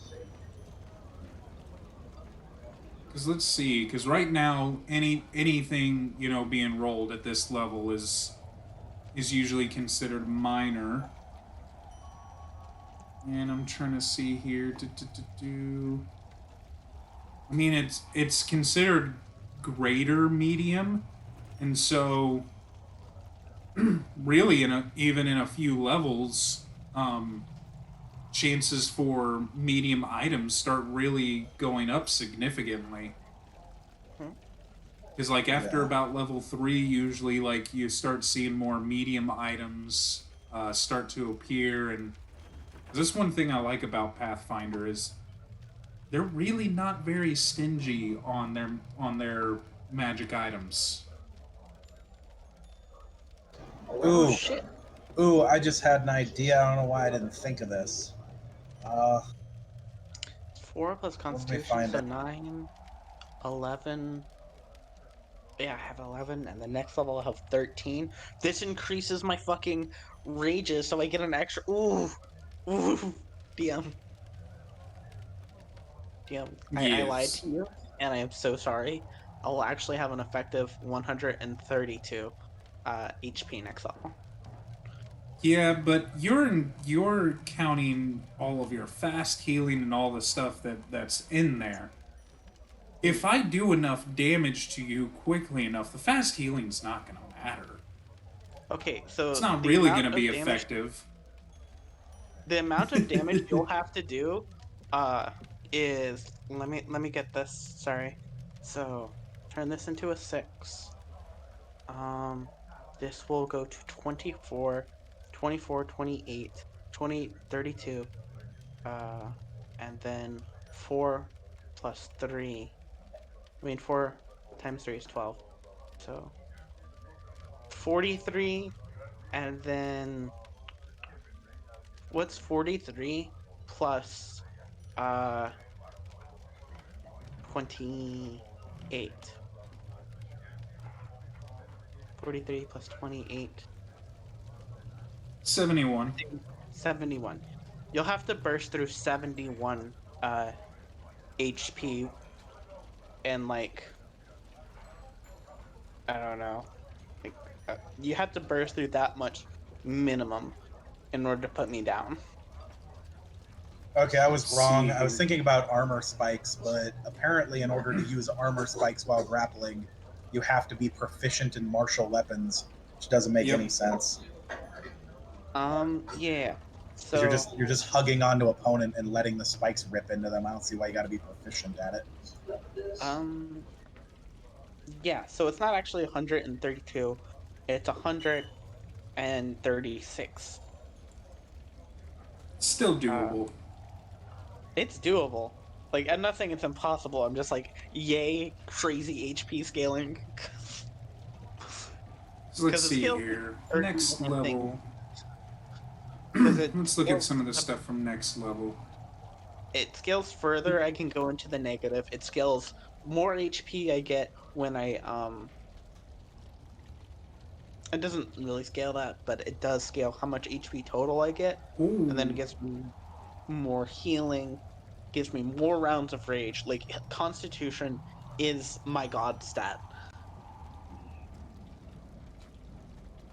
Because let's see. Because right now, anything being rolled at this level is usually considered minor. And I'm trying to see here. I mean, it's considered greater medium, and so really, even in a few levels, chances for medium items start really going up significantly. Because like after about level 3, usually like you start seeing more medium items start to appear. And this one thing I like about Pathfinder is they're really not very stingy on their magic items. Ooh, Shit. ooh! I just had an idea. I don't know why I didn't think of this. 4 plus constitution, find so it? 9, 11. Yeah, I have 11, and the next level I have 13. This increases my fucking rages, so I get an extra. Ooh, DM. I lied Yes. to you, and I am so sorry. I will actually have an effective 132 HP next level. Yeah, but you're counting all of your fast healing and all the stuff that's in there. If I do enough damage to you quickly enough, the fast healing's not gonna matter. Okay, It's so not really gonna be effective. the amount of damage you'll have to do, uh, is let me get this. Sorry. So turn this into a 6. Um, this will go to 24, 24, 28, 20, 32. And then 4 plus 3. I mean, 4 times 3 is 12. So 43, and then what's 43 plus 28? 43 plus 28. 71. 71. You'll have to burst through 71 HP and like I don't know. Like you have to burst through that much minimum in order to put me down. Okay, I was Let's wrong. see I was here. thinking about armor spikes, but apparently, in order to use armor spikes while grappling, you have to be proficient in martial weapons, which doesn't make Yep. any sense. Yeah. 'Cause So you're just hugging onto opponent and letting the spikes rip into them. I don't see why you got to be proficient at it. um yeah, so it's not actually 132. It's 136. Still Uh doable. it's doable. Like I'm not saying it's impossible. I'm just like yay crazy HP scaling. So let's Cuz it see scales here. 30 Next different things. level. Cuz it Let's look at scales some of the stuff from next level. it scales further, I can go into the negative. It scales more HP I get when I it doesn't really scale that, but it does scale how much HP total I get, and then it Ooh. gives me more healing, gives me more rounds of rage. Like Constitution is my god stat.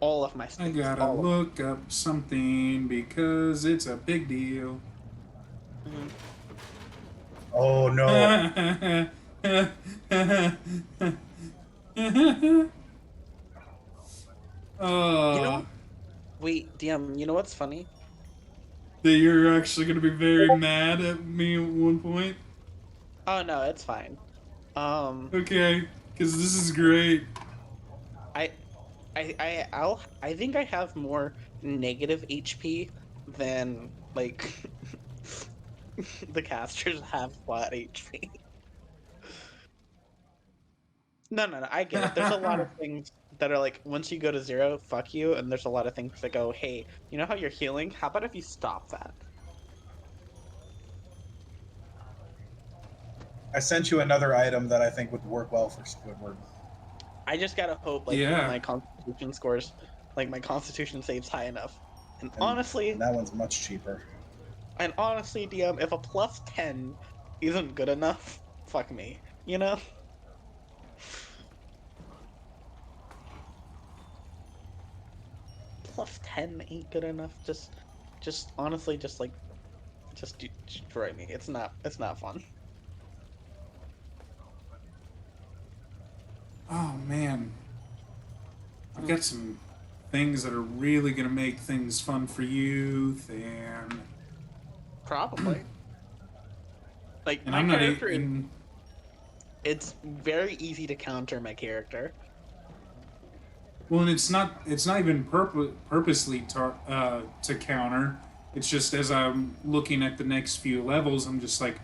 All of my I states, gotta all of look up something because it's a big deal. them. Oh no! You know, uh, wait, DM. You know what's funny? that you're actually gonna be very mad at me at one point. Oh no, it's fine. Um, Okay, because this is great. I I think I have more negative HP than like the casters have flat HP. No, I get it. There's a lot of things that are like once you go to 0, fuck you, and there's a lot of things that go, hey, you know how you're healing? How about if you stop that? I sent you another item that I think would work well for Squidward. I just gotta hope like Yeah. my constitution scores, like my constitution saves high enough. And And honestly, that one's much cheaper. DM, if a plus 10 isn't good enough, fuck me. You know? Plus 10 ain't good enough. Just honestly, just like, destroy me. It's not fun. Oh man, I've got some things that are really gonna make things fun for you, Than. Probably. Like And my I'm not character, even. it's very easy to counter my character. Well, and it's not. It's not even purposely to counter. It's just as I'm looking at the next few levels, I'm just like,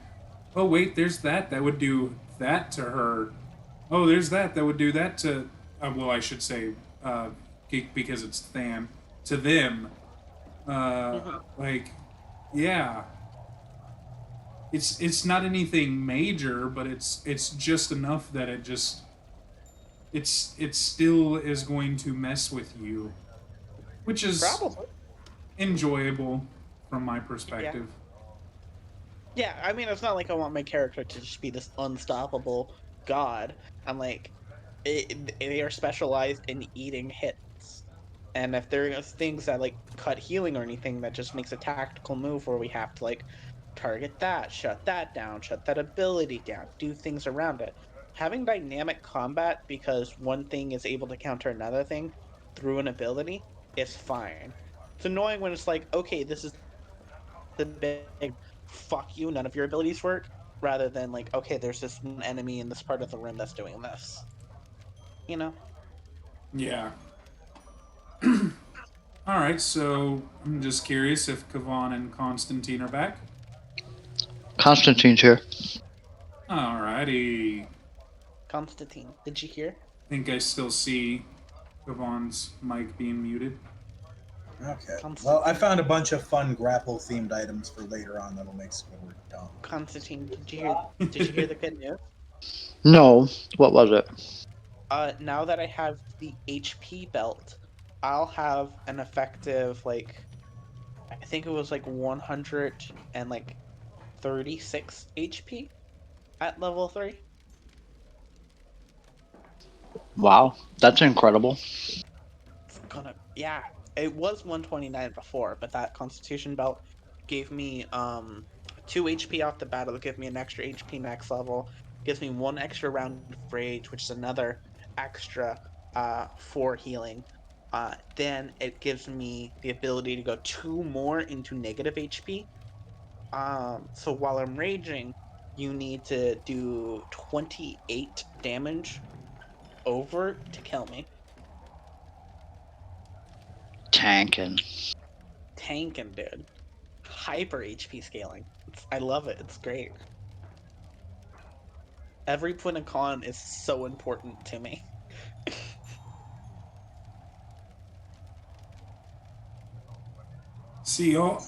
oh wait, there's that. That would do that to her. Oh, there's that. That would do that to. Well, I should say, because it's Than to them. Like, yeah. It's not anything major, but it's just enough that it still is going to mess with you, which is Probably. enjoyable from my Yeah. perspective. Yeah, I mean, it's not like I want my character to just be this unstoppable god. I'm like, they are specialized in eating hits, And if there are things that like cut healing or anything, that just makes a tactical move where we have to like target that, shut that down, shut that ability down, do things around it. Having dynamic combat because one thing is able to counter another thing through an ability is fine. It's annoying when it's like, okay, this is the big fuck you, none of your abilities work, rather than like, okay, there's this one enemy in this part of the room that's doing this. You know? Yeah. All right, so I'm just curious if Kavan and Constantine are back. Constantine's here. Alrighty. Constantine, did you hear? I think I still see Kavan's mic being muted. Okay. Constantine. Well, I found a bunch of fun grapple-themed items for later on that'll make Squidward dumb. Constantine, did you hear the good news? No, what was it? Now that I have the HP belt, I'll have an effective like, I think it was like 136 HP at level 3. Wow, that's incredible. It's gonna, yeah, it was 129 before, but that Constitution belt gave me 2 HP off the bat. It'll give me an extra HP next level. Gives me 1 extra round of rage, which is another extra 4 healing. Then it gives me the ability to go 2 more into negative HP. So while I'm raging, you need to do 28 damage over to kill me. Tanking. Tanking, dude. Hyper HP scaling. I love it. It's great. Every point of con is so important to me. See, all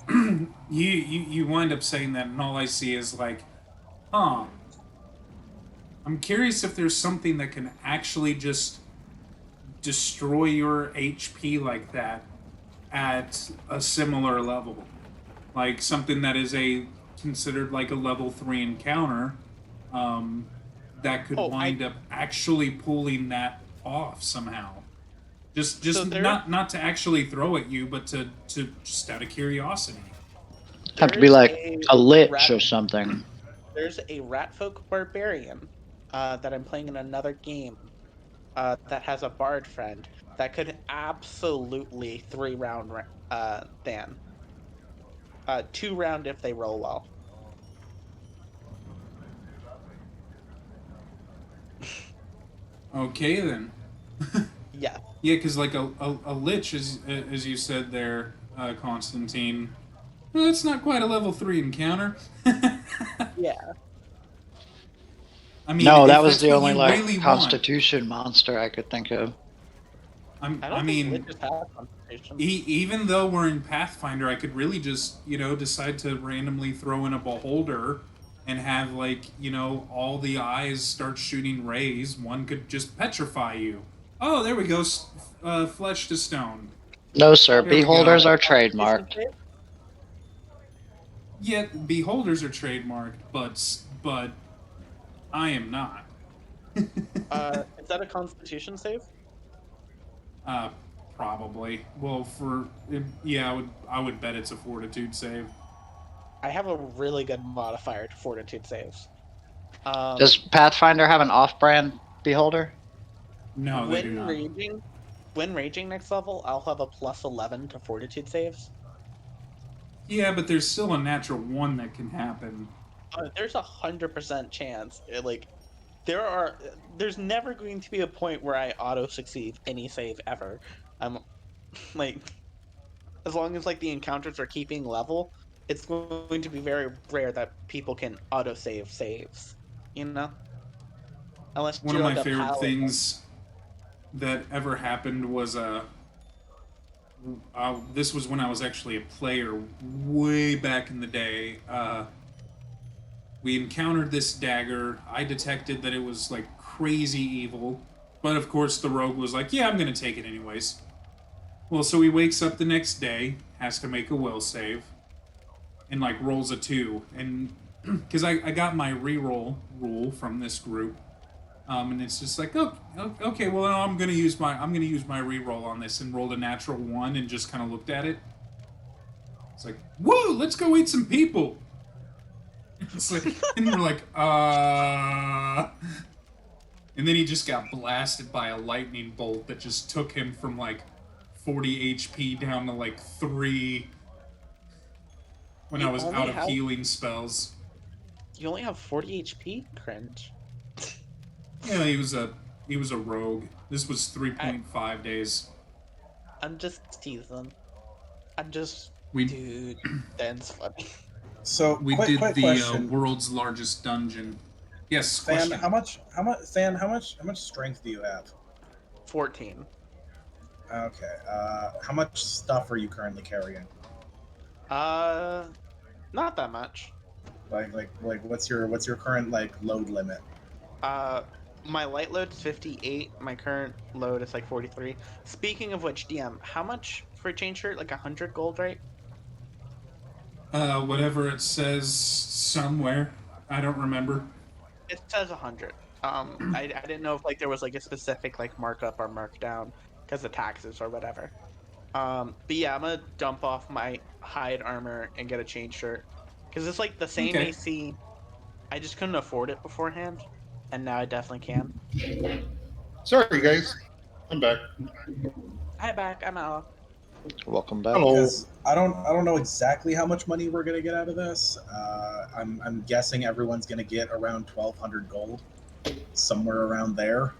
you wind up saying that, and all I see is like, huh. I'm curious if there's something that can actually just destroy your HP like that at a similar level, like something that is considered like a level 3 encounter, that could wind up actually pulling that off somehow. Just So not to actually throw at you, but to just out of curiosity. Have to be like a lich rat- or something. There's a Ratfolk Barbarian that I'm playing in another game that has a bard friend that could absolutely 3-round Dan. 2-round if they roll well. Okay then. Yeah. Yeah, because like a lich, as you said there, Constantine, well, it's not quite a level 3 encounter. Yeah. I mean, No, if that was that's the what only you like really Constitution monster I could think of. I mean, even though we're in Pathfinder, I could really just, decide to randomly throw in a beholder and have, like, all the eyes start shooting rays. One could just petrify you. Oh, there we go. Flesh to stone. No, sir. There we Beholders go. are trademarked. Yeah, beholders are trademarked, but I am not. Is that a Constitution save? Probably. Well, I would bet it's a Fortitude save. I have a really good modifier to Fortitude saves. Does Pathfinder have an off-brand beholder? No, they do not. When raging next level, I'll have a plus 11 to Fortitude saves. Yeah, but there's still a natural 1 that can happen. There's 100% chance. There's never going to be a point where I auto succeed any save ever. I'm like, as long as like the encounters are keeping level, it's going to be very rare that people can auto save saves. Unless One you're of my like a favorite paladin. things that ever happened was this was when I was actually a player way back in the day. We encountered this dagger. I detected that it was like crazy evil, but of course the rogue was like, "Yeah, I'm gonna take it anyways." Well, so he wakes up the next day, has to make a will save, and like rolls a 2, and because I got my reroll rule from this group. And it's just like, oh, okay, well, I'm gonna use my reroll on this, and rolled a natural 1, and just kind of looked at it. It's like, whoa, let's go eat some people. It's like, and we're like, And then he just got blasted by a lightning bolt that just took him from like 40 HP down to like 3 when I was out of healing spells. You only have 40 HP? Cringe. Yeah, he was a rogue. This was 3.5 days. I'm just teasing. We Dude, that's funny. So we quick did the question. world's largest dungeon. Yes, Fan, question. how much strength do you have? 14. Okay. How much stuff are you currently carrying? Not that much. Like what's your current like load limit? My light load's 58. My current load is like 43. Speaking of which, DM, how much for a chain shirt? Like 100 gold, right? Whatever it says somewhere. I don't remember. It says 100. I didn't know if like there was like a specific like markup or markdown because of taxes or whatever. But yeah, I'm gonna dump off my hide armor and get a chain shirt because it's like the same Okay. AC. I just couldn't afford it beforehand, and now I definitely can. Sorry, guys. I'm back. Hi, back. I'm out. Welcome back. Hello. Because I don't know exactly how much money we're gonna get out of this. I'm guessing everyone's gonna get around 1,200 gold, somewhere around there.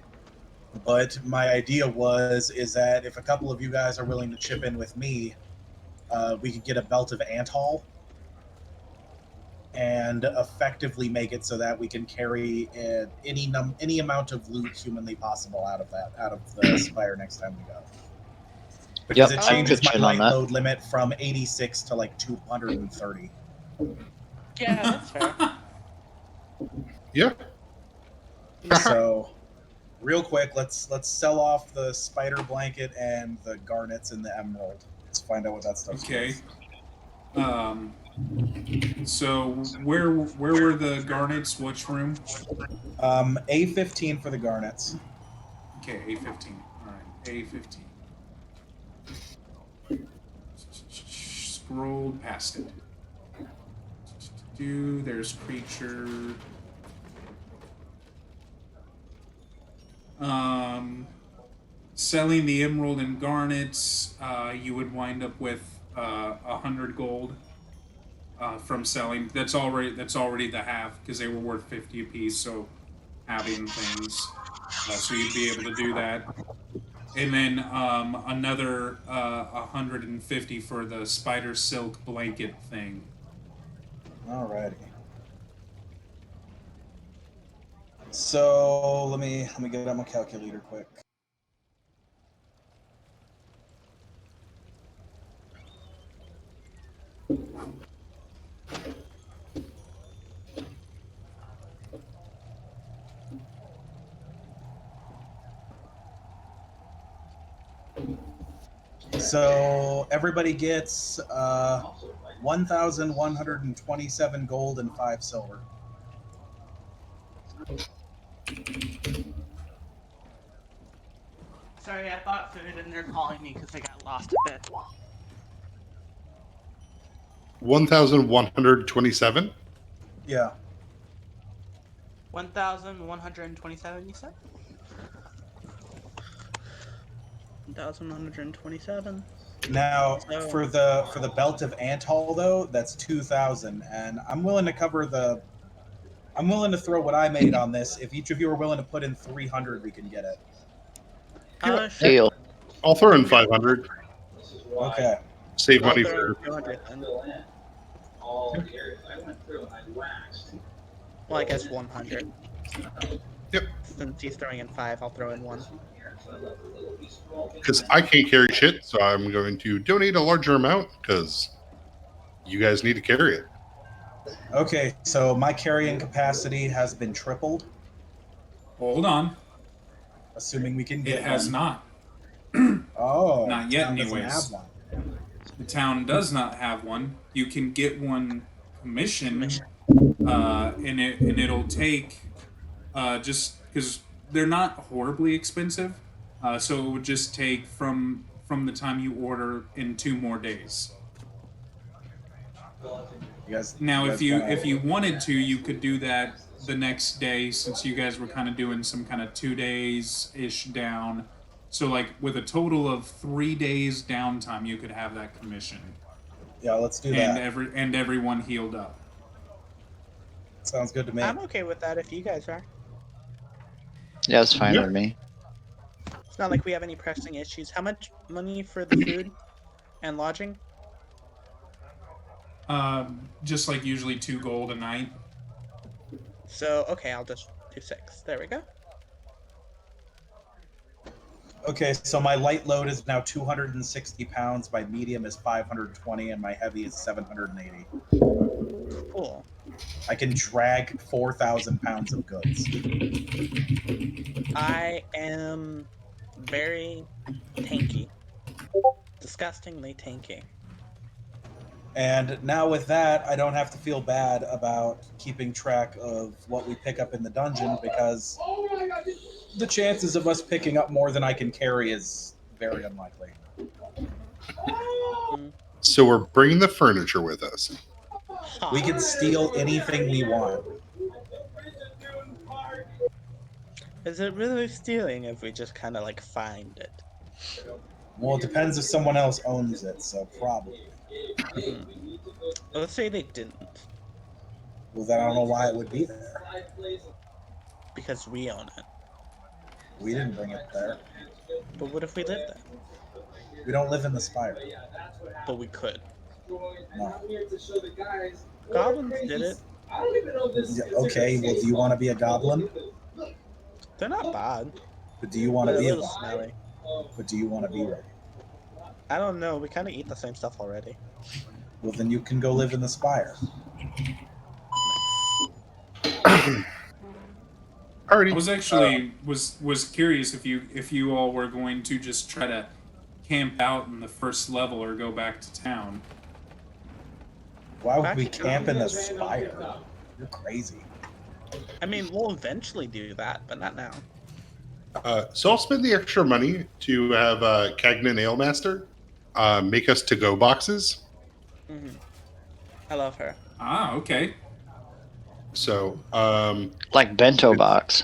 But my idea is that if a couple of you guys are willing to chip in with me, we could get a belt of Antall and effectively make it so that we can carry any amount of loot humanly possible out of the spire next time we go. Because Yep, it I'm changes my pitching on light that. load limit from 86 to like 230. Yeah, that's fair. Yeah. So, real quick, let's sell off the spider blanket and the garnets and the emerald. Let's find out what that stuff's Okay. worth. So where were the garnets? Which room? A15 for the garnets. Okay, A15. All right, A15. Scrolled past it. There's creature. Selling the emerald and garnets, you would wind up with 100 gold from selling. That's already the half because they were worth 50 apiece. So having things, so you'd be able to do that. And then another 150 for the spider silk blanket thing. Alrighty. So let me get out my calculator quick. So everybody gets 1,127 gold and 5 silver. Sorry, I bought food and they're calling me because I got lost a bit. 1,127? Yeah. 1,127, you said? 1,127. Now So- for the belt of Antall though, that's 2,000, and I'm willing to throw what I made on this. If each of you are willing to put in 300, we can get it. Sure. Deal. I'll throw in 500. Okay. Save I'll money throw for. in 200 then. All the areas I went through and I waxed. Well, I guess 100. Yep. Since he's throwing in 5, I'll throw in 1. Because I can't carry shit, so I'm going to donate a larger amount because you guys need to carry it. Okay, so my carrying capacity has been tripled, Hold on. assuming we can get It has one. not. Oh, Not yet, town doesn't anyways. have one. The town does not have one. You can get one commissioned, and it'll take just because they're not horribly expensive, so it would just take from the time you order in 2 more days. Now, if you wanted to, you could do that the next day, since you guys were kind of doing some kind of 2 days ish down. So, like, with a total of 3 days downtime, you could have that commission. Yeah, let's do and that. everyone healed up. Sounds good to me. I'm okay with that if you guys are. Yeah, it's fine Yep. with me. It's not like we have any pressing issues. How much money for the food and lodging? Just like usually 2 gold a night. So, okay, I'll just do 6. There we go. Okay, so my light load is now 260 pounds, my medium is 520, and my heavy is 780. Cool. I can drag 4,000 pounds of goods. I am very tanky. Disgustingly tanky. And now with that, I don't have to feel bad about keeping track of what we pick up in the dungeon, because the chances of us picking up more than I can carry is very unlikely. So we're bringing the furniture with us. Huh. We can steal anything we want. Is it really stealing if we just kind of like find it? Well, it depends if someone else owns it, so probably. Well, let's say they didn't, Well, then I don't know why it would be there. because we own it. We didn't bring it there. But what if we lived there? We don't live in the Spire. But we could. No. Goblins did it. Yeah, okay, well, do you want to be a goblin? They're not bad. But do you want to They're a be little one? smelly. But do you want to be one? I don't know. We kind of eat the same stuff already. Well, then you can go live in the Spire. Alrighty. I was actually was curious if you all were going to just try to camp out in the first level or go back to town. Why would we camp in the Spire? You're crazy. I mean, we'll eventually do that, but not now. So I'll spend the extra money to have Cagnan Alemaster make us to-go boxes. Hmm. I love her. Ah, okay. So, Like bento box.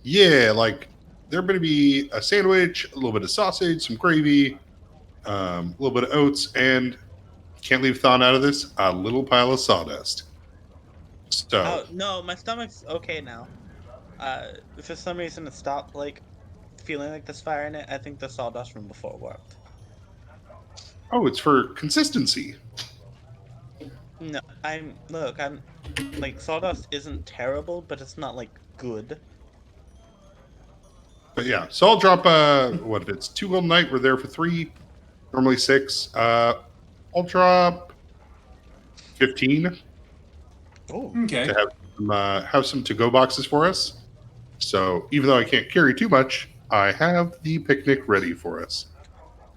yeah, like they're going to be a sandwich, a little bit of sausage, some gravy, a little bit of oats, and can't leave Thon out of this, a little pile of sawdust. So, Oh no, my stomach's okay now. For some reason it stopped like feeling like there's fire in it. I think the sawdust from before worked. oh, it's for consistency. No, I'm like sawdust isn't terrible, but it's not like good. But yeah, so I'll drop, what if it's 2 gold a night? We're there for 3, normally 6. I'll drop 15 Oh, Okay. to have some to-go boxes for us. So even though I can't carry too much, I have the picnic ready for us.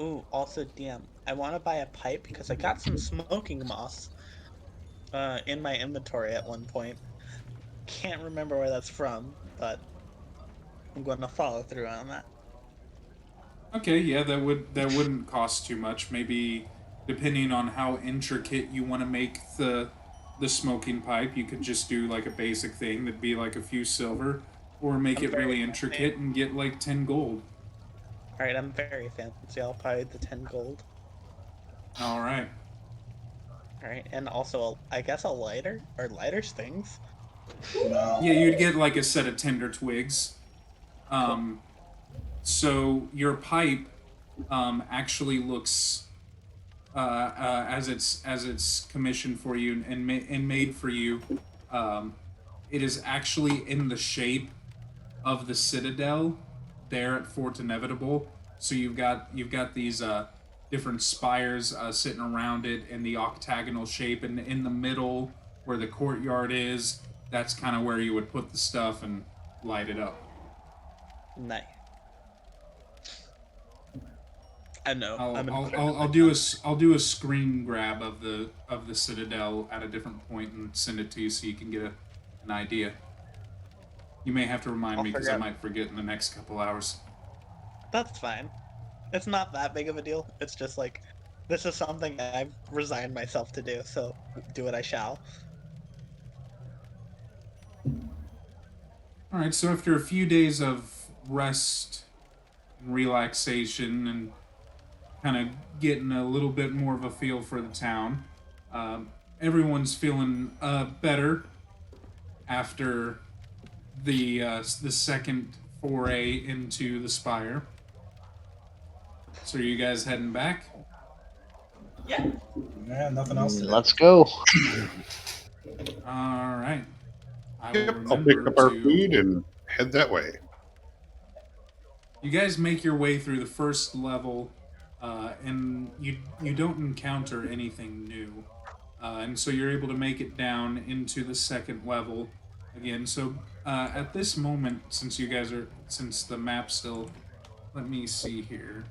ooh. Also, DM, I want to buy a pipe because I got some smoking moss in my inventory at one point. Can't remember where that's from, but I'm going to follow through on that. Okay, yeah, that wouldn't cost too much. Maybe depending on how intricate you want to make the smoking pipe, you could just do like a basic thing that'd be like a few silver, or make it really intricate and get like 10 gold. All right, I'm very fancy. I'll pay the 10 gold. All right. All right, and also I guess a lighter or lighter stings. No. Yeah, you'd get like a set of tinder twigs. So your pipe actually looks as it's commissioned for you and made for you. It is actually in the shape of the citadel there at Fort Inevitable. So you've got these different spires sitting around it in the octagonal shape, and in the middle where the courtyard is, that's kind of where you would put the stuff and light it up. Nice. I know. I'll do a screen grab of the citadel at a different point and send it to you so you can get an idea. You may have to remind I'll me because I forget. might forget in the next couple hours. That's fine. It's not that big of a deal. It's just like, this is something I've resigned myself to do, so do what I shall. All right, so after a few days of rest and relaxation and kind of getting a little bit more of a feel for the town, everyone's feeling better after the second foray into the spire. So are you guys heading back? Yeah. Yeah, nothing else to do. Let's go. All right. I will Yep, I'll pick remember up our to. food and head that way. You guys make your way through the first level, and you don't encounter anything new, and so you're able to make it down into the second level again. So at this moment, since the map still, let me see here.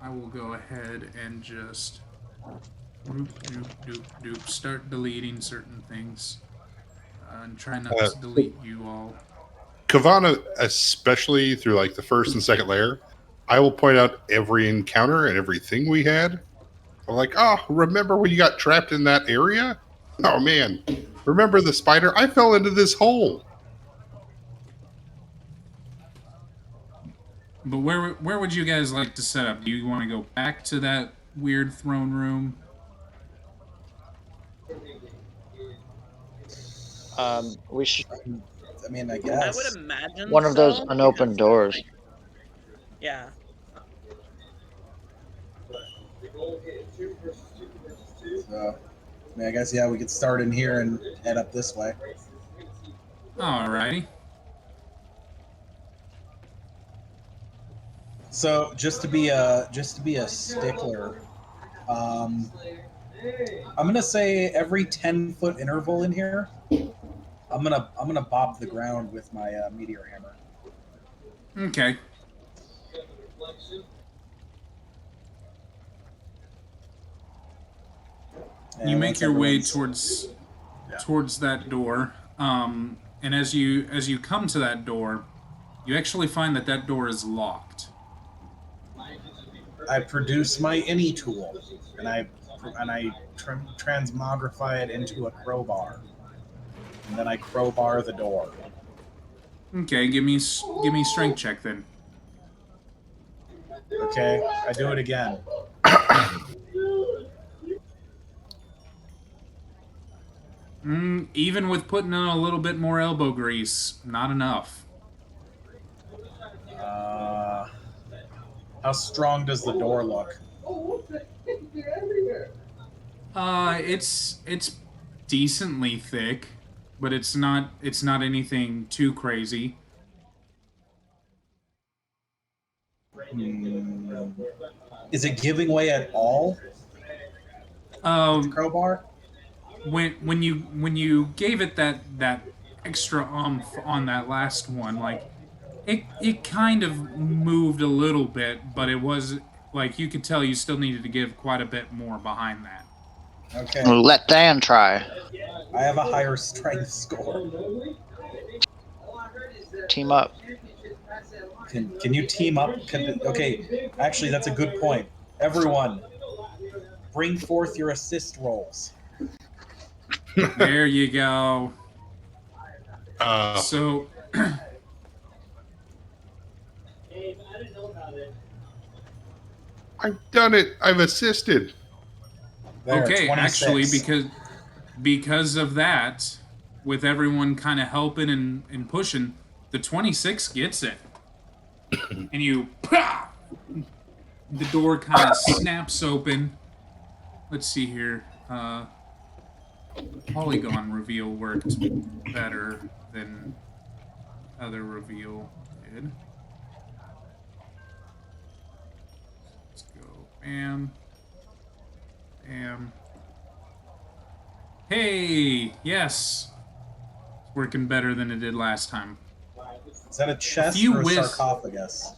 I will go ahead and just start deleting certain things, and try not to delete you all. Kavana, especially through like the first and second layer, I will point out every encounter and everything we had. I'm like, oh, remember when you got trapped in that area? Oh man, remember the spider? I fell into this hole. But where would you guys like to set up? Do you want to go back to that weird throne room? We should I mean, I I guess. would imagine one of those so, unopened because, doors. Yeah. So, I mean, I guess, yeah, we could start in here and head up this way. Alrighty. So, just to be a stickler, I'm gonna say every 10-foot interval in here, I'm gonna bop the ground with my meteor hammer. Okay. And You make once your way everyone's- towards that door, and as you come to that door, you actually find that door is locked. I produce my any tool, and I transmogrify it into a crowbar, and then I crowbar the door. Okay, give me strength check then. Okay, I do it again. Even with putting on a little bit more elbow grease, not enough. How strong does the door look? It's decently thick, but it's not anything too crazy. Is it giving way at all? The crowbar? When you gave it that extra on that last one, like it kind of moved a little bit, but it was like you could tell you still needed to give quite a bit more behind that. Okay. Let Dan try. I have a higher strength score. Team up. Can you team up? Okay, actually, that's a good point. Everyone, bring forth your assist rolls. There you go. So I've done it. I've assisted. There, okay, 26. actually, because of that, with everyone kind of helping and pushing, the 26 gets it, and you, the door kind of snaps open. Let's see here. Polygon reveal worked better than other reveal did. Let's go. Bam. Bam. Hey! Yes! It's working better than it did last time. Is that a chest few or a wisps. sarcophagus?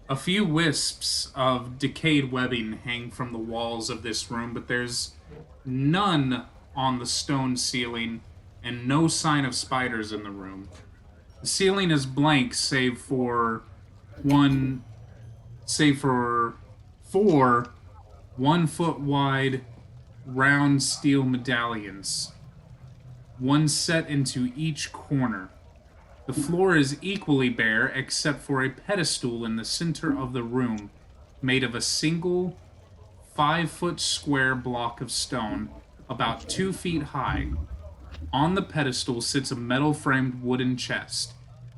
A few wisps of decayed webbing hang from the walls of this room, but there's none on the stone ceiling, and no sign of spiders in the room. The ceiling is blank save for four 1 foot wide round steel medallions, one set into each corner. The floor is equally bare except for a pedestal in the center of the room made of a single 5-foot square block of stone about 2 feet high. On the pedestal sits a metal-framed wooden chest,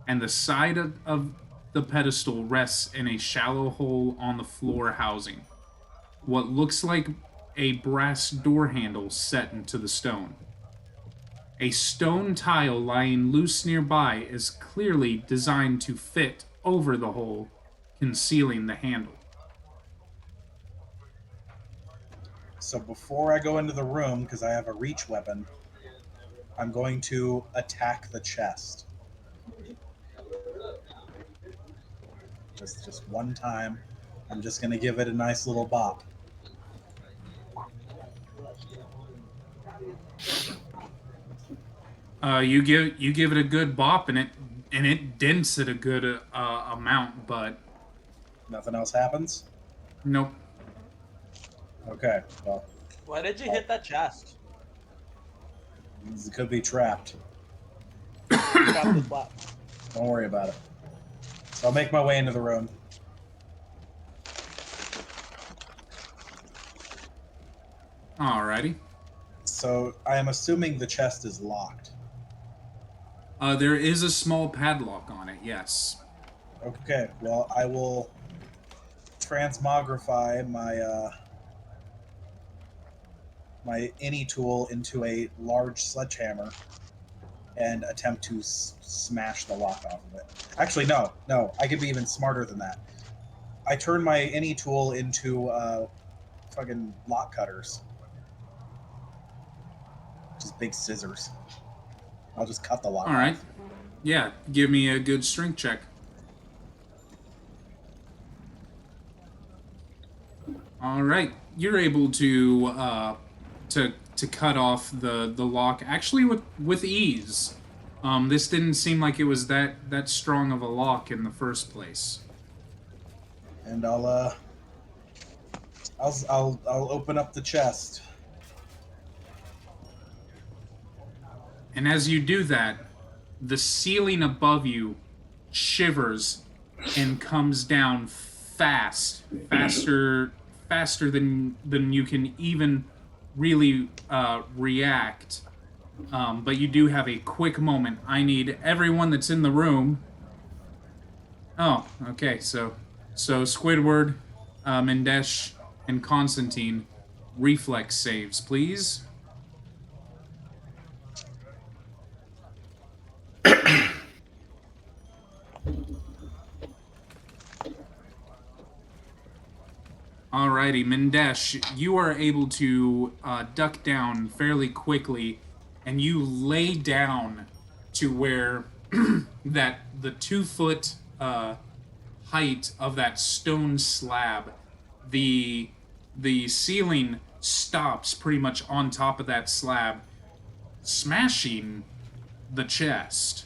and the side of the pedestal rests in a shallow hole on the floor housing what looks like a brass door handle set into the stone. A stone tile lying loose nearby is clearly designed to fit over the hole, concealing the handle. So before I go into the room, because I have a reach weapon, I'm going to attack the chest. Just one time. I'm just going to give it a nice little bop. You give it a good bop, and it dents it a good amount, but Nothing else happens? nope. Okay, well, Why did you hit that chest? it could be trapped. Drop the flap. Don't worry about it. So I'll make my way into the room. Alrighty. So I am assuming the chest is locked. There is a small padlock on it, yes. Okay, well, I will transmogrify my any tool into a large sledgehammer and attempt to smash the lock off of it. Actually, no, I could be even smarter than that. I turn my any tool into fucking lock cutters. Just big scissors. I'll just cut the lock Alright. off. Yeah, give me a good strength check. Alright, you're able to cut off the lock actually with ease. This didn't seem like it was that strong of a lock in the first place. And I'll open up the chest. And as you do that, the ceiling above you shivers and comes down faster than you can even really react. But you do have a quick moment. I need everyone that's in the room. Oh, okay. So Squidward, Mendesh, and Constantine, reflex saves, please. Alrighty, Mendesh, you are able to duck down fairly quickly, and you lay down to where that the 2-foot height of that stone slab, the ceiling stops pretty much on top of that slab, smashing the chest.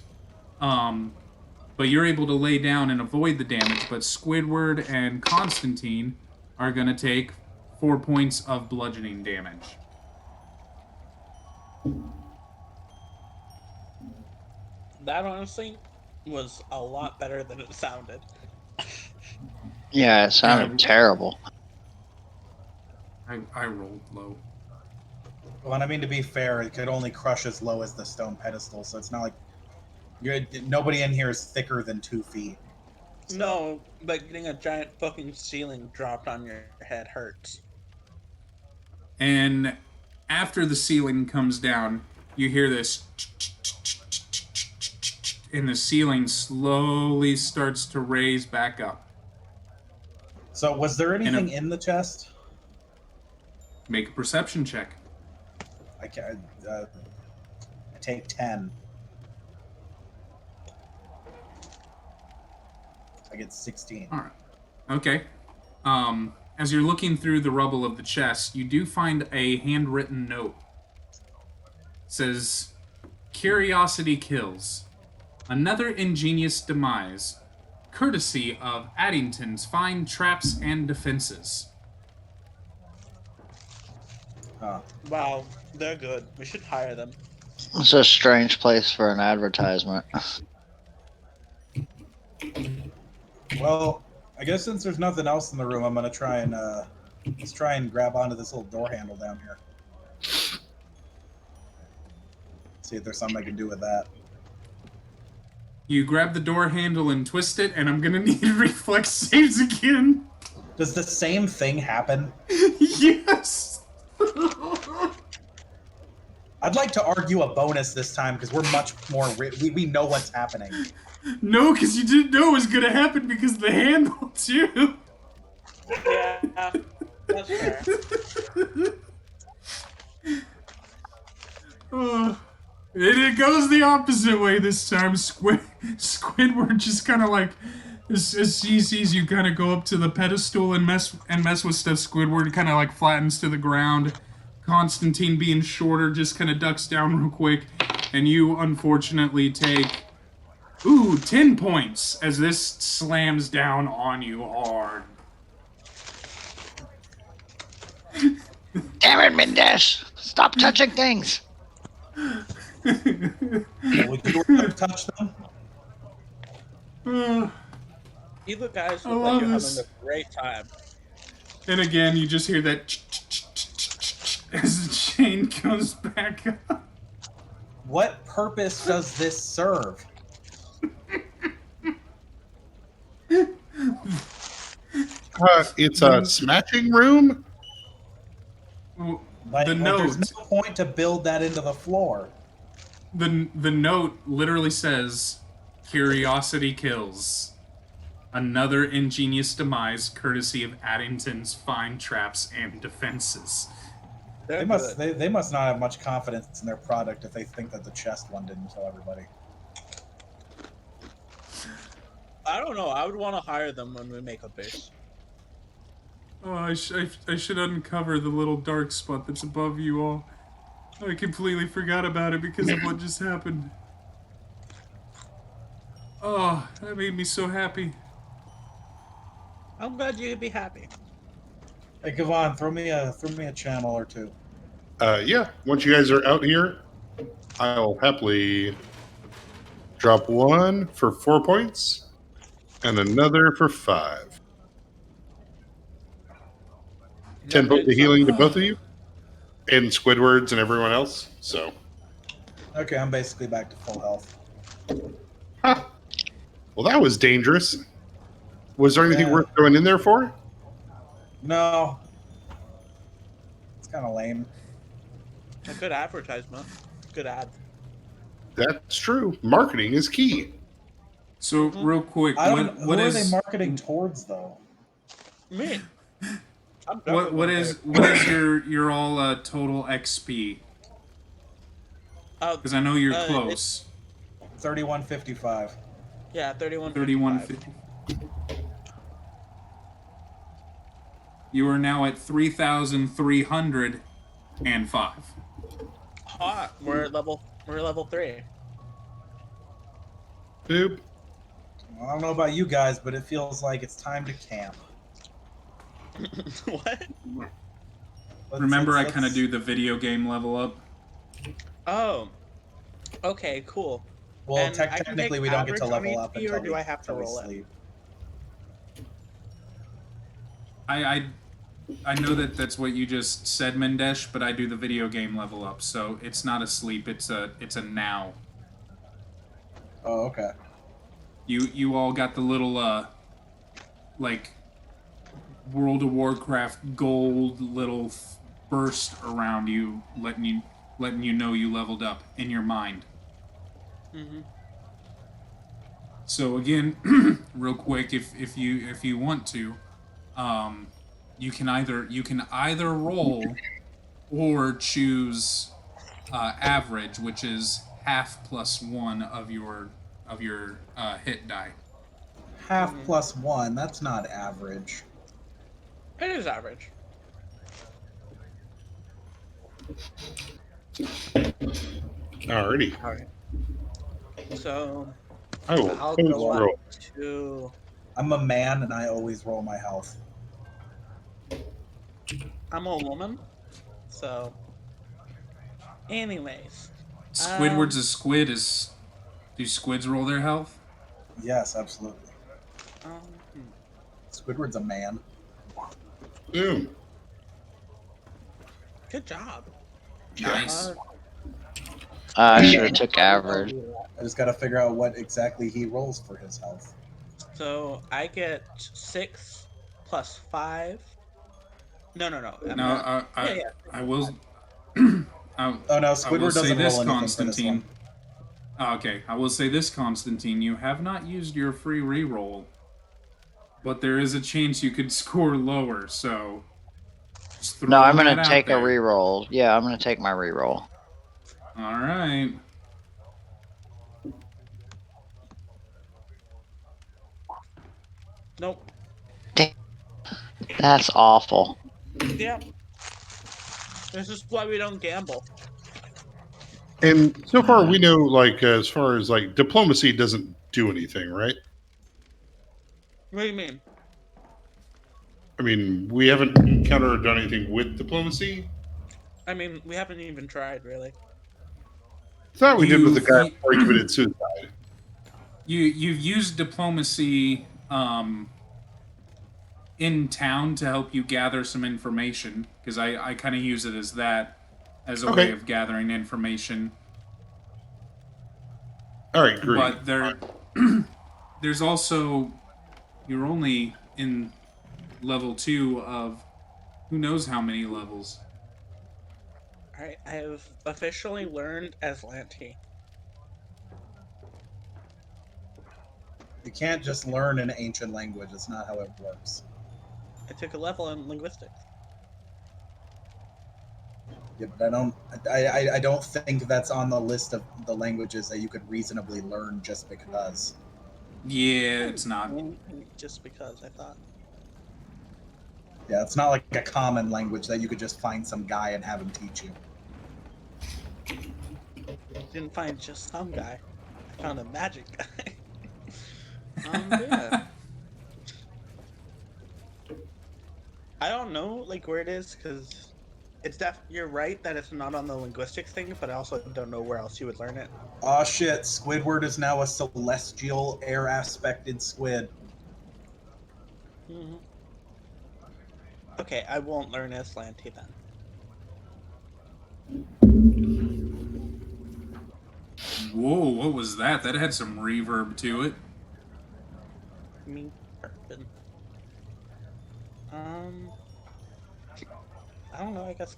But you're able to lay down and avoid the damage, but Squidward and Constantine are going to take 4 points of bludgeoning damage. That honestly was a lot better than it sounded. Yeah, it sounded terrible. I rolled low. Well, and I mean, to be fair, it could only crush as low as the stone pedestal, so it's not like nobody in here is thicker than 2 feet. So. No, but getting a giant fucking ceiling dropped on your head hurts. And after the ceiling comes down, you hear this, and the ceiling slowly starts to raise back up. So, was there anything in the chest? Make a perception check. I take 10. I get 16. All right. Okay. As you're looking through the rubble of the chest, you do find a handwritten note. It says, Curiosity kills. Another ingenious demise, courtesy of Addington's fine traps and defenses. Huh. Wow, they're good. We should hire them. It's a strange place for an advertisement. Well, I guess since there's nothing else in the room, I'm gonna try and let's try and grab onto this little door handle down here. See if there's something I can do with that. You grab the door handle and twist it, and I'm gonna need reflex saves again. Does the same thing happen? Yes! I'd like to argue a bonus this time because we're much more. We know what's happening. No, because you didn't know it was gonna happen because of the handle, too. Yeah, that's fair. It goes the opposite way this time. Squidward just kind of like, as he sees you kind of go up to the pedestal and mess with stuff, Squidward kind of like flattens to the ground. Constantine, being shorter, just kind of ducks down real quick, and you unfortunately take 10 points as this slams down on you hard. Damn it, Mendes! Stop touching things! Would you like to touch them? You guys I look love like you're this. having a great time. And again, you just hear that as the chain comes back up. What purpose does this serve? It's a smashing room. Like, The there's note. no point to build that into the floor. The note literally says, "Curiosity kills. Another ingenious demise, courtesy of Addington's fine traps and defenses." They're They must not have much confidence in their product if they think that the chest one didn't kill everybody. I don't know. I would want to hire them when we make a base. Oh, I should uncover the little dark spot that's above you all. I completely forgot about it because of what just happened. Oh, that made me so happy. I'm glad you'd be happy. Hey, Gavon, throw me a channel or two. Yeah, once you guys are out here, I'll happily drop one for 4 points and another for 5. 10 points of healing to both of you, and Squidwards and everyone else. So, Okay, I'm basically back to full health. huh. Well, that was dangerous. Was there anything Yeah. worth going in there for? No. It's kind of lame. A good advertisement. Good ad. That's true. Marketing is key. So, real quick, I don't. what who is are they marketing towards, though? Me. I'm what is your all total XP? Because I know you're close. 3155. Yeah, 31. 3150. You are now at 3,305. Hot. We're level 3. Boop. Well, I don't know about you guys, but it feels like it's time to camp. What? Remember, I kind of do the video game level up. Oh. Okay, cool. Well, And I can technically, take we don't get to average on level up HP, until or do I have to until we roll it? sleep. I know that's what you just said, Mendesh, but I do the video game level up, so it's not a sleep, it's a now. Oh, okay. You all got the little like World of Warcraft gold little burst around you, letting you know you leveled up in your mind. Mm-hmm. So again, real quick, if you want to, you can either roll or choose average, which is half plus 1 of your hit die. Half plus 1. That's not average. It is average. Alrighty. All right. So I will I'll post go up roll. to. I'm a man and I always roll my health. I'm a woman. So, anyways, Squidward's a squid. Do squids roll their health? Yes, absolutely. hmm. Squidward's a man. Boom. Good job. Nice. I should have took average. I just got to figure out what exactly he rolls for his health. So I get 6 plus 5. No. I'm No, not. Yeah. I will. I Oh no, will Squidward say doesn't this, roll anything for this one. Constantine. Okay, I will say this, Constantine. You have not used your free reroll, but there is a chance you could score lower. So, just No, I'm throwing gonna that out take a there. reroll. Yeah, I'm gonna take my reroll. All right. Nope. That's awful. Yeah. This is why we don't gamble. And so far, we know, like, as far as like diplomacy doesn't do anything, right? What do you mean? I mean, we haven't encountered or done anything with diplomacy. I mean, we haven't even tried, really. Thought we did with the guy You- before he committed suicide. You've used diplomacy in town to help you gather some information, because I kind of use it as a way Okay. of gathering information. All right, great. But there's also, you're only in level 2 of who knows how many levels. Alright, I have officially learned Aslanti. You can't just learn an ancient language. That's not how it works. I took a level in linguistics. Yeah, but I don't think that's on the list of the languages that you could reasonably learn just because. Yeah, it's not. Just because I thought. Yeah, it's not like a common language that you could just find some guy and have him teach you. Didn't find just some guy. I found a magic guy. Yeah. I don't know like where it is because it's you're right that it's not on the linguistics thing, but I also don't know where else you would learn it. Aw shit, Squidward is now a celestial air aspected squid. Mm-hmm. Okay, I won't learn Aslanti then. Whoa, what was that? That had some reverb to it. Me Perkin. I don't know, I guess.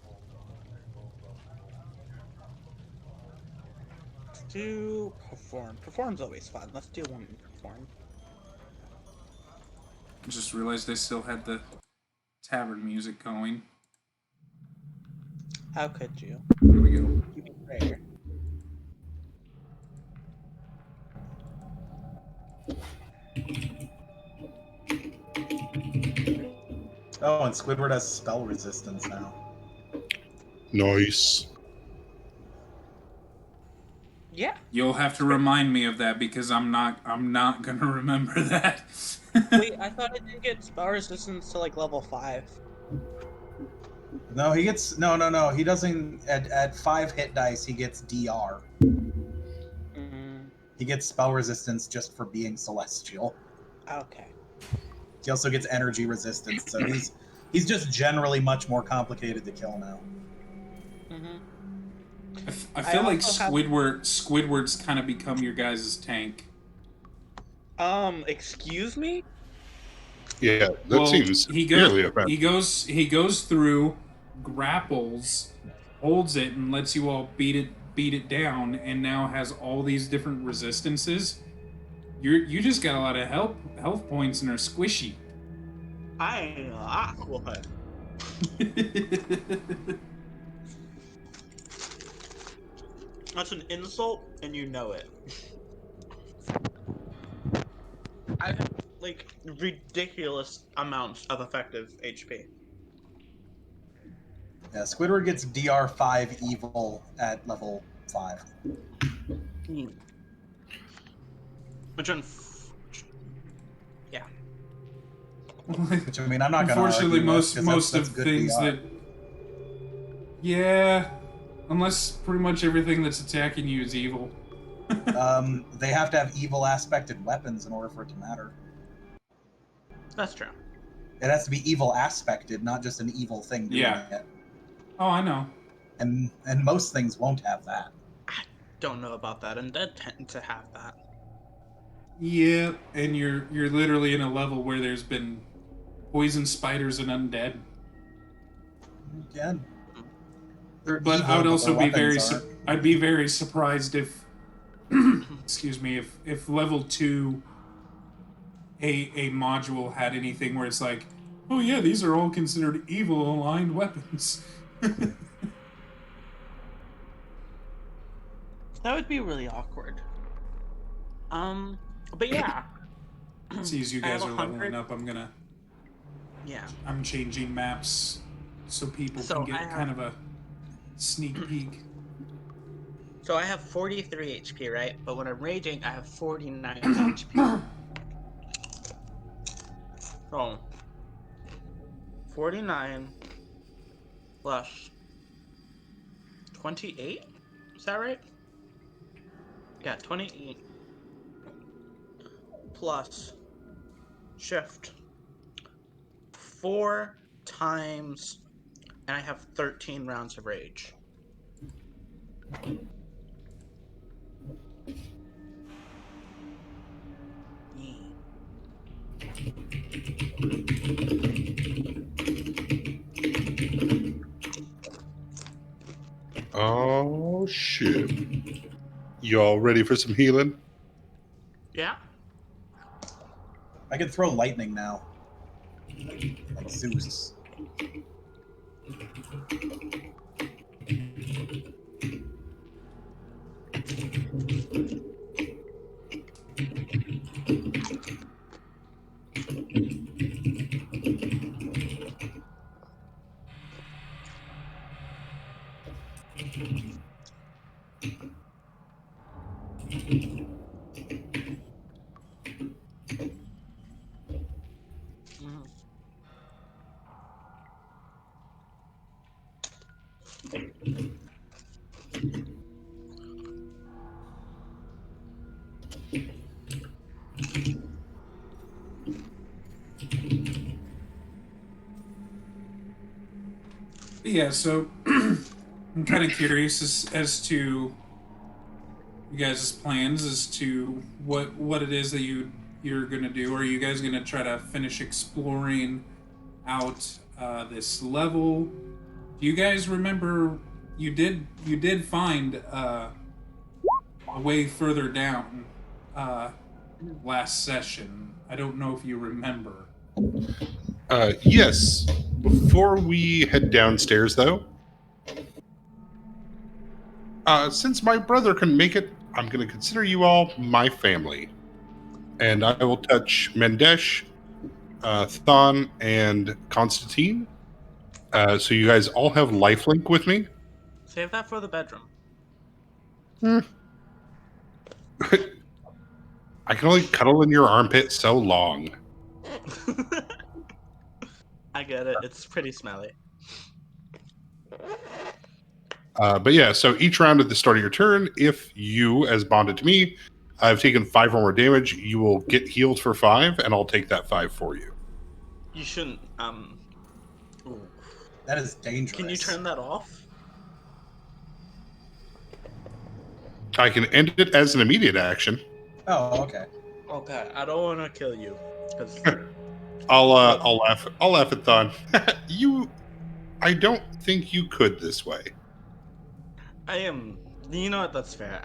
Let's do perform. Perform's always fun. Let's do one perform. Just realized I still had the tavern music going. How could you? There we go. You be rare. Oh, and Squidward has spell resistance now. Nice. Yeah. You'll have to remind me of that because I'm not gonna remember that. Wait, I thought I didn't get spell resistance to like level 5. No, he gets no. He doesn't at 5 hit dice. He gets DR. He gets spell resistance just for being celestial. Okay. He also gets energy resistance, so he's just generally much more complicated to kill now. I feel like also have- Squidward's kind of become your guys' tank. Excuse me? Yeah, that seems nearly offensive. He goes through, grapples, holds it, and lets you all beat it down, and now has all these different resistances. You just got a lot of health points and are squishy. I am Aqua. That's an insult, and you know it. I have like ridiculous amounts of effective HP. Yeah, Squidward gets DR5 evil at level 5. Which one? Yeah. Which I mean, I'm not going to Unfortunately, argue with, 'cause most that's of good things VR. that, yeah, unless pretty much everything that's attacking you is evil. They have to have evil aspected weapons in order for it to matter. That's true. It has to be evil aspected, not just an evil thing doing Yeah. it. Oh, I know. And most things won't have that. I don't know about that, and Undead tend to have that. Yeah, and you're literally in a level where there's been poison spiders and undead. Again, they're But evil, I would but also their be very weapons aren't. I'd be very surprised if excuse me, if level 2 a module had anything where it's like, oh yeah, these are all considered evil aligned weapons. That would be really awkward. But yeah. See, as you I have guys are 100. leveling up, Yeah. I'm changing maps so people So can I get have- kind of a sneak peek. So I have 43 HP, right? But when I'm raging, I have 49 HP. So 49 plus 28? Is that right? Yeah, 28 plus shift 4 times, and I have 13 rounds of rage. Oh shit! Y'all ready for some healing? Yeah? I can throw lightning now. Like Zeus. Mhm. But yeah, so I'm kind of curious as to you guys' plans as to what it is that you're gonna do. Are you guys gonna try to finish exploring out this level? Do you guys remember you did find a way further down last session? I don't know if you remember. Yes. Before we head downstairs, though, since my brother couldn't make it, I'm going to consider you all my family. And I will touch Mendesh, Thon, and Constantine. So you guys all have lifelink with me. Save that for the bedroom. I can only cuddle in your armpit so long. I get it. It's pretty smelly. But yeah, so each round at the start of your turn, if you, as bonded to me, have taken 5 or more damage, you will get healed for 5, and I'll take that 5 for you. You shouldn't. Ooh. That is dangerous. Can you turn that off? I can end it as an immediate action. Oh, okay. Okay, I don't want to kill you. 'Cause I'll laugh. I'll laugh at Thon. I don't think you could this way. I am. You know what? That's fair.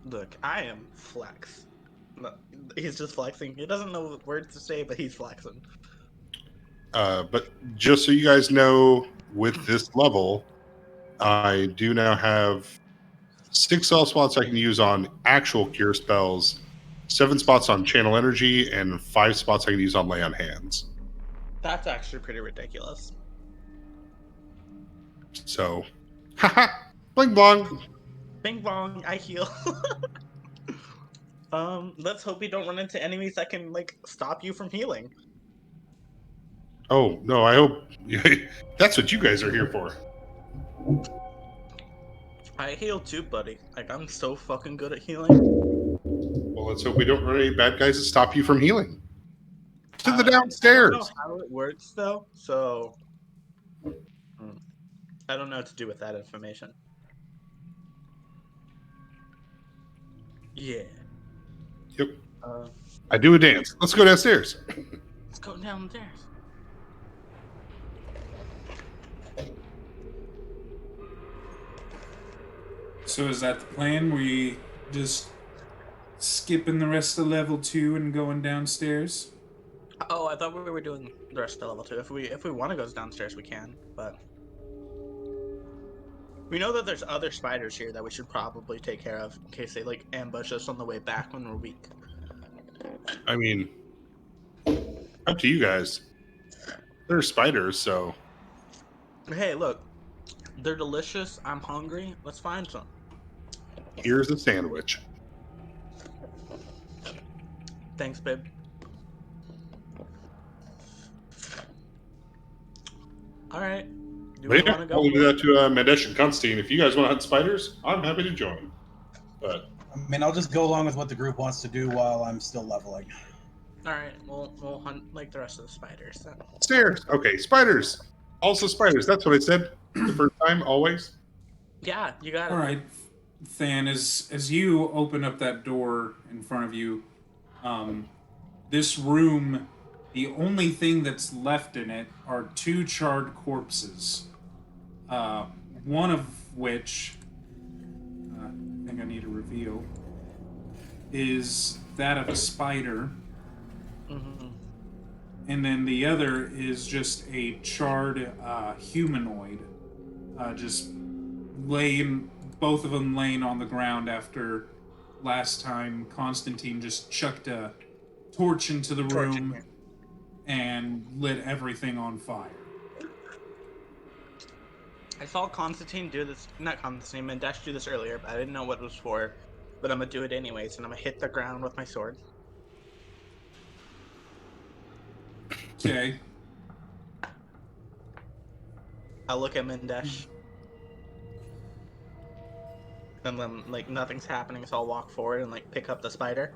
Look, I am flex. No, he's just flexing. He doesn't know what words to say, but he's flexing. But just so you guys know, with this level, I do now have 6 spell slots I can use on actual cure spells, 7 spots on channel energy, and 5 spots I can use on lay on hands. That's actually pretty ridiculous. So, haha, Bling blong. Bing bong, I heal. Let's hope we don't run into enemies that can like stop you from healing. Oh no, I hope that's what you guys are here for. I heal too, buddy. Like I'm so fucking good at healing. Well, let's hope we don't run any bad guys to stop you from healing. To the I don't know downstairs. how it works though, so I don't know what to do with that information. Yeah. Yep. Uh, I do a dance. Let's go downstairs. let's go downstairs. So is that the plan? We just skipping the rest of level 2 and going downstairs? Oh, I thought we were doing the rest of level 2. If we want to go downstairs, we can, but we know that there's other spiders here that we should probably take care of in case they like ambush us on the way back when we're weak. I mean, up to you guys. They're spiders, so Hey, look, they're delicious. I'm hungry. Let's find some. here's a sandwich. Thanks, babe. All right. Do we But yeah, want to I'll go? leave that to Mandesh and Constantine. If you guys want to hunt spiders, I'm happy to join. But I mean, I'll just go along with what the group wants to do while I'm still leveling. All right, we'll hunt like the rest of the spiders then. stairs. Okay, spiders. Also spiders. That's what I said the first time, always. Yeah, you got it. All right, Than, as you open up that door in front of you, this room, the only thing that's left in it are 2 charred corpses. One of which, I think I need to reveal, is that of a spider. Mm-hmm. And then the other is just a charred humanoid, just both of them laying on the ground after last time Constantine just chucked a torch into the room and lit everything on fire. I saw Constantine do this, not Constantine, Mandesh do this earlier, but I didn't know what it was for. But I'm gonna do it anyways, and I'm gonna hit the ground with my sword. Okay. I'll look at Mandesh. And then, like, nothing's happening, so I'll walk forward and, like, pick up the spider.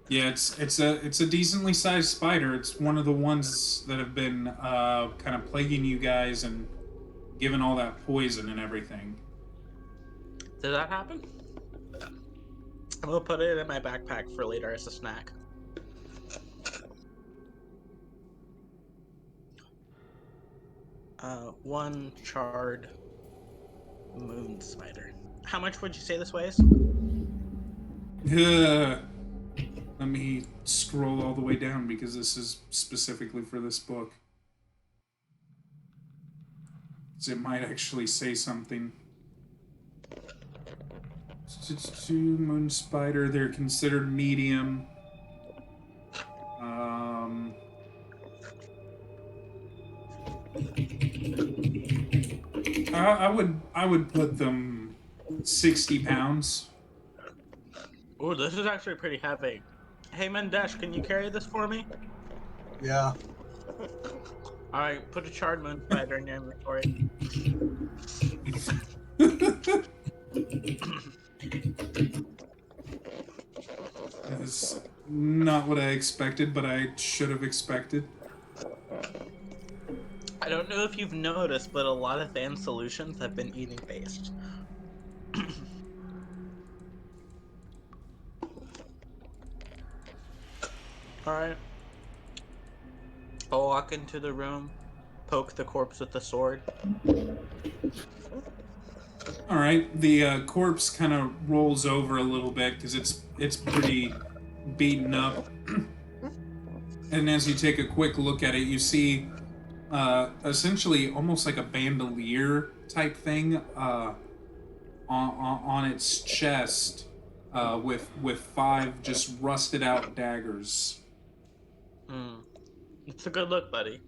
Yeah, it's a decently sized spider. It's one of the ones that have been kind of plaguing you guys and giving all that poison and everything. Did that happen? I'm gonna put it in my backpack for later as a snack. One charred moon spider. How much would you say this weighs? Let me scroll all the way down because this is specifically for this book. So it might actually say something. 2 moon spider, they're considered medium. I would put them 60 pounds. Oh, this is actually pretty heavy. Hey, Mandesh, can you carry this for me? Yeah. Alright, put a charred moon spider in your inventory. That is not what I expected, but I should have expected. I don't know if you've noticed, but a lot of fan solutions have been eating based. Alright. I'll walk into the room, poke the corpse with the sword. All right, the corpse kind of rolls over a little bit because it's pretty beaten up. And as you take a quick look at it, you see essentially almost like a bandolier type thing on its chest with 5 just rusted out daggers. It's a good look, buddy.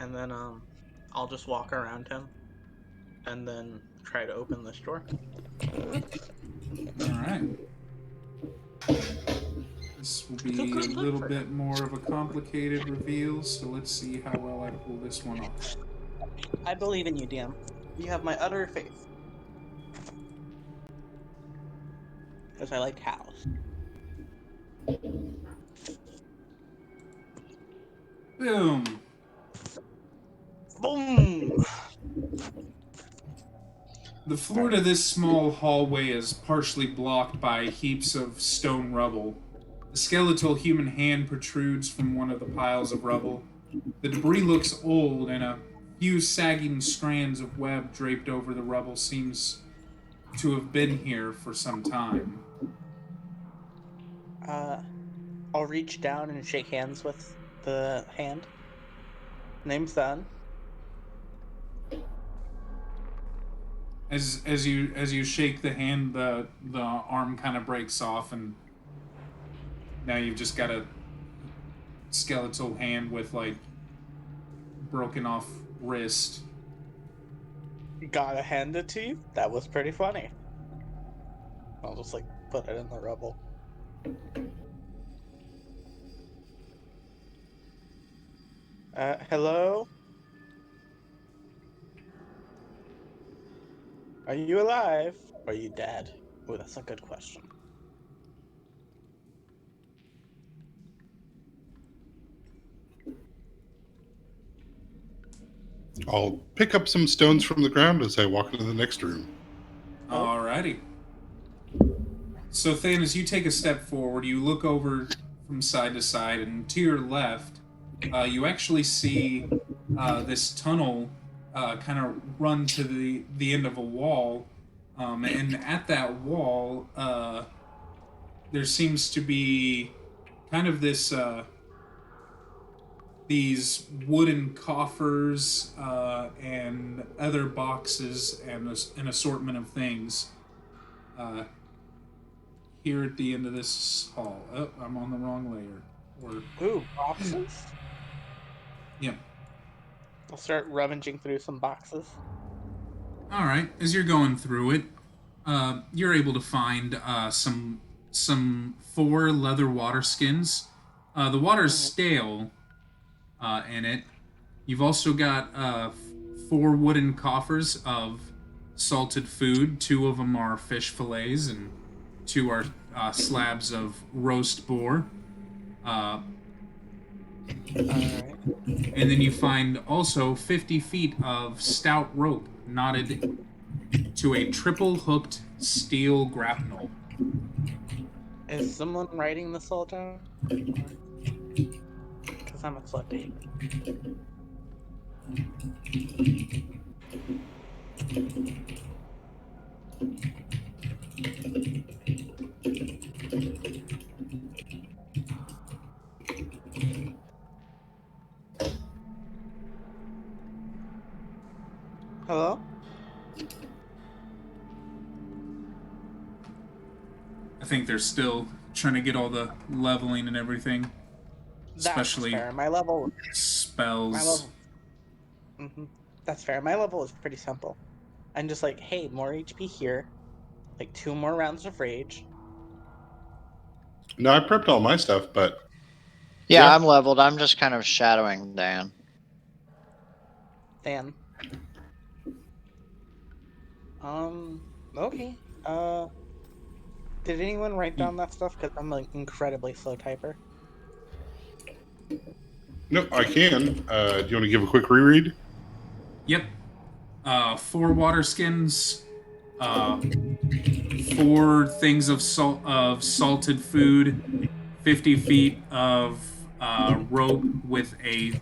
and then I'll just walk around him, and then try to open this door. All right. This will be a little bit more of a complicated reveal, so let's see how well I pull this one off. I believe in you, DM. You have my utter faith. Because I like cows. Boom. Boom! The floor to this small hallway is partially blocked by heaps of stone rubble. A skeletal human hand protrudes from one of the piles of rubble. The debris looks old, and a few sagging strands of web draped over the rubble seems to have been here for some time. I'll reach down and shake hands with the hand. Name's Sun. As you shake the hand, the arm kind of breaks off, and now you've just got a skeletal hand with like broken off wrist. Gotta hand it to you. That was pretty funny. I'll just like put it in the rubble. Hello? Are you alive? Or are you dead? Oh, that's a good question. I'll pick up some stones from the ground as I walk into the next room. Alrighty. So, Than, as you take a step forward, you look over from side to side, and to your left, you actually see this tunnel kind of run to the end of a wall, and at that wall, there seems to be kind of this these wooden coffers and other boxes and an assortment of things here at the end of this hall. Oh, I'm on the wrong layer. Ooh, boxes? Yep. I'll start rummaging through some boxes. All right. As you're going through it, you're able to find some 4 leather water skins. The water's stale in it. You've also got 4 wooden coffers of salted food. 2 of them are fish fillets, and 2 are slabs of roast boar. Alright. And then you find also 50 feet of stout rope knotted to a triple-hooked steel grapnel. Is someone writing this all down? Because I'm a floodgate. Hello? I think they're still trying to get all the leveling and everything. Especially That's fair. My level. spells. That's fair. My level is pretty simple. I'm just like, hey, more HP here. Like 2 more rounds of rage. No, I prepped all my stuff, but Yeah, Yeah. I'm leveled. I'm just kind of shadowing Dan. Dan. Okay. Did anyone write down that stuff? Because I'm an incredibly slow typer. no, I can. Do you want to give a quick reread? Yep. 4 water skins. 4 things of salted food. 50 feet of rope with a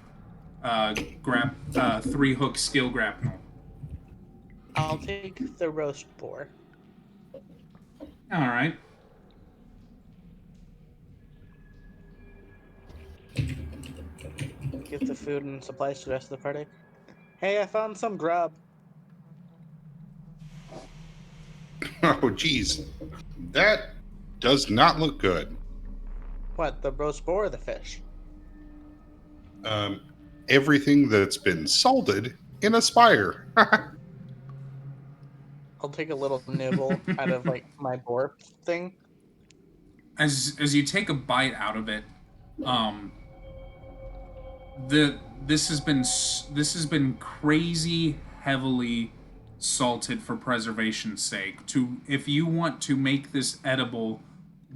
3-hook steel grapnel. I'll take the roast boar. All right. Give the food and supplies to the rest of the party. Hey, I found some grub. Oh, geez. That does not look good. What, the roast boar or the fish? everything that's been salted in a spire. I'll take a little nibble out of like my borp thing. As you take a bite out of it, um, this has been crazy heavily salted for preservation's sake. If you want to make this edible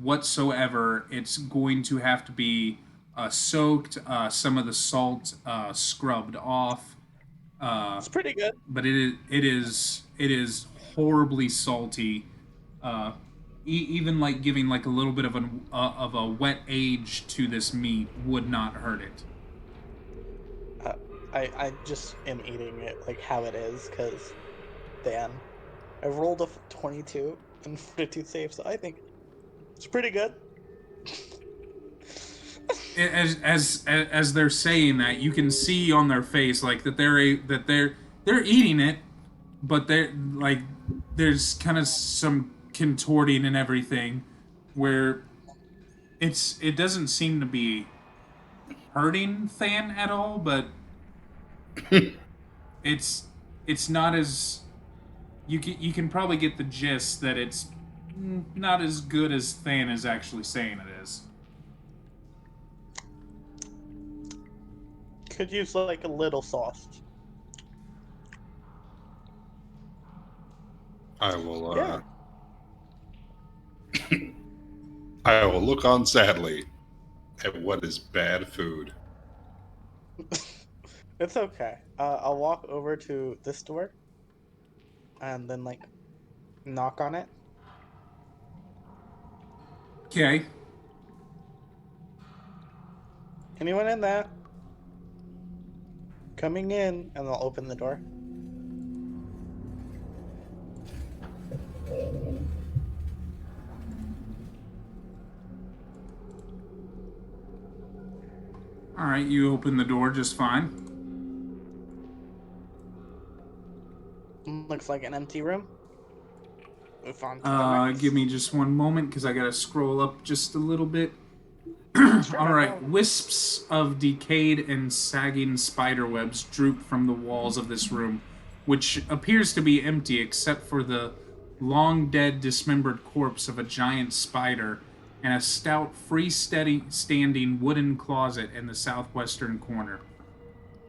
whatsoever, it's going to have to be soaked, some of the salt scrubbed off. It's pretty good. But it is horribly salty. Even like giving like a little bit of a wet age to this meat would not hurt it. I just am eating it like how it is because, Dan, I rolled a 22 and 42 save, so I think it's pretty good. As they're saying that, you can see on their face like that they're eating it, but they're like there's kind of some contorting and everything where it doesn't seem to be hurting Than at all, but it's not as you can probably get the gist that it's not as good as Than is actually saying it is. Could use like a little sauce. I will. Yeah. I will look on sadly at what is bad food. It's okay. I'll walk over to this door and then like knock on it. Okay. Anyone in there? Coming in, and I'll open the door. All right, you open the door just fine. Looks like an empty room. Move on to the next. Give me just one moment because I gotta scroll up just a little bit. All right, wisps of decayed and sagging spiderwebs droop from the walls of this room, which appears to be empty except for the long dead, dismembered corpse of a giant spider and a stout, free-standing wooden closet in the southwestern corner.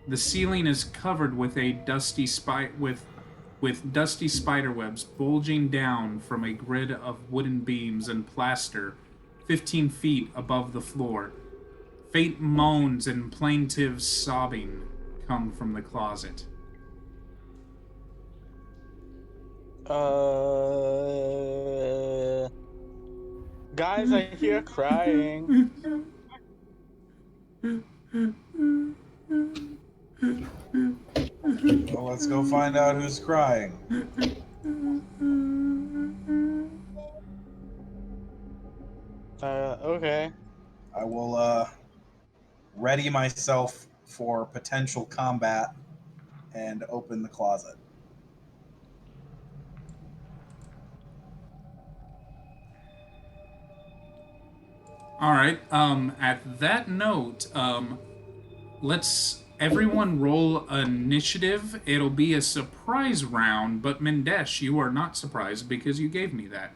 The ceiling is covered with a dusty with dusty spiderwebs bulging down from a grid of wooden beams and plaster 15 feet above the floor. Faint moans and plaintive sobbing come from the closet. Guys, I hear crying. Well, let's go find out who's crying. Okay. I will ready myself for potential combat and open the closet. All right. At that note, let's everyone roll initiative. It'll be a surprise round, but Mendesh, you are not surprised because you gave me that.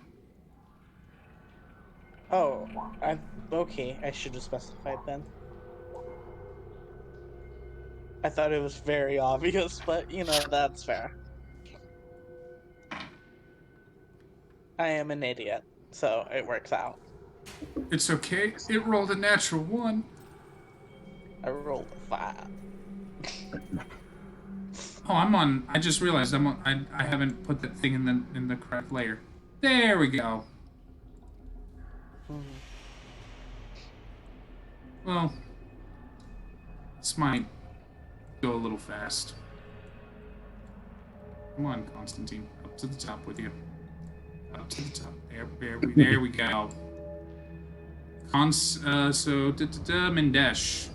Oh, okay. I should have specified then. I thought it was very obvious, but you know, that's fair. I am an idiot, so it works out. It's okay. It rolled a natural 1. I rolled a 5. Oh, I'm on. I just realized I'm on. I haven't put that thing in the correct layer. There we go. Well, this might go a little fast. Come on, Constantine. Up to the top with you. Up to the top. There we go. So, Mendesh.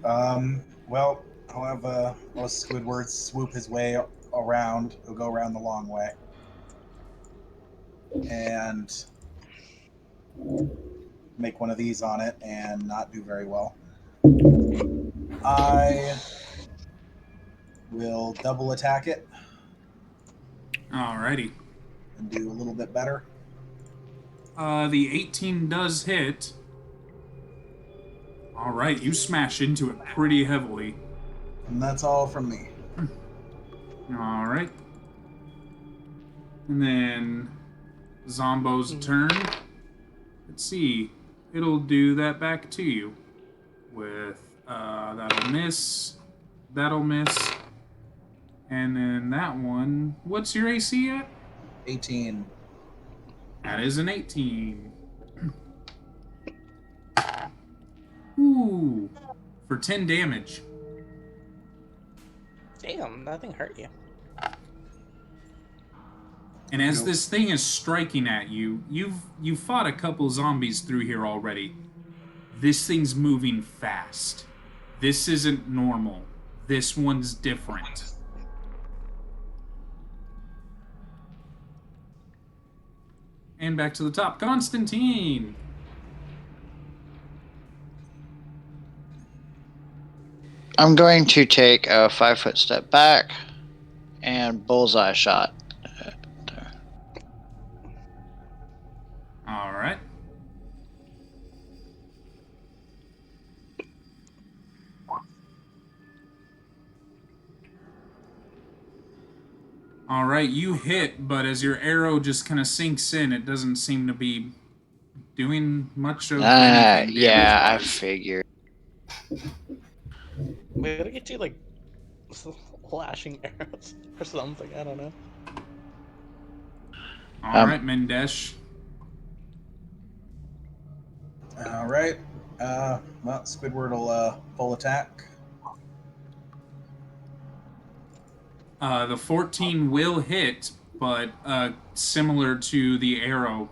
Well, I'll have Squidward swoop his way around. He'll go around the long way. And make one of these on it and not do very well. I will double attack it Alrighty. and do a little bit better. The 18 does hit. Alright, you smash into it pretty heavily. And that's all from me. Alright. And then Zombo's turn. Let's see. It'll do that back to you. With, that'll miss. That'll miss. And then that one. What's your AC at? 18. That is an 18. Ooh. For 10 damage. Damn, nothing hurt you. And as this thing is striking at you, you've fought a couple zombies through here already. This thing's moving fast. This isn't normal. This one's different. And back to the top. Constantine! I'm going to take a 5-foot step back and bullseye shot. Alright. Alright, you hit, but as your arrow just kind of sinks in, it doesn't seem to be doing much of anything. Yeah, I damage-wise. figured. We gotta get you like flashing arrows or something. I don't know. Alright, Mendesh. All right. Well, Squidward will full attack. The 14 will hit, but similar to the arrow,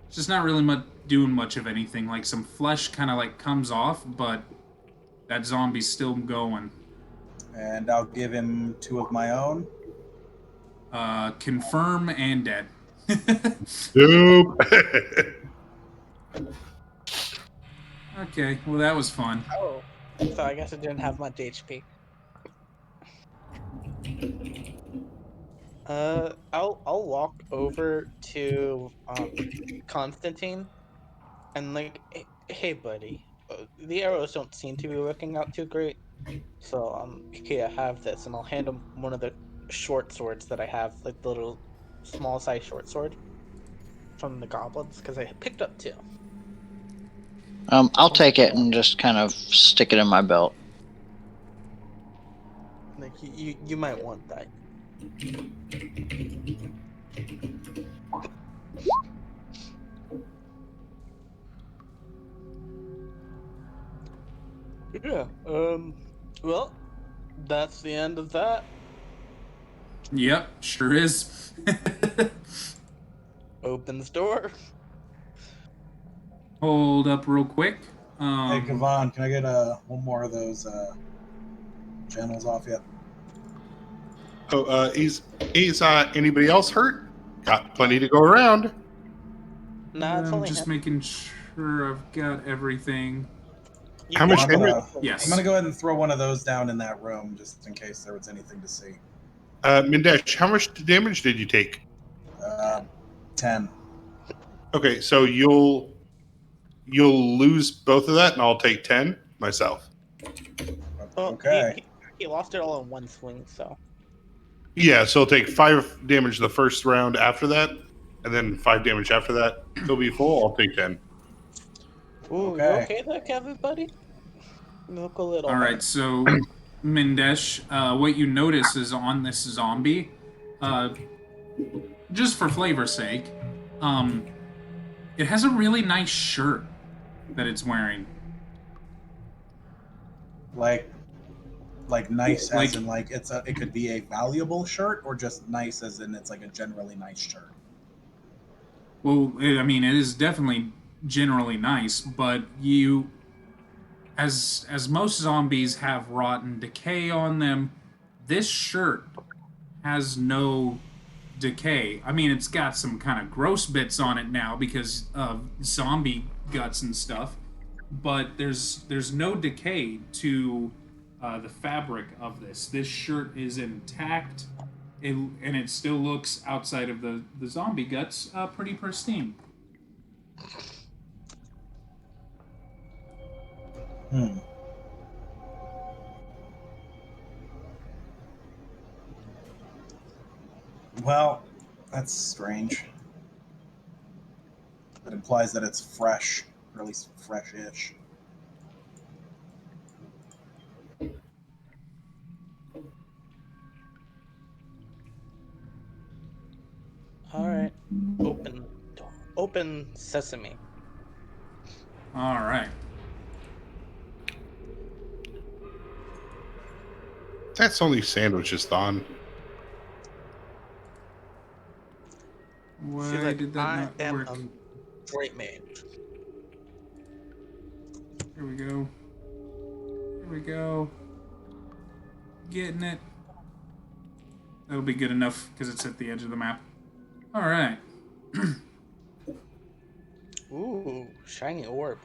it's just not really doing much of anything. Like some flesh kind of like comes off, but that zombie's still going. And I'll give him 2 of my own. Confirm and dead. Nope. Okay, well that was fun. Oh, so I guess it didn't have much HP. I'll walk over to Constantine and like, hey buddy, the arrows don't seem to be working out too great, so here, have this, and I'll hand him one of the short swords that I have, like the little small size short sword from the goblins, because I picked up 2. I'll take it and just kind of stick it in my belt. Like you might want that. Yeah. Well, that's the end of that. Yep, sure is. Opens door. Hold up real quick. Hey, Kavan, can I get one more of those channels off yet? Oh, is anybody else hurt? Got plenty to go around. Nah, it's I'm only just him. making sure I've got everything. You How can- much I'm gonna, Yes. I'm gonna go ahead and throw one of those down in that room just in case there was anything to see. Mindesh, how much damage did you take? 10. Okay, so you'll lose both of that, and I'll take 10 myself. Oh, Okay. he lost it all in one swing, so. Yeah, so I'll take 5 damage the first round after that, and then 5 damage after that. He'll be full. I'll take 10. Ooh, Okay. you okay there, Kevin, buddy? You look a little. All right, so Mendesh, what you notice is on this zombie, just for flavor's sake, it has a really nice shirt that it's wearing. Like nice Like- as in like it could be a valuable shirt, or just nice as in it's like a generally nice shirt. Well, I mean, it is definitely generally nice, but as most zombies have rotten decay on them, this shirt has no decay. I mean, it's got some kind of gross bits on it now because of zombie guts and stuff, but there's no decay to the fabric of this. This shirt is intact, and it still looks, outside of the zombie guts, pretty pristine. Hmm. Well, that's strange. That implies that it's fresh, or at least fresh-ish. All right. Open sesame. All right. That's only sandwiches, Thon. Why She's like, did that I not am work? a great mage. Here we go. Here we go. Getting it. That'll be good enough because it's at the edge of the map. All right. Ooh, shiny orb.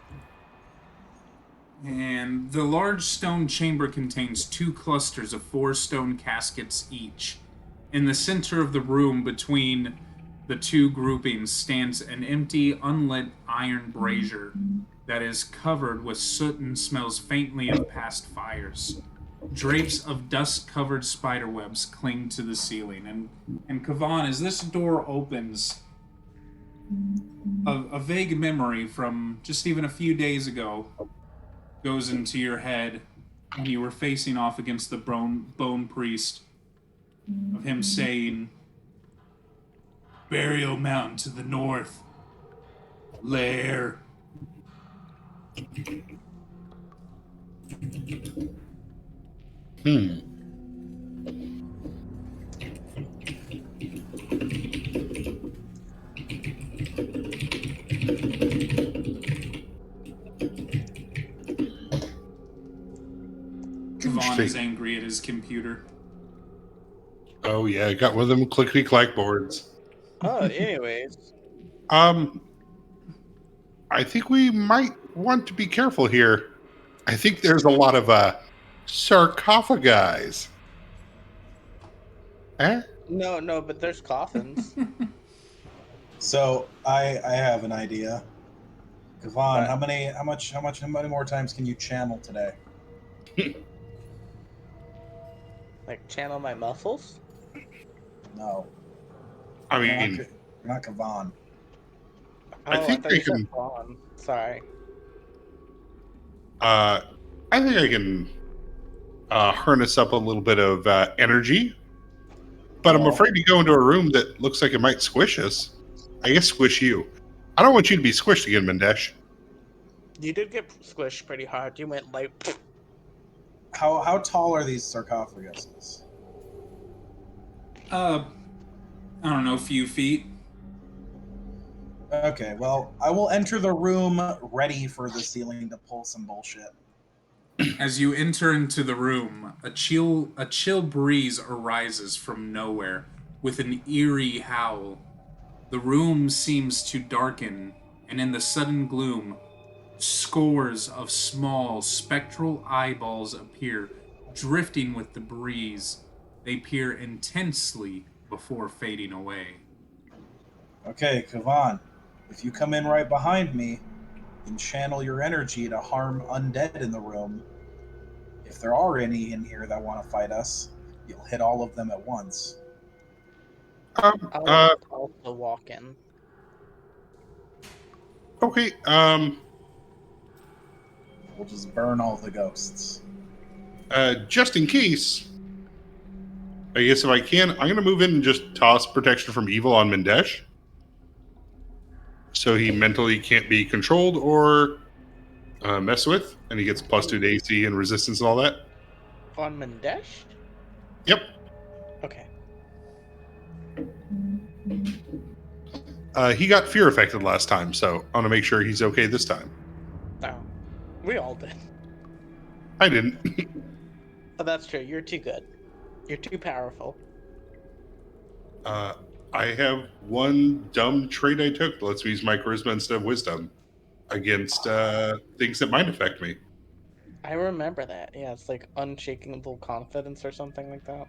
And the large stone chamber contains 2 clusters of 4 stone caskets each. In the center of the room, between the 2 groupings, stands an empty, unlit iron brazier that is covered with soot and smells faintly of past fires. Drapes of dust-covered spiderwebs cling to the ceiling. And Kavan, as this door opens, a vague memory from just even a few days ago goes into your head when you were facing off against the bone priest, of him saying, "Burial mountain to the north. Lair." Kavan is angry at his computer. Oh yeah, I got one of them clickety clack boards. Oh, anyways. I think we might want to be careful here. I think there's a lot of sarcophagi. Eh? No, but there's coffins. So I have an idea. Kavan, What? how many more times can you channel today? Like, channel my muscles? No. I You're mean, not Kavan. I Oh, think thought you I can- said Vaughn. Sorry. I think I can harness up a little bit of energy, but I'm Well- afraid to go into a room that looks like it might squish us. I guess squish you. I don't want you to be squished again, Mendesh. You did get squished pretty hard. You went like... How tall are these sarcophaguses? I don't know, a few feet. Okay, well, I will enter the room ready for the ceiling to pull some bullshit. As you enter into the room, a chill breeze arises from nowhere with an eerie howl. The room seems to darken, and in the sudden gloom, scores of small spectral eyeballs appear, drifting with the breeze. They peer intensely before fading away. Okay, Kavan, if you come in right behind me and channel your energy to harm undead in the room, if there are any in here that want to fight us, you'll hit all of them at once. I'll also walk in. Okay. We'll just burn all the ghosts. Just in case, I guess if I can, I'm going to move in and just toss protection from evil on Mendesh, so he mentally can't be controlled or messed with, and he gets +2 to AC and resistance and all that. On Mendesh? Yep. Okay. He got fear affected last time, so I want to make sure he's okay this time. Oh. We all did. I didn't. Oh, that's true. You're too good. You're too powerful. I have one dumb trait I took that lets me use my charisma instead of wisdom. against things that might affect me. I remember that. Yeah, it's like unshakable confidence or something like that.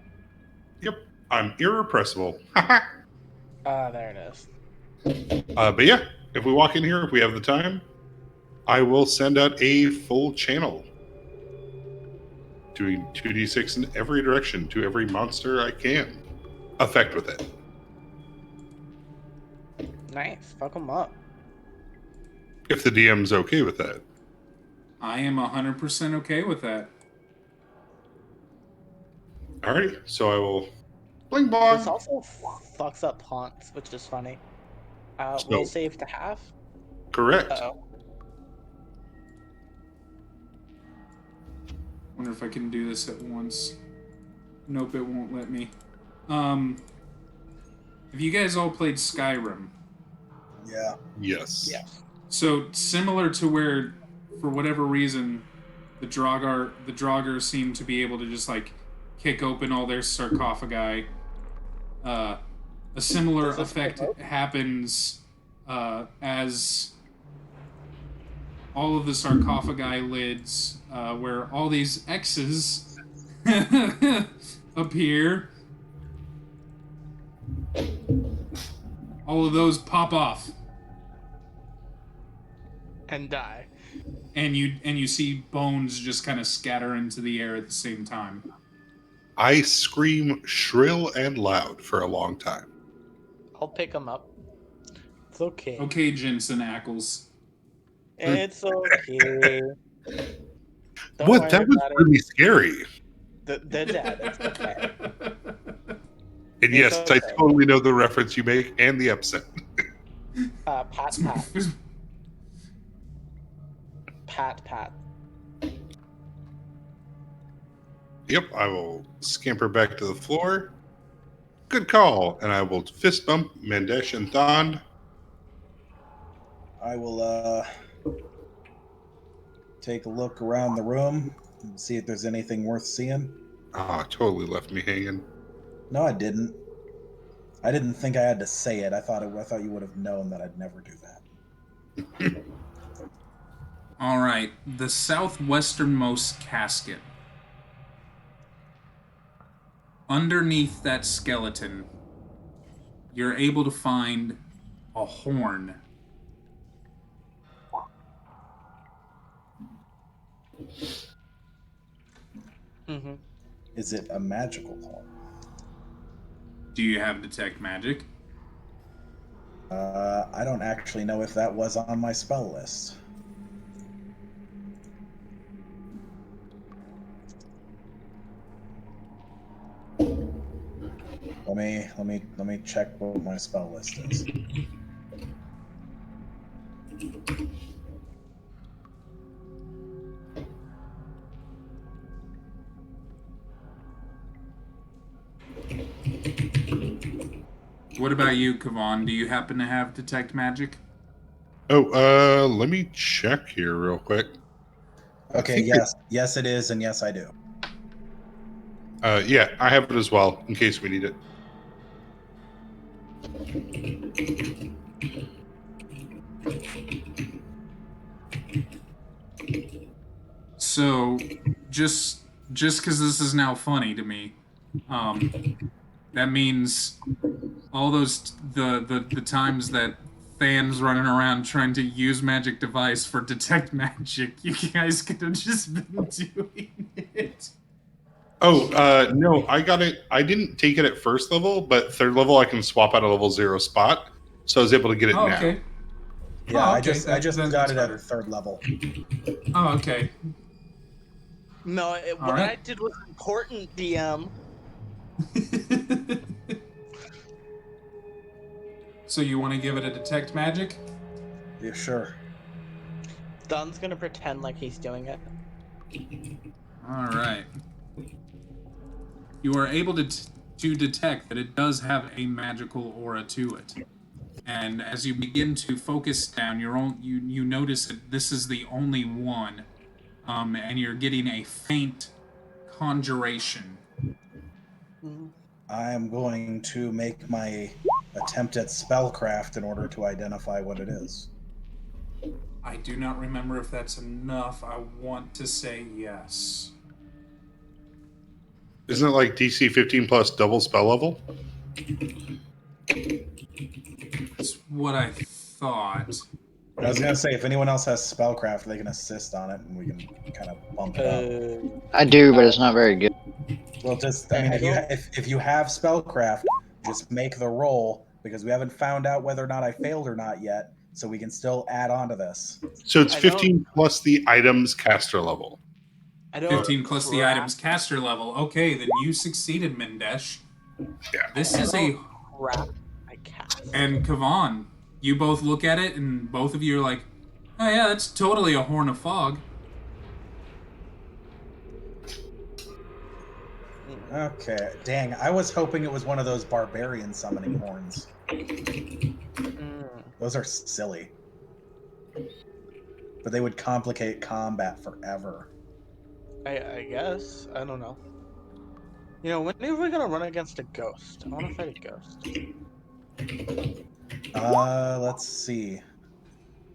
Yep, I'm irrepressible. Ah, there it is. But yeah, if we walk in here, if we have the time, I will send out a full channel, doing 2d6 in every direction to every monster I can affect with it. Nice. Fuck them up. If the DM's okay with that. I am 100% okay with that. Alrighty, so I will bling This bong. also fucks up haunts, which is funny. So- Will save to half. Correct. Uh-oh. Wonder if I can do this at once. Nope, it won't let me. Have you guys all played Skyrim? Yeah. Yes. Yes. So similar to where, for whatever reason, the Draugr seem to be able to just like kick open all their sarcophagi. A similar Does this effect promote? happens as all of the sarcophagi lids, where all these X's appear. All of those pop off, And die. and you see bones just kind of scatter into the air at the same time. I scream shrill and loud for a long time. I'll pick them up. It's okay. Okay, Jensen Ackles. It's okay. Don't What? worry That was about it. really scary. They're dead. It's okay. And It's yes, okay. I totally know the reference you make and the upset. Pat, pat. Pat, pat. Yep, I will scamper back to the floor. Good call. And I will fist bump Mandesh and Thond. I will take a look around the room and see if there's anything worth seeing. Ah, totally left me hanging. No, I didn't. I didn't think I had to say it. I thought you would have known that I'd never do that. All right, the southwesternmost casket. Underneath that skeleton, you're able to find a horn. Mm-hmm. Is it a magical horn? Do you have detect magic? I don't actually know if that was on my spell list. Let me check what my spell list is. What about you, Kavan? Do you happen to have detect magic? Oh, let me check here real quick. Okay, think yes it is, and yes I do. Yeah, I have it as well, in case we need it. So, just because this is now funny to me, that means all those the times that Than's running around trying to use magic device for detect magic, you guys could have just been doing it. Oh, no, I got it. I didn't take it at first level, but third level I can swap out a level 0 spot, so I was able to get it Oh, now. okay. Yeah, Oh, I okay, just then got that's it better. at third level. Oh, okay. No, what right. I did was important, DM. So you want to give it a detect magic? Yeah, sure. Dun's gonna pretend like he's doing it. All right. You are able to detect that it does have a magical aura to it, and as you begin to focus down, you notice that this is the only one, and you're getting a faint conjuration. Mm-hmm. I am going to make my attempt at spellcraft in order to identify what it is. I do not remember if that's enough. I want to say yes. Isn't it like DC 15 plus double spell level? That's what I thought. I was gonna say, if anyone else has spellcraft, they can assist on it, and we can kind of bump it up. I do, but it's not very good. Well, just I mean, if you have spellcraft, just make the roll because we haven't found out whether or not I failed or not yet, so we can still add on to this. So it's I 15 plus the item's caster level. I don't 15 plus the crap- item's caster level. Okay, then you succeeded, Mendesh. Yeah. This I is don't a... crap I cast. And Kavan, you both look at it, and both of you are like, oh yeah, that's totally a Horn of Fog. Okay, dang, I was hoping it was one of those barbarian summoning horns. Those are silly. But they would complicate combat forever. I guess. I don't know. You know, when are we gonna run against a ghost? I want to fight a ghost. Let's see.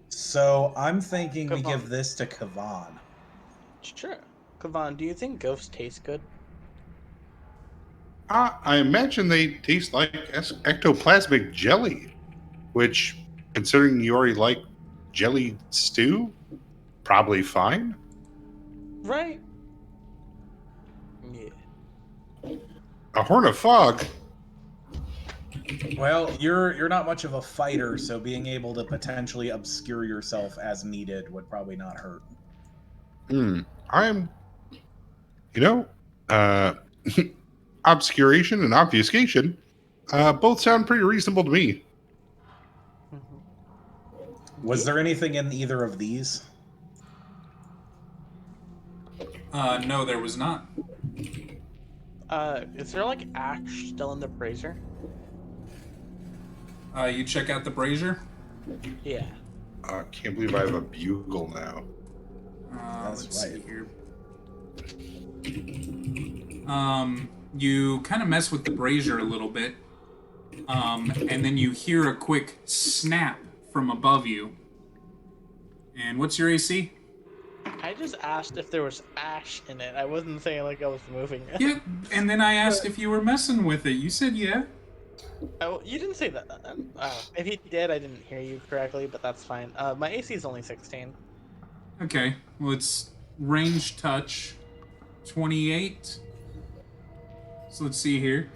So I'm thinking we Kavan. give this to Kavan. Sure. Kavan, do you think ghosts taste good? I imagine they taste like ectoplasmic jelly, which, considering you already like jelly stew, probably fine. Right. Yeah. A Horn of Fog. Well, you're not much of a fighter, so being able to potentially obscure yourself as needed would probably not hurt. I'm, obscuration and obfuscation both sound pretty reasonable to me. Was there anything in either of these? No, there was not. Is there like ash still in the brazier? You check out the brazier. Yeah. Can't believe I have a bugle now. That's Let's see right. here. You kind of mess with the brazier a little bit, and then you hear a quick snap from above you. And what's your AC? I just asked if there was ash in it. I wasn't saying like I was moving it. Yeah, and then I asked if you were messing with it. You said yeah. Oh, you didn't say that. If you did, I didn't hear you correctly, but that's fine. My AC is only 16. Okay, well it's range touch, 28. So let's see here.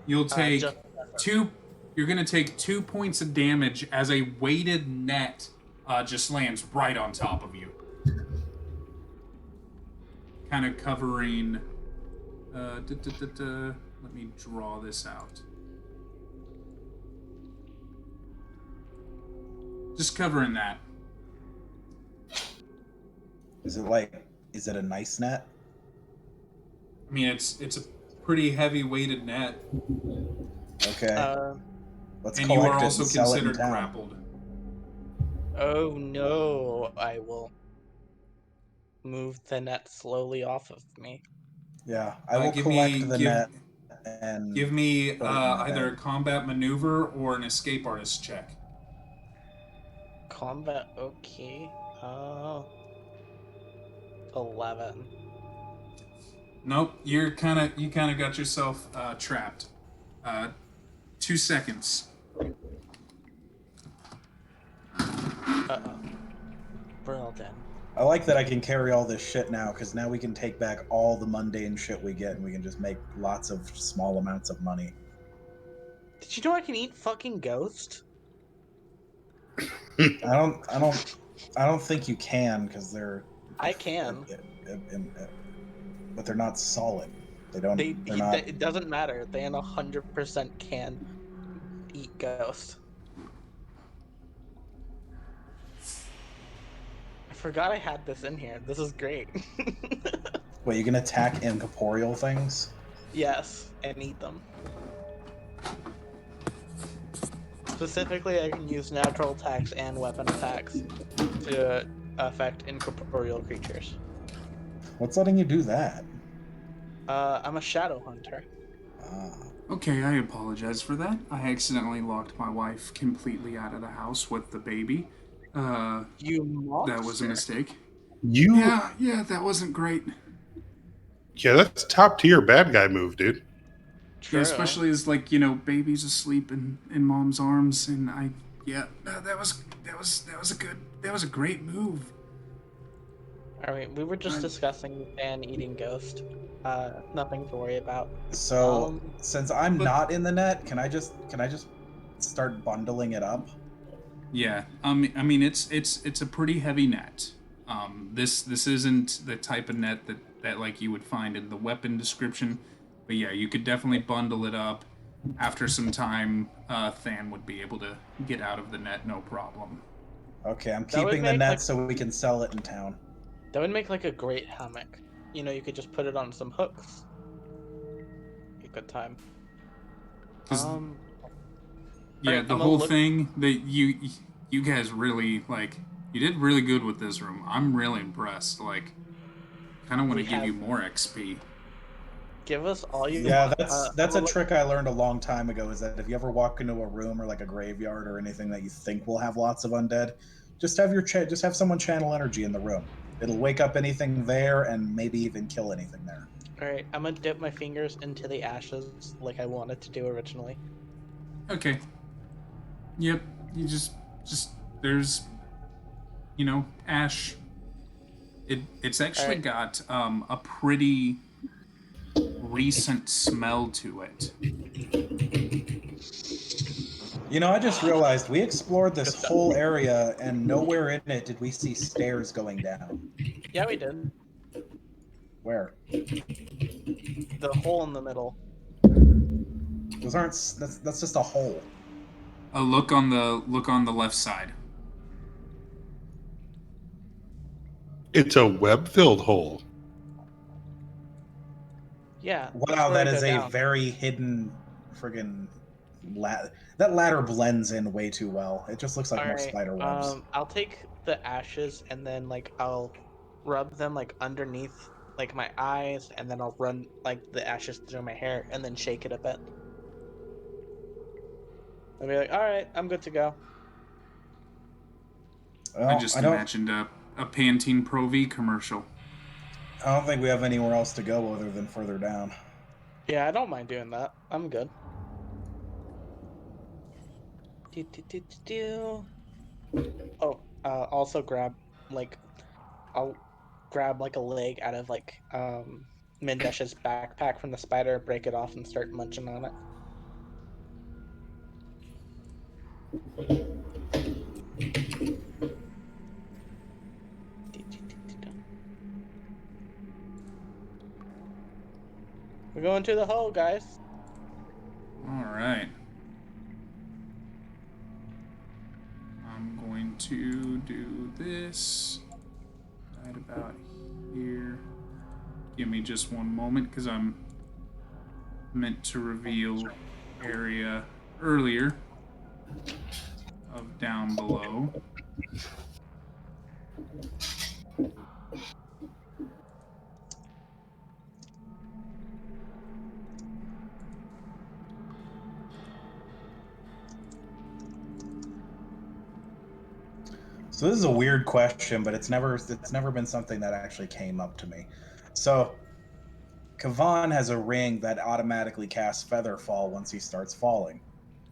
You'll take You're gonna take 2 points of damage as a weighted net just lands right on top of you, kind of covering. Let me draw this out. Just covering that. Is it a nice net? I mean, it's a pretty heavy weighted net, Okay. Let's and you collect are it also and sell it in considered town. grappled. Oh no, I will move the net slowly off of me. Yeah, I will collect the net and Give me put it in my either a bag. combat maneuver or an escape artist check. Combat, okay. 11. Nope, you kind of got yourself trapped. 2 seconds. Well then. I like that I can carry all this shit now, because now we can take back all the mundane shit we get, and we can just make lots of small amounts of money. Did you know I can eat fucking ghost? I don't think you can, because they're. I can. But they're not solid. They're not. It doesn't matter. They 100% can eat ghost. I forgot I had this in here. This is great. Wait, you can attack incorporeal things? Yes, and eat them. Specifically, I can use natural attacks and weapon attacks to affect incorporeal creatures. What's letting you do that? I'm a shadow hunter. Okay, I apologize for that. I accidentally locked my wife completely out of the house with the baby. You monster. That was a mistake. You, Yeah, that wasn't great. yeah, that's top tier bad guy move, dude. True. Yeah, especially as like baby's asleep in mom's arms, and that was a great move. All right, we were just discussing Fan eating ghost. Nothing to worry about. So since I'm but- not in the net, can I just start bundling it up? Yeah, I mean it's a pretty heavy net. This isn't the type of net that like you would find in the weapon description, but yeah, you could definitely bundle it up. After some time, Than would be able to get out of the net, no problem. Okay, I'm That would keeping the make, net like- so we can sell it in town. That would make like a great hammock. You know, you could just put it on some hooks. Be a good time. 'Cause- Yeah, Alright, the I'm gonna whole look- thing that you guys really you did really good with this room. I'm really impressed. Like, kind of want to We give have- you more XP. Give us all you Yeah, want. that's I'm a gonna trick I learned a long time ago. Is that if you ever walk into a room or like a graveyard or anything that you think will have lots of undead, just have just have someone channel energy in the room. It'll wake up anything there and maybe even kill anything there. Alright, I'm gonna dip my fingers into the ashes like I wanted to do originally. Okay. Yep. You just there's ash. It's actually Alright. got a pretty recent smell to it. I just realized we explored this whole area and nowhere in it did we see stairs going down. Yeah, we did. Where? The hole in the middle. Those aren't. That's just a hole. Look on the left side. It's a web-filled hole. Yeah. that's Wow, where that we is go a down. very hidden friggin' that ladder blends in way too well. It just looks like more Alright, spider webs. I'll take the ashes and then like I'll rub them like underneath like my eyes, and then I'll run like the ashes through my hair and then shake it a bit. I'll be like, all right, I'm good to go. Well, I just don't. imagined a Pantene Pro V commercial. I don't think we have anywhere else to go other than further down. Yeah, I don't mind doing that. I'm good. Oh, also grab like I'll grab like a leg out of like Mindesh's backpack from the spider, break it off, and start munching on it. We're going to the hole, guys. All right. I'm going to do this right about here. Give me just one moment because I'm meant to reveal area earlier of down below. So this is a weird question, but it's never been something that actually came up to me. So Kavan has a ring that automatically casts Featherfall once he starts falling.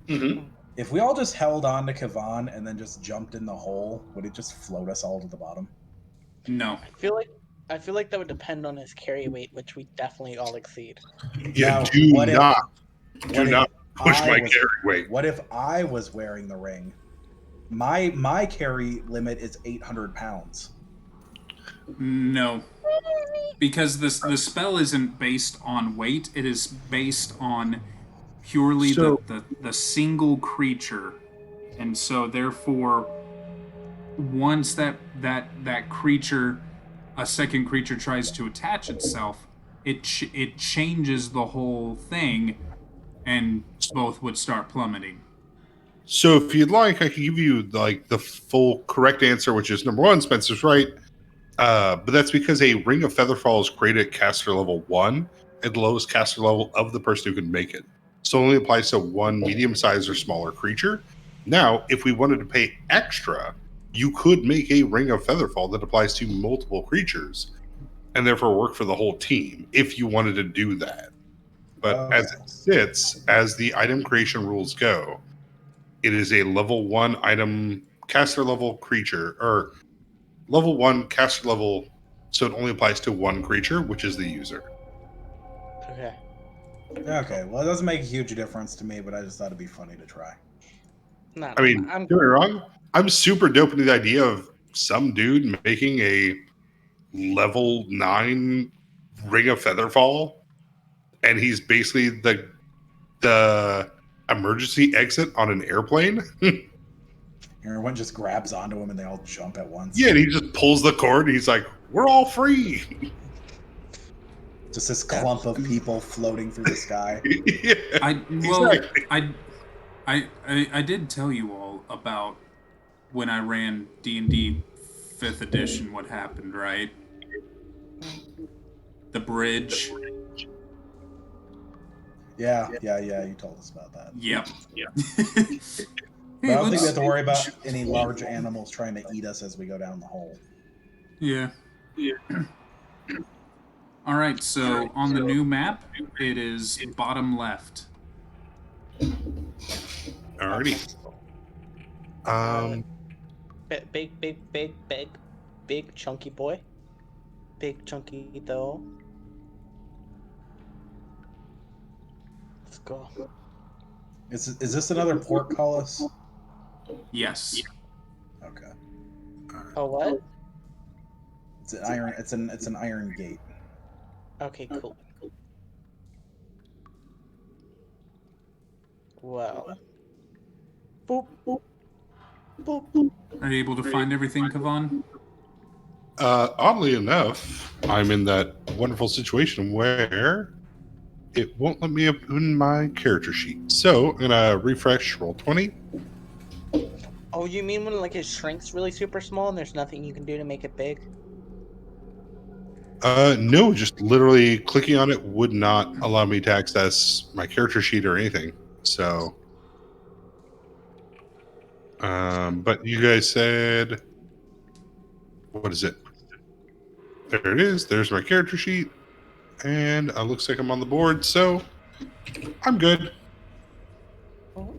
Mm-hmm. If we all just held on to Kavan and then just jumped in the hole, would it just float us all to the bottom? No. I feel like that would depend on his carry weight, which we definitely all exceed. Yeah, Now, do what if- not What if push I my was- carry weight. What if I was wearing the ring? My carry limit is 800 pounds. No. Because the spell isn't based on weight, it is based on purely So- the single creature. And so therefore once that creature, a second creature, tries to attach itself, it changes the whole thing, and both would start plummeting. So if you'd like, I could give you like the full correct answer, which is number one, Spencer's right. But that's because a Ring of Featherfall is created at caster level 1 at the lowest caster level of the person who can make it. So it only applies to one medium-sized or smaller creature. Now, if we wanted to pay extra you could make a Ring of Featherfall that applies to multiple creatures and therefore work for the whole team if you wanted to do that. But as it sits, as the item creation rules go, it is a level 1 item caster level creature, or level 1 caster level, so it only applies to one creature, which is the user. Okay. Okay, well, it doesn't make a huge difference to me, but I just thought it'd be funny to try. No, I mean, I'm don't get me wrong, I'm super dope into the idea of some dude making a level 9 Ring of Featherfall, and he's basically the emergency exit on an airplane. Everyone just grabs onto him and they all jump at once. Yeah, and he just pulls the cord and he's like, we're all free. Just this clump of people floating through the sky. Yeah, exactly. I did tell you all about when I ran D&D 5th edition what happened, right? The bridge. Yeah, you told us about that. Yep. But I don't think we have to worry about any large animals trying to eat us as we go down the hole. Yeah. All right, so on the new map, it is bottom left. Alrighty. Big chunky boy. Big chunky though. Let's go. Is this another portcullis? Yes. Okay. Oh, what? It's an iron. It's an iron gate. Okay, cool. Well. Boop, boop, boop, boop. Are you able to find everything, Kavan? Oddly enough, I'm in that wonderful situation where it won't let me open my character sheet. So I'm gonna refresh roll 20. Oh, you mean when like it shrinks really super small and there's nothing you can do to make it big? No, just literally clicking on it would not allow me to access my character sheet or anything. So, but you guys said, what is it? There it is. There's my character sheet, and it looks like I'm on the board. So, I'm good. All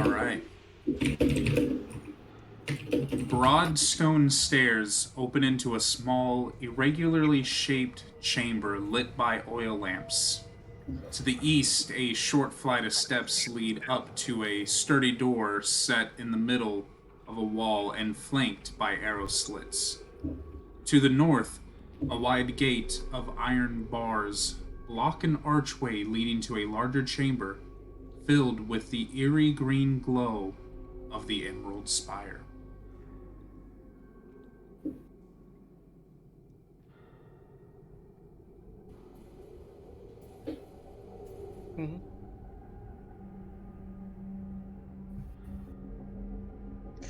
right. Broad stone stairs open into a small, irregularly shaped chamber lit by oil lamps. To the east, a short flight of steps lead up to a sturdy door set in the middle of a wall and flanked by arrow slits. To the north, a wide gate of iron bars block an archway leading to a larger chamber filled with the eerie green glow of the Emerald Spire. Mm-hmm.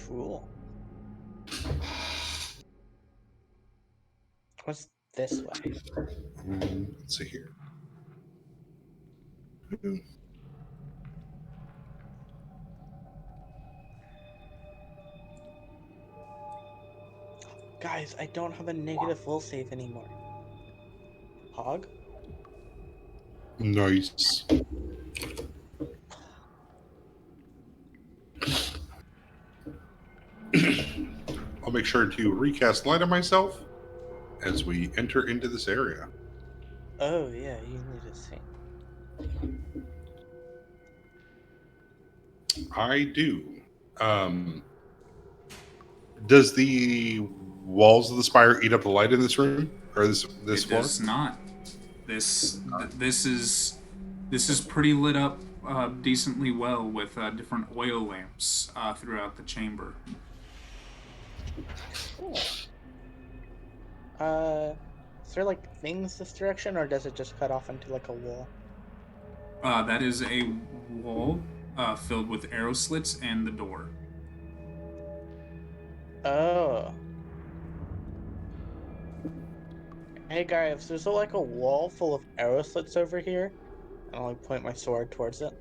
Cool. What's this way? Let's see here. Guys, I don't have a negative will save anymore. Hog? Nice. I'll make sure to recast light on myself as we enter into this area. Oh yeah, you need to see. I do. Does the walls of the spire eat up the light in this room or this It floor? does not. This is pretty lit up decently well with different oil lamps throughout the chamber. Cool. Is there like things this direction, or does it just cut off into like a wall? That is a wall filled with arrow slits and the door. Oh. Hey guys, there's like a wall full of arrow slits over here, and I'll point my sword towards it.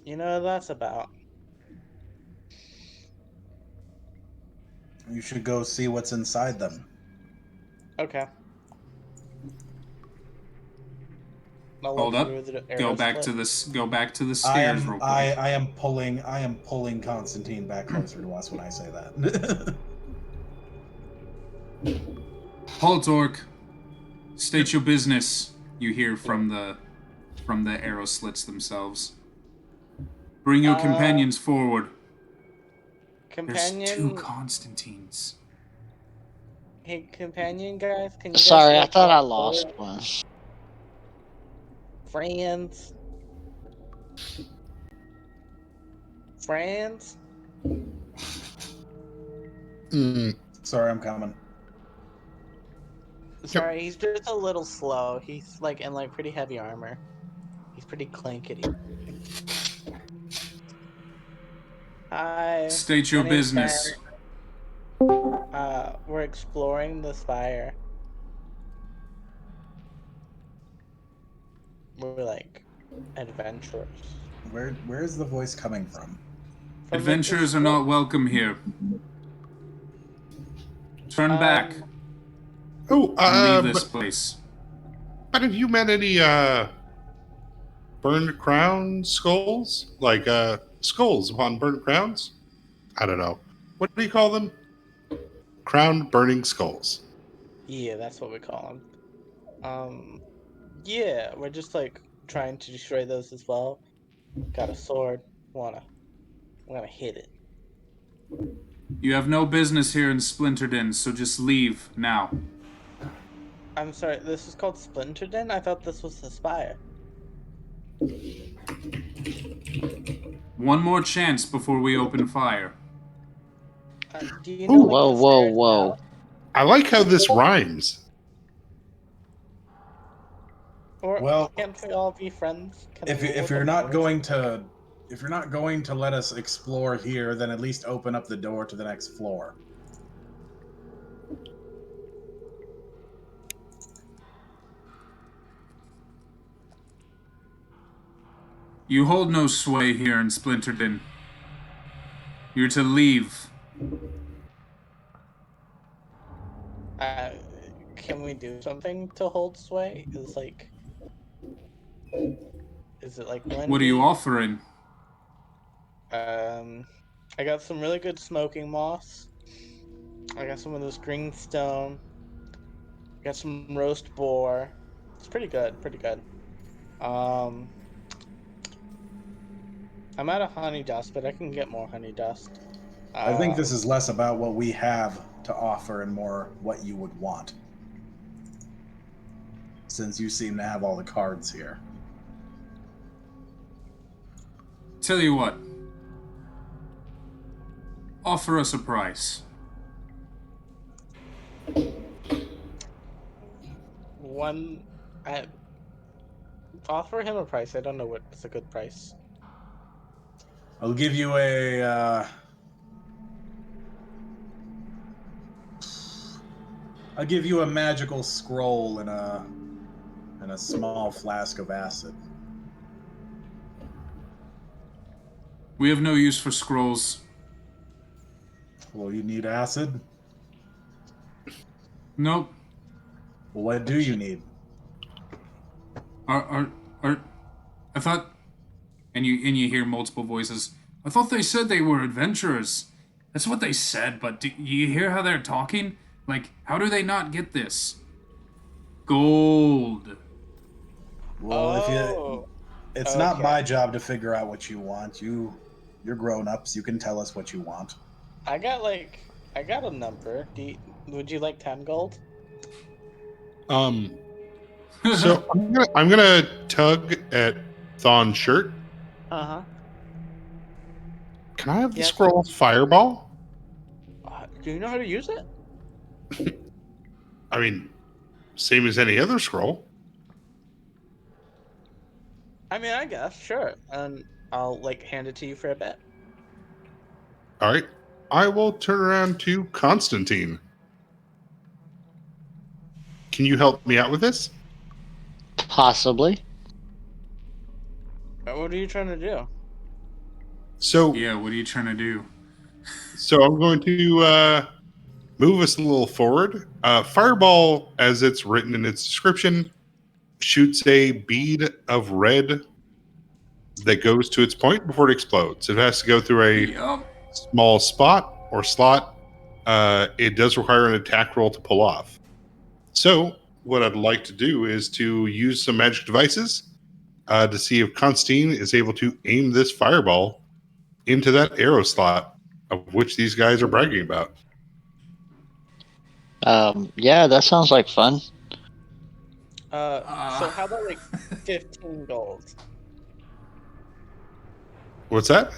You know what that's about. You should go see what's inside them. Okay. I'll Hold look up. through the Go arrow back slit. to this. Go back to the I stairs real am quick. I am pulling Constantine back closer to us when I say that. Halt, orc. State your business. You hear from the arrow slits themselves. Bring your companions forward. There's 2 Companion. Constantines. Hey, companion guys, can you guys Sorry, I like thought I walk lost forward? one. Friends. Friends. Sorry, I'm coming. Sorry, he's just a little slow. He's like in like pretty heavy armor. He's pretty clankety. Hi. State your my name's business. Ben. We're exploring the spire. We're like adventurers. Where's the voice coming from? Adventurers are not welcome here. Turn back Oh, and leave this place. but have you met any burned crown skulls? Like skulls upon burned crowns? I don't know. What do you call them? Crown burning skulls. Yeah, that's what we call them. Yeah, we're just like trying to destroy those as well. Got a sword. Wanna hit it. You have no business here in Splinterden, so just leave now. I'm sorry, this is called Splinterden? I thought this was the spire. One more chance before we open fire. Do you know like Whoa, the whoa, stairs whoa. now? I like how this rhymes. Or Well, can't we all be friends? Can If we you, all if work you're not together? going to let us explore here, then at least open up the door to the next floor. You hold no sway here in Splinterden. You're to leave. Can we do something to hold sway? Is it like What are you Wendy? offering? I got some really good smoking moss. I got some of this green stone. Got some roast boar. It's pretty good, pretty good. I'm out of honey dust, but I can get more honey dust. I think this is less about what we have to offer and more what you would want. Since you seem to have all the cards here. Tell you what. Offer us a price. Offer him a price. I don't know what's a good price. I'll give you a magical scroll and a small flask of acid. We have no use for scrolls. Well, you need acid? Nope. Well, what do you need? I thought, and you hear multiple voices. I thought they said they were adventurers. That's what they said, but do you hear how they're talking? Like, how do they not get this? Gold. Well, it's not my job to figure out what you want. You're grown-ups. You can tell us what you want. I got a number. Would you like 10 gold? So I'm gonna tug at Thon's shirt. Uh-huh. Can I have the Yes. scroll fireball? Do you know how to use it? I mean, same as any other scroll. I mean, I guess, sure. And I'll hand it to you for a bit. All right. I will turn around to Constantine. Can you help me out with this? Possibly. What are you trying to do? So Yeah, what are you trying to do? So I'm going to move us a little forward. Fireball, as it's written in its description, shoots a bead of red that goes to its point before it explodes. It has to go through a Yup. small spot or slot. It does require an attack roll to pull off. So what I'd like to do is to use some magic devices to see if Constantine is able to aim this fireball into that arrow slot of which these guys are bragging about. Yeah, that sounds like fun. So how about like 15 gold? What's that?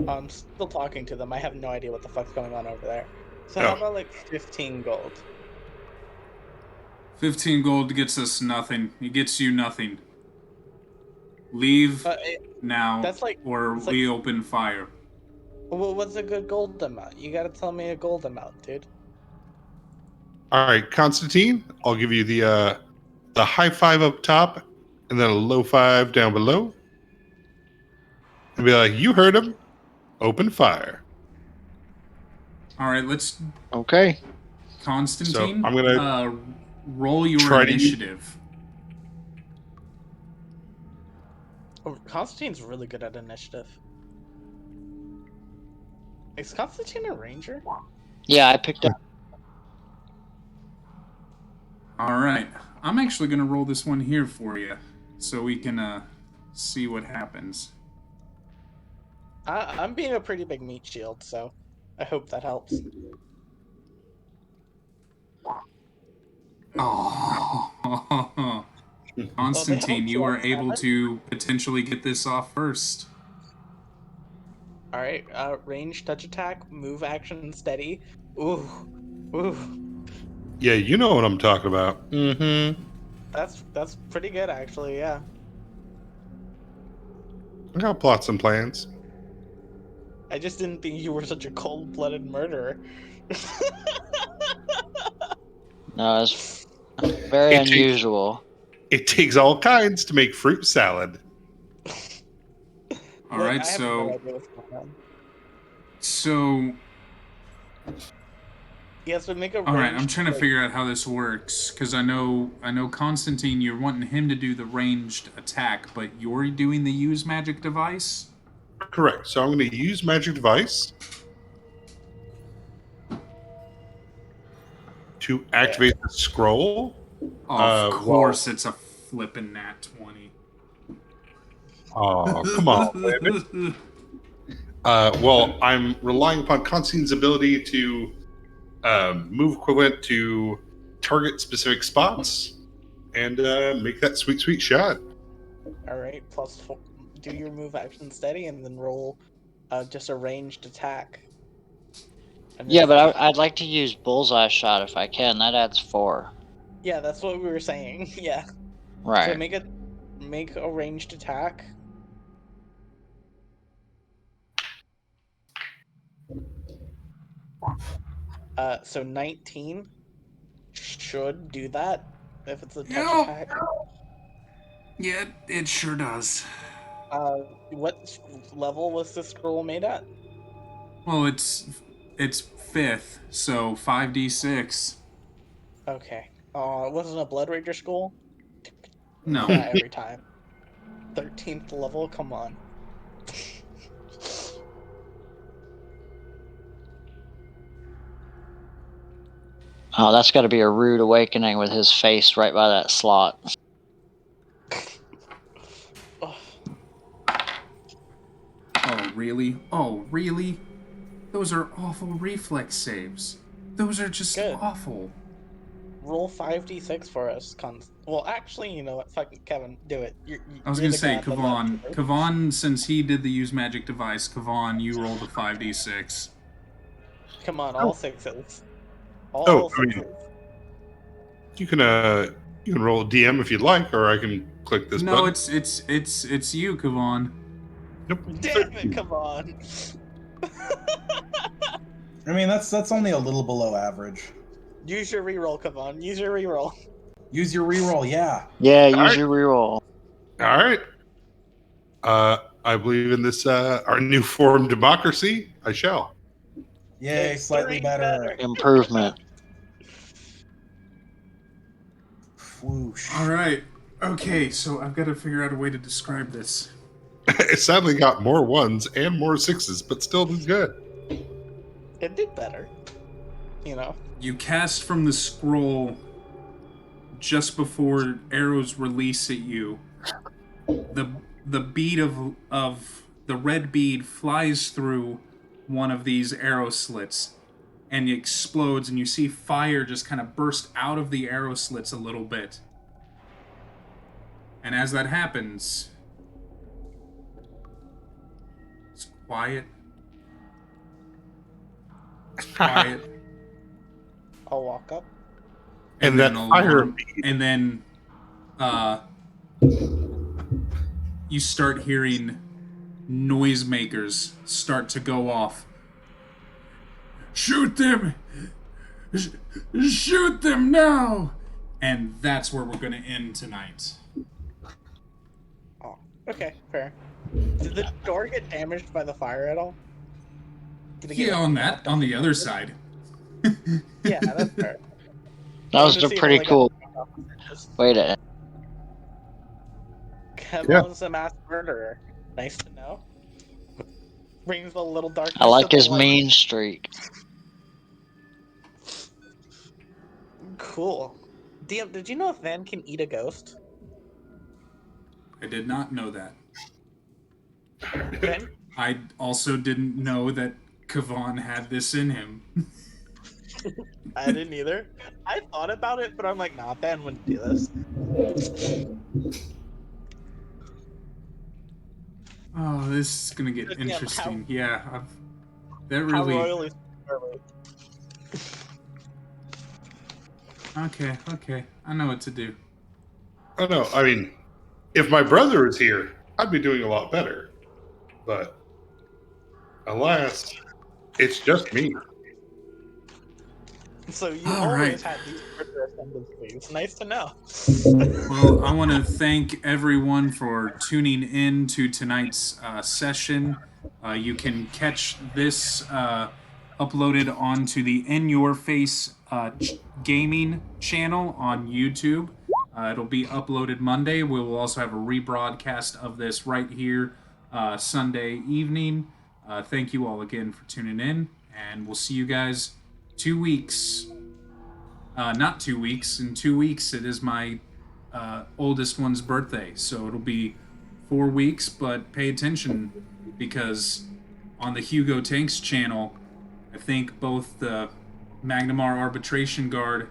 I'm still talking to them. I have no idea what the fuck's going on over there. So how about like 15 gold? 15 gold gets us nothing. It gets you nothing. Leave now, that's like- or it's we like- open fire. Well, what's a good gold amount? You gotta tell me a gold amount, dude. All right, Constantine, I'll give you the high five up top and then a low five down below. And be like, you heard him. Open fire. All right, let's Okay. Constantine. So, I'm gonna roll your try to- initiative. Oh, Constantine's really good at initiative. Is Constantine a ranger? Yeah, I picked up. All right, I'm actually gonna roll this one here for you, so we can see what happens. I'm being a pretty big meat shield, so I hope that helps. Oh, Constantine, you are able to potentially get this off first. All right, range, touch attack, move, action, steady. Ooh, ooh, Yeah, you know what I'm talking about. Mm-hmm. that's pretty good actually. Yeah. I got plots and plans. I just didn't think you were such a cold-blooded murderer. No, it's very It takes- unusual. It takes all kinds to make fruit salad. All Look, right, I have so no idea what's going on. so Yes, but make a. all right, I'm ranged, trying to like- figure out how this works because I know Constantine, you're wanting him to do the ranged attack, but you're doing the use magic device. Correct. So I'm going to use magic device to activate the scroll. Of course, it's a flippin' nat 20. Oh, come on, baby. Well, I'm relying upon Constantine's ability to move equivalent to target specific spots and make that sweet, sweet shot. All right, +4. Do your move, action, steady, and then roll just a ranged attack. And Yeah, then- but I'd like to use bullseye shot if I can. That adds 4. yeah, that's what we were saying. Yeah. So Right. make a ranged attack. So 19 should do that if it's a touch Yep. attack. Yeah, it sure does. What level was the scroll made at? Well, it's 5th, so 5d6. Okay. It wasn't a Blood Ranger scroll? No. Yeah, every time. 13th level, come on. Oh, that's got to be a rude awakening with his face right by that slot. Ugh. Oh, really? Oh, really? Those are awful reflex saves. Those are just Good. awful. Roll 5d6 for us, Well, actually, you know what? Fucking Kevin, do it. I was you're gonna the say, god that Kavan. left. Kavan, since he did the use magic device, Kavan, you rolled a 5d6. Come on, all sixes. All Oh, I mean- sixes. You can roll DM if you'd like, or I can click this No, button. it's you, Kavan. Nope. Damn it, come on. I mean, that's only a little below average. Use your reroll, Kavan. Use your reroll. Use your reroll, yeah. Yeah, use Alright. your reroll. All right. I believe in this, our new form democracy. I shall. Yay, slightly Extreme better. Improvement. Whoosh. All right. Okay, so I've got to figure out a way to describe this. It sadly got more ones and more sixes, but still did good. It did better. You know. You cast from the scroll just before arrows release at you. The bead of the red bead flies through one of these arrow slits and it explodes, and you see fire just kind of burst out of the arrow slits a little bit. And as that happens, it's quiet. It's quiet. I'll walk up. And that fire bead. And then you start hearing noisemakers start to go off. Shoot them! Shoot them now! And that's where we're going to end tonight. Oh, okay, fair. Did the door get damaged by the fire at all? Did it get Yeah, on the other side. Yeah, that's fair. That was a pretty cool way to end. Kevin's a mass murderer. Nice to know. Brings a little darkness. I like to the his light. mean streak. Cool. DM, did you know if Van can eat a ghost? I did not know that. Van? I also didn't know that Kavan had this in him. I didn't either. I thought about it, but I'm like, nah, Van wouldn't do this. Oh, this is gonna get Yeah, interesting. Yeah, that How really. royally are we? Okay. I know what to do. Oh no, I mean, if my brother was here, I'd be doing a lot better. But alas, it's just me. So you All always right. had these murderous tendencies. It's nice to know. Well, I want to thank everyone for tuning in to tonight's session. You can catch this uploaded onto the In Your Face gaming channel on YouTube. It'll be uploaded Monday. We will also have a rebroadcast of this right here Sunday evening. Thank you all again for tuning in, and we'll see you guys 2 weeks. Not 2 weeks. In 2 weeks, it is my oldest one's birthday, so it'll be 4 weeks, but pay attention because on the Hugo Tanks channel, I think both the Magnamar Arbitration Guard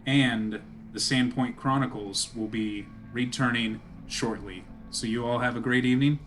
and the Sandpoint Chronicles will be returning shortly. So you all have a great evening.